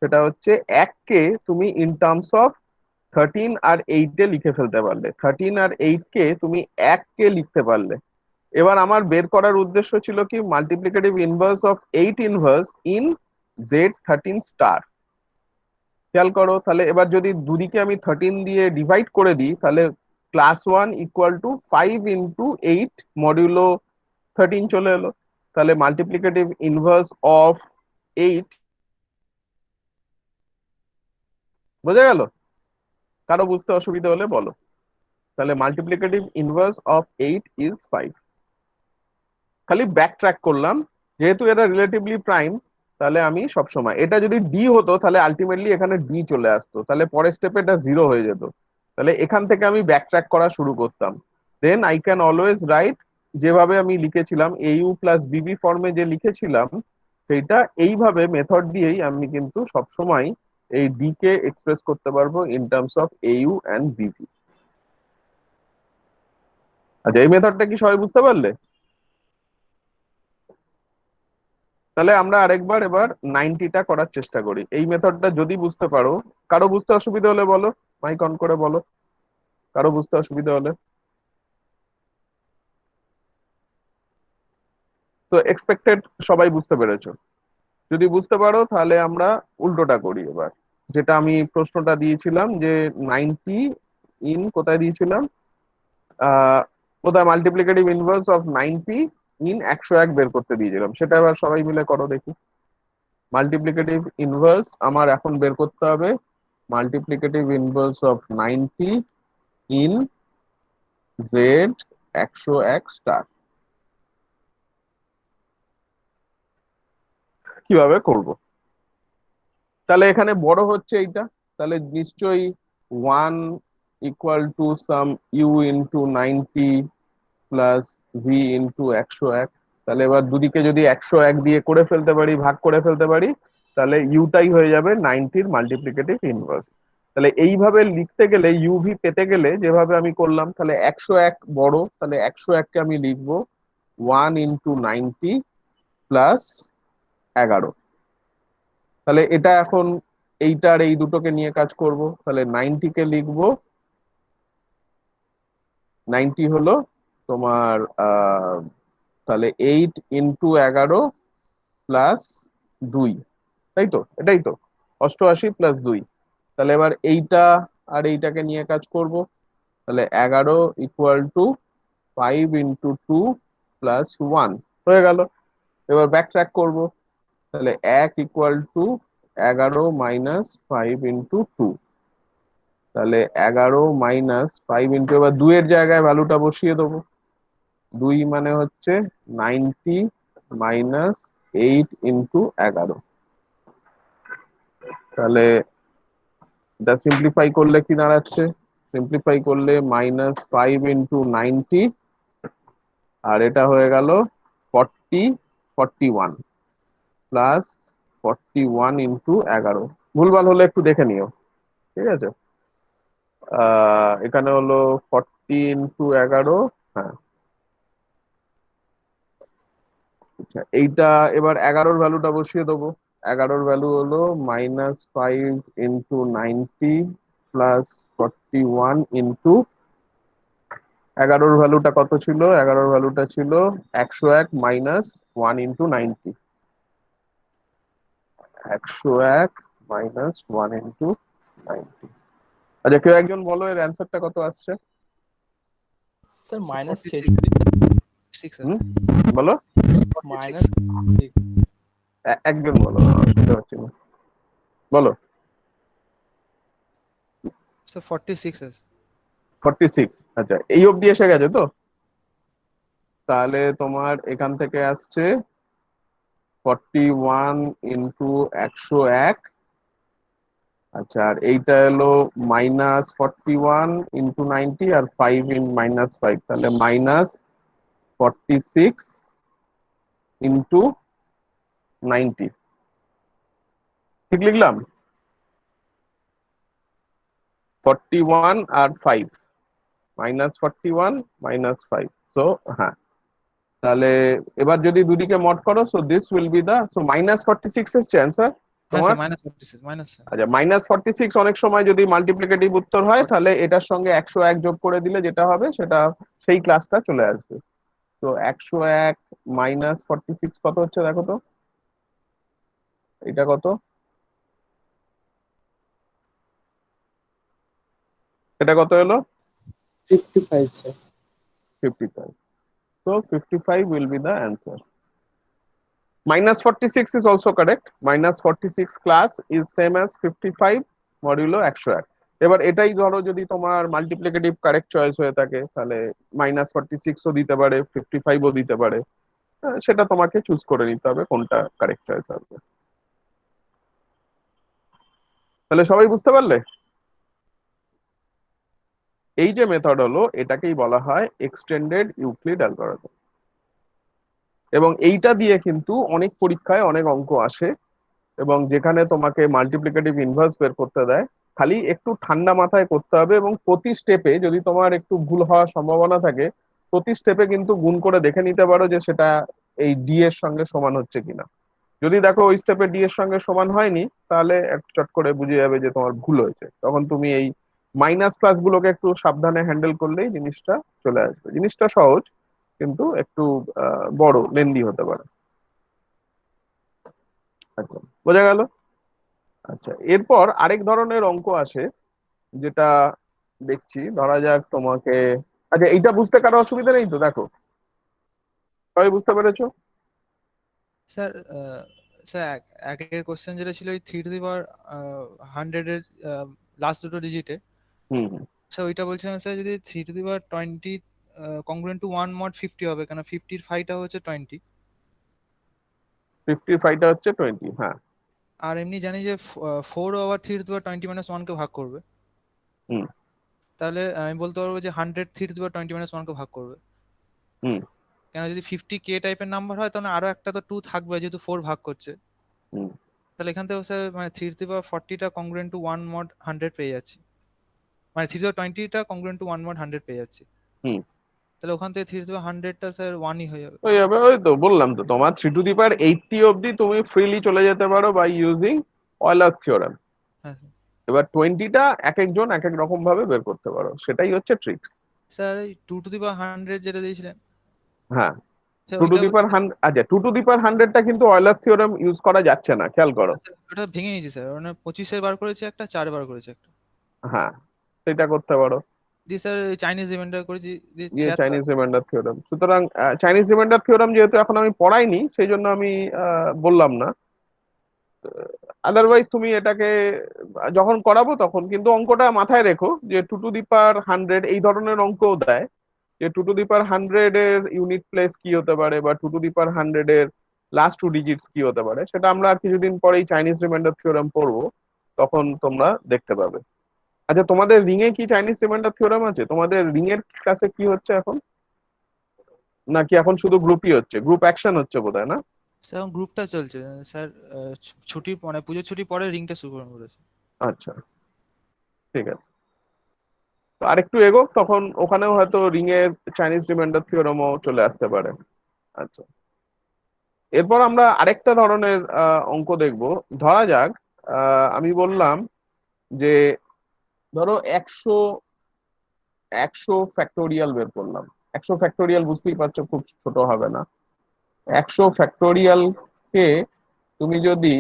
সেটা হচ্ছে 1 কে তুমি ইন টার্মস অফ 13 আর 8 এ লিখে ফেলতে পারলে, 13 আর 8 কে তুমি 1 কে লিখতে পারলে। এবার আমার বের করার উদ্দেশ্য ছিল কি, multiplicative inverse of 8 inverse in Z13 star. খেয়াল করো, তাহলে এবার যদি দুদিকে আমি 13 দিয়ে ডিভাইড করে দিই তাহলে ক্লাস 1 = 5 × 8 মডিউলো 13 চলে এলো। তাহলে মাল্টিপ্লিকেটিভ ইনভার্স অফ 8, বোঝা গেল? কারো বুঝতে অসুবিধা হলে বলো। তাহলে মাল্টিপ্লিকেটিভ ইনভার্স অফ 8 ইজ 5। খালি ব্যাক ট্র্যাক করলাম, যেহেতু এটা রিলেটিভলি প্রাইম তাহলে আমি সবসময়, এটা যদি ডি হতো তাহলে আলটিমেটলি এখানে ডি চলে আসতো, তাহলে পরের স্টেপে এটা 0 হয়ে যেত। তাহলে এখান থেকে আমি ব্যাক ট্র্যাক করা শুরু করতাম, then I can always write, যেভাবে আমি লিখেছিলাম AU + BB ফর্মে যে লিখেছিলাম সেইটা, এইভাবে মেথড দিয়েই আমি কিন্তু সবসময় এই ডি কে এক্সপ্রেস করতে পারবো in terms of AU and BB। আচ্ছা এই মেথডটা কি সবাই বুঝতে পারলে? তাহলে আমরা আরেকবার এবার 90টা করার চেষ্টা করি, এই মেথডটা যদি বুঝতে পারো। কারো বুঝতে অসুবিধা হলে বলো, মাইক অন করে বলো কারো বুঝতে অসুবিধা হলে। তো এক্সপেক্টেড সবাই বুঝতে পেরেছো? যদি বুঝতে পারো তাহলে আমরা উল্টোটা করি এবার, যেটা আমি প্রশ্নটা দিয়েছিলাম যে 90 ইন কোথায় দিয়েছিলাম, আহ কোথায় মাল্টিপ্লিকেটিভ ইনভার্স অফ 90 ইন 101 বের করতে দিয়েছিলাম, সেটা এবার সবাই মিলে করো দেখি। মাল্টিপ্লিকেটিভ ইনভার্স আমার এখন বের করতে হবে, multiplicative inverse of 90 in Z 101 star. কিভাবে করব? তাহলে এখানে বড় হচ্ছে এইটা, তাহলে নিশ্চয়ই 1 equal to some u into 90 plus v into 101। তাহলে এবার দুদিকে যদি 101 দিয়ে করে ফেলতে পারি, ভাগ করে ফেলতে পারি, তাহলে ইউটাই হয়ে যাবে 90-র মাল্টিপ্লিকেটিভ ইনভার্স। তাহলে এইভাবে লিখতে গেলে, ইউভি পেতে গেলে যেভাবে আমি করলাম, তাহলে 101 বড়, তাহলে 101কে আমি লিখবো 1 ইন্টু 90 প্লাস 11। তাহলে এটা এখন এইটার এই দুটোকে নিয়ে কাজ করব, তাহলে 90-কে লিখবো, 90 হলো তোমার তাহলে 8 ইন্টু 11 প্লাস 2, তাই তো? এটাই তো 88 প্লাস 2। তাহলে এবার এইটা আর এইটাকে নিয়ে কাজ করব, তাহলে 11 ইকুয়াল টু 5 ইন্টু 2 প্লাস 1 হয়ে গেল। এবার ব্যাক ট্র্যাক করবো, তাহলে 1 ইকুয়াল টু 11 মাইনাস 5 ইন্টু 2। তাহলে 11 মাইনাস 5 ইন্টু, এবার 2 এর জায়গায় ভ্যালুটা বসিয়ে দেবো। 2 মানে হচ্ছে 90 মাইনাস 8 ইন্টু 11। তাহলে এটা সিম্পলিফাই করলে কি দাঁড়াচ্ছে? সিম্পলিফাই করলে -5 ইন্টু 90, আর এটা হয়ে গেল 41 প্লাস 41 ইন্টু 11। ভুলভাল হলে একটু দেখে নিও, ঠিক আছে? এখানে হলো 40 ইন্টু 11। হ্যাঁ, আচ্ছা এইটা এবার 11-র ভ্যালুটা বসিয়ে দেবো। 11-র ভ্যালু হলো -5 ইন্টু 90 প্লাস 41 ইন্টু 11-র ভ্যালুটা কত ছিল? 11-র ভ্যালুটা ছিল 101 মাইনাস 1 ইন্টু 90। 101 minus 1 into 90। আচ্ছা, কেউ একজন বলো এর অ্যান্সারটা কত আসছে? স্যার মাইনাস 46 6 হুম, বলো। মাইনাস একজন বলো, শুনতে পাচ্ছি না, বলো। So 46 is 46। আচ্ছা, এই অবধি এসে গেছে তো? তাহলে তোমার এখান থেকে আসছে 41 ইন্টু 101। আচ্ছা, আর এইটা হলো -41 ইন্টু 90 আর 5 ইন -5, তাহলে -46 ইন্টু 90। ঠিক লিখলাম? 41 আর 5, -41 -5। সো হ্যাঁ, তাহলে এবার যদি দুদিকে মড করো, so this will be the, so -46 এসছে অ্যান্সার হ্যাঁ তোমার। স্যার -46 মাইনাস স্যার আচ্ছা, -46 অনেক সময় যদি মাল্টিপ্লিকেটিভ উত্তর হয়, তাহলে এটার সঙ্গে 101 যোগ করে দিলে যেটা হবে সেটা সেই ক্লাসটা চলে আসবে। তো 101 -46 কত হচ্ছে দেখো তো, এটা কত? এটা কত হলো? 55 sir 55। So 55 will be the answer. -46 is also correct. -46 class is same as 55 modulo 101। এবার এটাই ধরো যদি তোমার মাল্টিপ্লিকেটিভ কারেক্ট চয়েস হয়ে থাকে, তাহলে -46ও দিতে পারে, 55ও দিতে পারে। সেটা তোমাকে চুজ করে নিতে হবে কোনটা কারেক্ট চয়েস হবে। তাহলে সবাই বুঝতে পারলে? এই যে মেথড হলো, এটাকেই বলা হয় এক্সটেন্ডেড ইউক্লিড অ্যালগরিদম। এবং এইটা দিয়ে কিন্তু অনেক পরীক্ষায় অনেক অঙ্ক আসে, এবং যেখানে তোমাকে মাল্টিপ্লিকেটিভ ইনভার্স বের করতে দেয়, খালি একটু ঠান্ডা মাথায় করতে হবে, এবং প্রতি স্টেপে যদি তোমার একটু ভুল হওয়ার সম্ভাবনা থাকে, প্রতি স্টেপে কিন্তু গুণ করে দেখে নিতে পারো যে সেটা এই ডি এর সঙ্গে সমান হচ্ছে কিনা। যদি দেখো ওই স্টেপে ডি এর সঙ্গে সমান হয়নি, তাহলে একটু চট করে বুঝে যাবে যে তোমার ভুল হয়েছে। তখন তুমি এই মাইনাস প্লাস গুলোকে একটু সাবধানে হ্যান্ডেল করলেই জিনিসটা চলে আসবে। জিনিসটা সহজ, কিন্তু একটু বড় লেন্দি হতে পারে। আচ্ছা, বোঝা গেল? আচ্ছা, এরপর আরেক ধরনের অঙ্ক আসে, যেটা দেখছি, ধরা যাক তোমাকে, আচ্ছা এইটা বুঝতে কারো অসুবিধা নেই তো? দেখো, সবাই বুঝতে পেরেছো? স্যার স্যার আগের কোশ্চেন যেটা ছিল ওই 3 টু দি পাওয়ার 100 এর লাস্ট দুটো ডিজিটে হুম হুম। স্যার ওইটা বলছিলাম স্যার, যদি 3 to the power 20 congruent to 1 mod 50 হবে, কারণ 50 এর 5টা হচ্ছে 20। 55টা হচ্ছে 20, হ্যাঁ। আর এমনি জানি যে 4 আবার 3 টু দি পাওয়ার 20 - 1 কে ভাগ করবে। হুম তাহলে আমি বলতে পারবো যে 100 3 টু দি পাওয়ার 20 - 1 কে ভাগ করবে। হুম কেন যদি 50k টাইপের নাম্বার হয়, তাহলে আরো একটা তো 2 থাকবে, যেহেতু 4 ভাগ করছে। হুম তাহলে এখান থেকে স্যার মানে 3 টু দি পাওয়ার 40টা কংগ্রুয়েন্ট টু 1 মড 100 পেয়ে যাচ্ছি, মানে 3 টু দি পাওয়ার 20টা কংগ্রুয়েন্ট টু 1 মড 100 পেয়ে যাচ্ছি। হুম তাহলে ওখান থেকে 3 টু দি পাওয়ার 100টা স্যার 1ই হয়ে যাবে। হয়ে যাবে। ওই তো বললাম তো, তোমার 3 টু দি পাওয়ার 80 অব্দি তুমি ফ্রিলি চলে যেতে পারো বাই ইউজিং অয়েলার্স থিওরেম। হ্যাঁ স্যার। এবার 20টা এক একজন এক এক রকম ভাবে বের করতে পারো, সেটাই হচ্ছে ট্রিক্স। স্যার এই 2 টু দি পাওয়ার 100 যেটা দিয়েছিলেন, হ্যাঁ, স্যার টু টু ওইটা দি পাওয়ার 100, আচ্ছা 2 টু দি পাওয়ার 100টা কিন্তু অয়েলার্স থিওরেম ইউজ করা যাচ্ছে না, খেয়াল করো। স্যার ওটা ভেঙে নিয়েছি স্যার, মানে 25 বার করেছে একটা, 4 বার করেছে একটা। হ্যাঁ, সেটা করতে পারো। দিয়ে স্যার চাইনিজ রিমাইন্ডার করেছি, দিয়ে ইয়ে 76 চাইনিজ আসছে। Reminder theorem. সুতরাং চাইনিজ রিমাইন্ডার থিওরেম যেহেতু এখন আমি পড়াইনি, সেই জন্য আমি বললাম না। আদারওয়াইজ তুমি এটাকে যখন করাবো তখন কিন্তু অঙ্কটা মাথায় রেখো, যে 2 টু দি পাওয়ার 100 এই ধরনের অঙ্কও দেয়, যে 2 টু দি পাওয়ার 100 এর ইউনিট প্লেস কি হতে পারে, বা 2 টু দি পাওয়ার 100 এর লাস্ট 2 ডিজিটস কি হতে পারে, সেটা আমরা আর কিছুদিন পরেই চাইনিজ রিমাইন্ডার থিওরেম পড়বো, তখন তোমরা দেখতে পাবে। আচ্ছা, তোমাদের রিং এ কি চাইনিজ রিমাইন্ডার থিওরেম আছে? তোমাদের রিং এর কাছে কি হচ্ছে এখন, নাকি এখন শুধু গ্রুপই হচ্ছে, গ্রুপ অ্যাকশন হচ্ছে বোধহয়, না? স্যার এখন গ্রুপটা চলছে স্যার, ছুটি মানে পুজোর ছুটি পরে রিংটা শুরু করেছে। আচ্ছা, ঠিক আছে। তো আরেকটু এগোক, তখন ওখানেও হয়তো রিং এর চাইনিজ রিমাইন্ডার থিওরেমও চলে আসতে পারে। আচ্ছা, এরপর আমরা আরেকটা ধরনের অঙ্ক দেখব। ধরা যাক আমি বললাম যে, ধরো 100 ফ্যাক্টোরিয়াল বের করলাম। 100 ফ্যাক্টোরিয়াল বুঝতেই পারছো, খুব ছোট হবে না। 100 ফ্যাক্টোরিয়াল কে তুমি যদি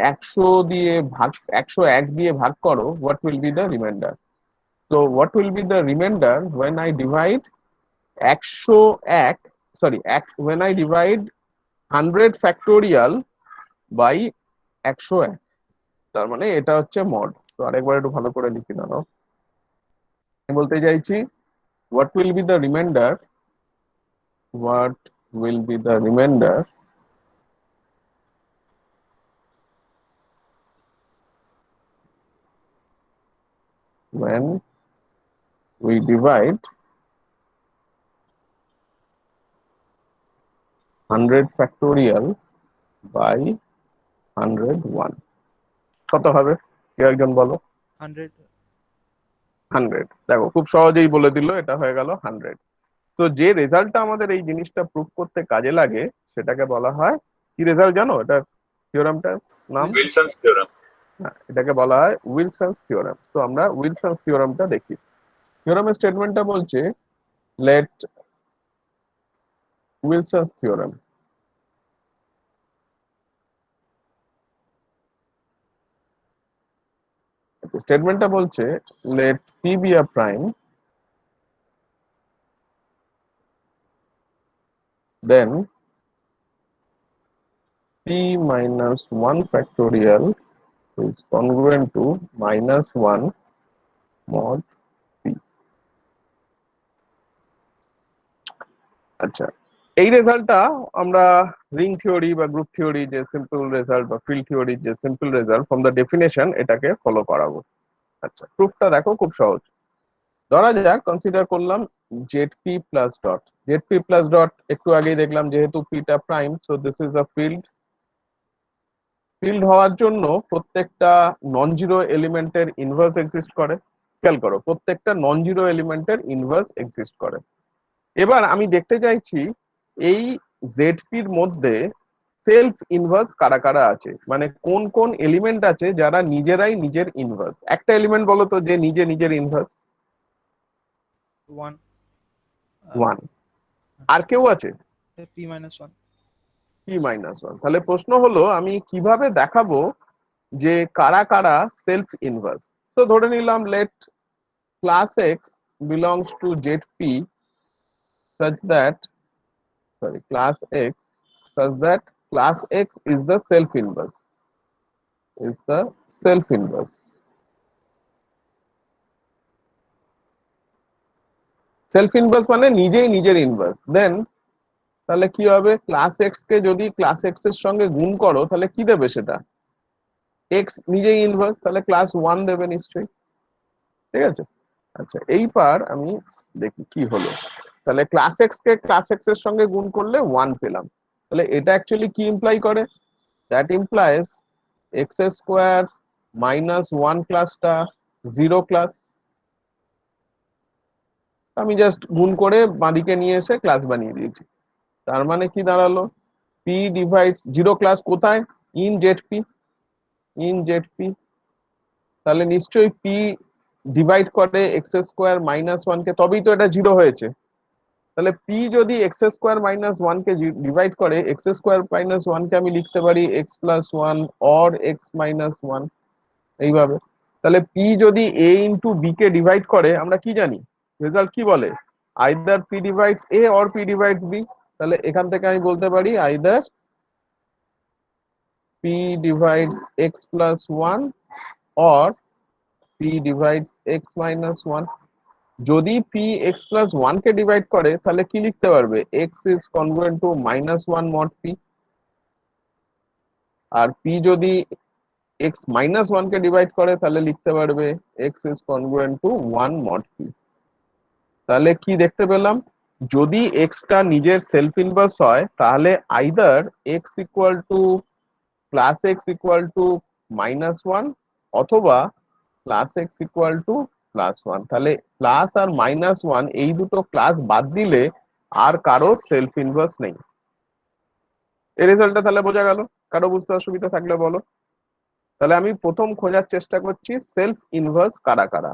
100 দিয়ে ভাগ 101 দিয়ে ভাগ করো, what will be the remainder? তো what will be the remainder when I divide 101, sorry, when I divide 100 factorial by 101? তার মানে এটা হচ্ছে মড। তো আরেকবার একটু ভালো করে লিখে নাও। আমি বলতে চাইছি, what will be the remainder, what will be the remainder when we divide 100 factorial by 101? কত হবে, কেউ একজন বলো। 100। 100, দেখো খুব সহজেই বলে দিল, এটা হয়ে গেল 100। তো যে রেজাল্টটা আমাদের এই জিনিসটা প্রুফ করতে কাজে লাগে, সেটাকে বলা হয় কি রেজাল্ট জানো? এটা থিওরামটার নাম? Wilson's theorem. হ্যাঁ, এটাকে বলা হয় উইলসনস থিওরাম। তো আমরা উইলসনস থিওরামটা দেখি। থিওরামের স্টেটমেন্টটা বলছে, লেট উইলসনস থিওরাম, স্টেটমেন্টটা বলছে let p be a prime, then p minus 1 factorial is congruent to -1 mod p. আচ্ছা, এই রেজাল্টটা আমরা রিং থিওরি বা গ্রুপ থিওরি যে সিম্পল রেজাল্ট, বা ফিল্ড থিওরি যে simple result from the definition, এটাকে ফলো করাবো। আচ্ছা, প্রুফটা দেখো খুব সহজ। ধরা যাক, কনসিডার করলাম Z P plus dot. Z P plus dot একটু আগেই দেখলাম, যেহেতু পিটা prime, so this is a field. Field হওয়ার জন্য প্রত্যেকটা নন জিরো এলিমেন্টের ইনভার্স এক্সিস্ট করে। খেয়াল করো, প্রত্যেকটা নন জিরো এলিমেন্টের ইনভার্স এক্সিস্ট করে। এবার আমি দেখতে চাইছি এই জেডপির মধ্যে সেলফ ইনভার্স কারা কারা আছে, মানে কোন কোন এলিমেন্ট আছে যারা নিজেরাই নিজের ইনভার্স। একটা এলিমেন্ট বলো তো যে নিজে নিজের ইনভার্স। 1 ওয়ান। আর কেউ আছে? p-1। p-1। তাহলে প্রশ্ন হলো, আমি কিভাবে দেখাবো যে কারা কারা সেলফ ইনভার্স? তো ধরে নিলাম, let class x belongs to zp such that, sorry, class x such that class x is the self inverse, is the self inverse. Self inverse মানে নিজেই নিজের ইনভার্স। দেন তাহলে কি হবে, ক্লাস এক্স কে যদি ক্লাস এক্স এর সঙ্গে গুণ করো তাহলে কি দেবে সেটা, এক্স নিজেই ইনভার্স, তাহলে ক্লাস ওয়ান দেবে নিশ্চয়ই। ঠিক আছে, আচ্ছা এইবার আমি দেখি কি হলো। তাহলে ক্লাস এক্স কে ক্লাস এক্স এর সঙ্গে গুণ করলে ওয়ান পেলাম। তাহলে এটা অ্যাকচুয়ালি কি ইমপ্লাই করে, that implies x square minus one ক্লাসটা জিরো ক্লাস। আমি জাস্ট গুণ করে বাঁদিকে নিয়ে এসে ক্লাস বানিয়ে দিয়েছি। তার মানে কি দাঁড়ালো, পি ডিভাইডস জিরো ক্লাস কোথায়, in Z P, in Z P. তাহলে নিশ্চয়ই পি ডিভাইড করে এক্স স্কোয়ার মাইনাস ওয়ান কে, তবেই তো এটা জিরো হয়েছে। তাহলে পি যদি এক্স স্কোয়ার মাইনাস ওয়ান কে ডিভাইড করে, এক্স স্কোয়ার মাইনাস ওয়ান কে আমি লিখতে পারি x plus one or x minus one, এইভাবে। তাহলে পি যদি এ ইন্টু বি কে ডিভাইড করে, আমরা কি জানি রেজাল্ট কি বলে, either p divides a or p divides b. তাহলে এখান থেকে আমি বলতে পারি either p divides x plus one or p divides x minus one. যদি পি এক্স প্লাস ওয়ান কে ডিভাইড করে তাহলে কি লিখতে পারবে, x is congruent to minus one mod p. আর পি যদি এক্স মাইনাস ওয়ান কে ডিভাইড করে তাহলে লিখতে পারবে x is congruent to one mod p. তাহলে কি দেখতে পেলাম, যদি এক্স টা নিজের সেলফ ইনভার্স হয় তাহলে either x equal to plus x equal to minus one অথবা plus x equal to plus one. তাহলে প্লাস আর মাইনাস ওয়ান এই দুটো ক্লাস বাদ দিলে আর কারো সেলফ ইনভার্স নেই। এই রেজাল্টটা তাহলে বোঝা গেল, কারো বুঝতে অসুবিধা থাকলে বলো। তাহলে আমি প্রথম খোঁজার চেষ্টা করছি সেলফ ইনভার্স কারা কারা।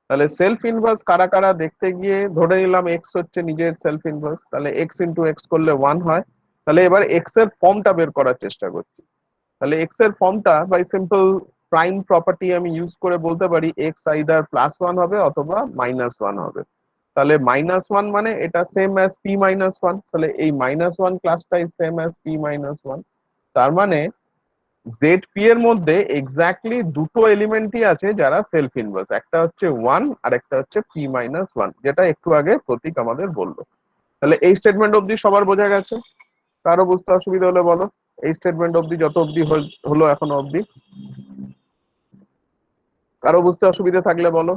তাহলে সেলফ ইনভার্স কারা কারা দেখতে গিয়ে ধরে নিলাম এক্স হচ্ছে নিজের সেলফ ইনভার্স, তাহলে এক্স ইন্টু এক্স করলে ওয়ান হয়। তাহলে এবার এক্স এর ফর্মটা বের করার চেষ্টা করছি। তাহলে এক্স এর ফর্মটা বাই সিম্পল প্রাইম প্রপার্টি আমি ইউজ করে বলতে পারি এক্স আইদার প্লাস ওয়ান হবে অথবা মাইনাস ওয়ান হবে। তাহলে মাইনাস ওয়ান মানে এটা same as p minus one, তাহলে এই মাইনাস ওয়ান ক্লাসটাই same as p minus one. তার মানে জেড পি এর মধ্যে এক্স্যাক্টলি দুটো এলিমেন্টই আছে যারা সেলফ ইনভার্স, একটা হচ্ছে ওয়ান আর একটা হচ্ছে পি মাইনাস ওয়ান, যেটা একটু আগে প্রতীক আমাদের বললো। তাহলে এই স্টেটমেন্ট অবধি সবার বোঝা গেছে, কারো বুঝতে অসুবিধা হলে বলো। এই স্টেটমেন্ট অবধি যত অবধি হলো এখনো অবধি, কারো বুঝতে অসুবিধা থাকলে বলো।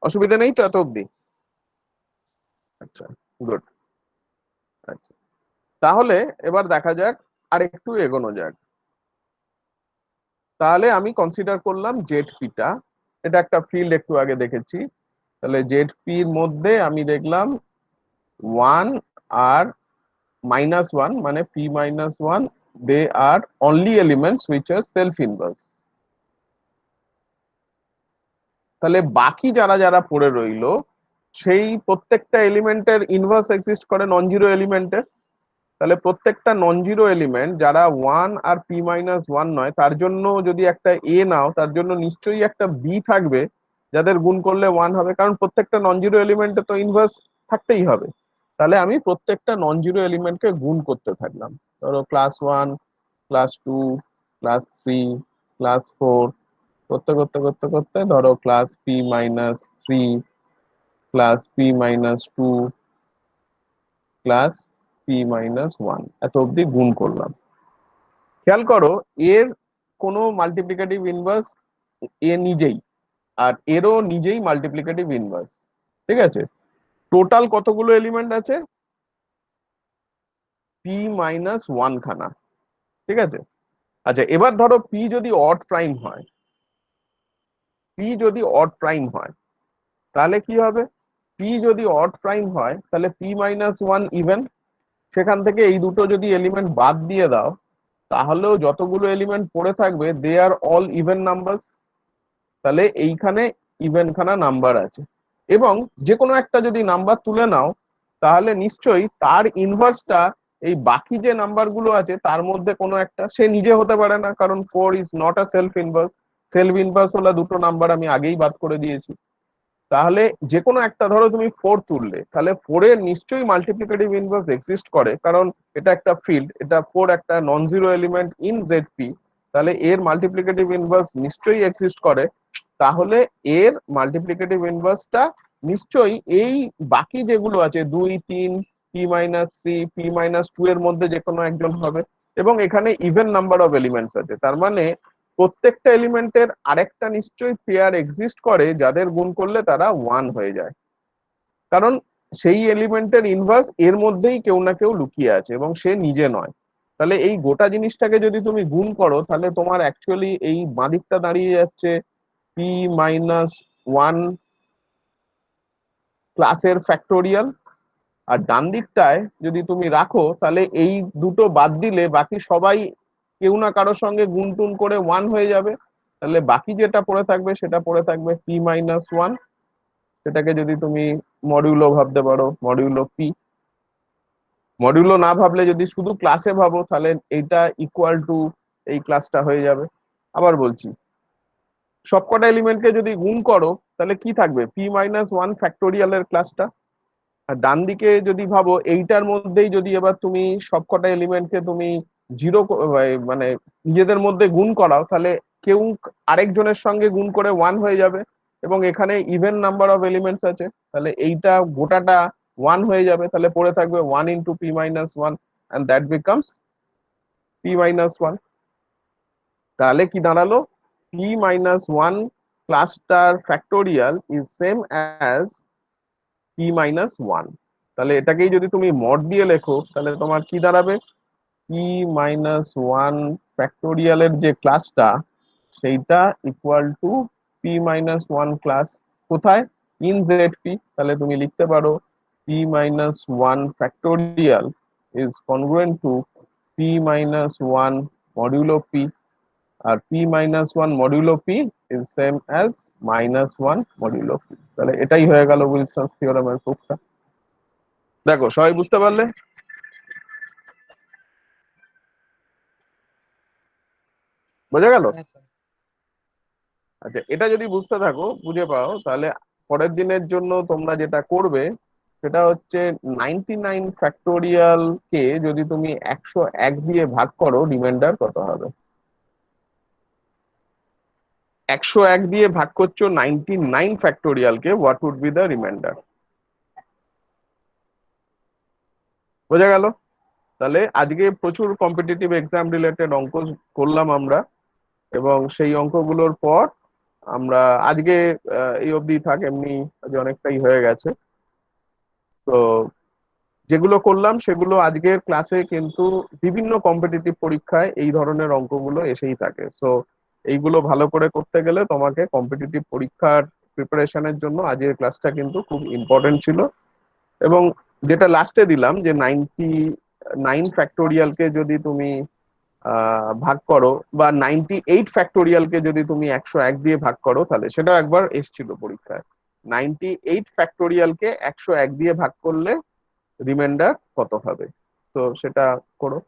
অসুবিধা নেই তো এত অবধি? আচ্ছা, গুড। আচ্ছা, তাহলে এবার দেখা যাক, আর একটু এগোনো যাক। তাহলে আমি কনসিডার করলাম জেড পিটা, এটা একটা ফিল্ড একটু আগে দেখেছি। তাহলে জেড পির মধ্যে আমি দেখলাম ওয়ান আর মাইনাস ওয়ান মানে p minus one, they are only elements which are self inverse. তাহলে বাকি যারা যারা পড়ে রইলো সেই প্রত্যেকটা এলিমেন্টের ইনভার্স এক্সিস্ট করে নন জিরো এলিমেন্টের। তাহলে প্রত্যেকটা নন জিরো এলিমেন্ট যারা ওয়ান আর পি মাইনাস ওয়ান নয়, তার জন্য যদি একটা এ নাও তার জন্য নিশ্চয়ই একটা বি থাকবে যাদের গুণ করলে ওয়ান হবে, কারণ প্রত্যেকটা নন জিরো এলিমেন্টে তো ইনভার্স থাকতেই হবে। তাহলে আমি প্রত্যেকটা নন জিরো এলিমেন্টকে গুণ করতে থাকলাম, ধরো class one, class two, class three, class four, করতে করতে করতে করতে ধরো class p minus three, class p minus two, class p minus one, এত অব্দি গুণ করলাম। খেয়াল করো এর কোনো মাল্টিপ্লিকেটিভ ইনভার্স এ নিজেই, আর এরও নিজেই মাল্টিপ্লিকেটিভ ইনভার্স। ঠিক আছে, টোটাল কতগুলো এলিমেন্ট আছে, পি মাইনাস ওয়ান খানা। ঠিক আছে, আচ্ছা এবার ধরো পি যদি অড প্রাইম হয়, পি যদি অড প্রাইম হয় তাহলে কি হবে, পি যদি অড প্রাইম হয় তাহলে পি মাইনাস ওয়ান ইভেন, সেখান থেকে এই দুটো যদি এলিমেন্ট বাদ দিয়ে দাও তাহলেও যতগুলো এলিমেন্ট পড়ে থাকবে দে আর অল ইভেন নাম্বারস। তাহলে এইখানে ইভেন খানা নাম্বার আছে, এবং যে কোনো একটা যদি নাম্বার তুলে নাও তাহলে নিশ্চয়ই তার ইনভার্সটা এই বাকি যে নাম্বার গুলো আছে তার মধ্যে কোনো একটা, সে নিজে হতে পারে না, কারণ four is not a self inverse. Self inverse হলো দুটো নাম্বার আমি আগেই বাদ করে দিয়েছি। তাহলে যে কোনো একটা, ধরো তুমি 4 তুললে, তাহলে 4 এর নিশ্চয়ই মাল্টিপ্লিকেটিভ ইনভার্স এক্সিস্ট করে, কারণ এটা একটা ফিল্ড, এটা 4 একটা non zero element in Z p, তাহলে এর মাল্টিপ্লিকেটিভ ইনভার্স নিশ্চয়ই এক্সিস্ট করে। তাহলে এর মাল্টিপ্লিকেটিভ ইনভার্সটা নিশ্চয়ই এই বাকি যেগুলো আছে 2 3 p-3 p-2 এর মধ্যে যে কোনো একজন হবে। এবং এখানে ইভেন নাম্বার অফ এলিমেন্টস আছে, তার মানে প্রত্যেকটা এলিমেন্টের আরেকটা নিশ্চয়ই পেয়ার এক্সিস্ট করে যাদের গুণ করলে তারা 1 হয়ে যায়, কারণ সেই এলিমেন্টের ইনভার্স এর মধ্যেই কেউ না কেউ লুকিয়ে আছে এবং সে নিজে নয়। তাহলে এই গোটা জিনিসটাকে যদি তুমি গুণ করো, তাহলে তোমার অ্যাকচুয়ালি এই বাঁদিকটা দাঁড়িয়ে যাচ্ছে p-1 ক্লাসের ফ্যাক্টোরিয়াল, আর ডান দিকটায় যদি তুমি রাখো, তাহলে এই দুটো বাদ দিলে বাকি সবাই কেউ না কারোর সঙ্গে গুণ টুন করে 1 হয়ে যাবে। তাহলে বাকি যেটা পড়ে থাকবে সেটা পড়ে থাকবে p-1, সেটাকে যদি তুমি মডিউলো ভাবতে পারো, মডিউলো পি। মডিউলো না ভাবলে যদি শুধু ক্লাসে ভাবো, তাহলে এইটা ইকুয়াল টু এই ক্লাসটা হয়ে যাবে। আবার বলছি, সবকটা এলিমেন্টকে যদি গুণ করো, তাহলে কি থাকবে p-1 ফ্যাক্টোরিয়ালের ক্লাসটা। আর ডান দিকে যদি ভাবো, এইটার মধ্যেই যদি এবার তুমি সবকটা এলিমেন্টকে তুমি জিরো মানে নিজেদের মধ্যে গুণ করাও, তাহলে কেউ আরেকজনের সঙ্গে গুণ করে 1 হয়ে যাবে, এবং এখানে ইভেন নাম্বার অফ এলিমেন্টস আছে, তাহলে এইটা গোটাটা 1 হয়ে যাবে। তাহলে পড়ে থাকবে 1 into p-1 and that becomes p-1। তাহলে কি দাঁড়ালো, p-1 ক্লাসটার factorial is same as p-1। তাহলে এটাকেই যদি তুমি মড দিয়ে লেখো, তাহলে তোমার কি দাঁড়াবে, p-1 ফ্যাক্টোরিয়ালের যে ক্লাসটা সেইটা ইকুয়াল টু p-1 ক্লাস কোথায়, ইন জেডপি। তাহলে তুমি লিখতে পারো p-1 factorial is congruent to p-1 modulo p, আর p-1 modulo p is same as -1 modulo p। তাহলে এটাই হয়ে গেল উইলসনস থিওরেমের প্রুফটা। দেখো সবাই বুঝতে পারলে? বোঝা গেল? হ্যাঁ স্যার। আচ্ছা, এটা যদি বুঝতে থাকো, বুঝে পাও, তাহলে পরের দিনের জন্য তোমরা যেটা করবে সেটা হচ্ছে 99 ফ্যাক্টোরিয়াল কে যদি তুমি 101 দিয়ে ভাগ করো, রিমাইন্ডার কত হবে? 101 দিয়ে ভাগ করছো 99 ফ্যাক্টোরিয়াল কে, what would be the remainder? বোঝা গেল? তাহলে আজকে প্রচুর কম্পিটিটিভ এক্সাম রিলেটেড অঙ্ক করলাম আমরা, এবং সেই অঙ্কগুলোর পর আমরা আজকে এই অবধি থাক, এমনি আজ অনেকটাই হয়ে গেছে। তো যেগুলো করলাম সেগুলো আজকের ক্লাসে কিন্তু বিভিন্ন কম্পিটিটিভ পরীক্ষায় এই ধরনের অঙ্কগুলো এসেই থাকে। সো এইগুলো ভালো করে করতে গেলে তোমাকে কম্পিটিটিভ পরীক্ষার প্রিপারেশনের জন্য আজকের ক্লাসটা কিন্তু খুব ইম্পর্টেন্ট ছিল। এবং যেটা লাস্টে দিলাম যে 99 ফ্যাক্টোরিয়ালকে যদি তুমি ভাগ করো, বা 98 ফ্যাক্টোরিয়ালকে যদি তুমি 101 দিয়ে ভাগ করো, তাহলে সেটাও একবার এসেছিল পরীক্ষায়। 98 ফ্যাক্টোরিয়ালকে 101 দিয়ে ভাগ করলে রিমাইন্ডার কত হবে? তো সেটা করো।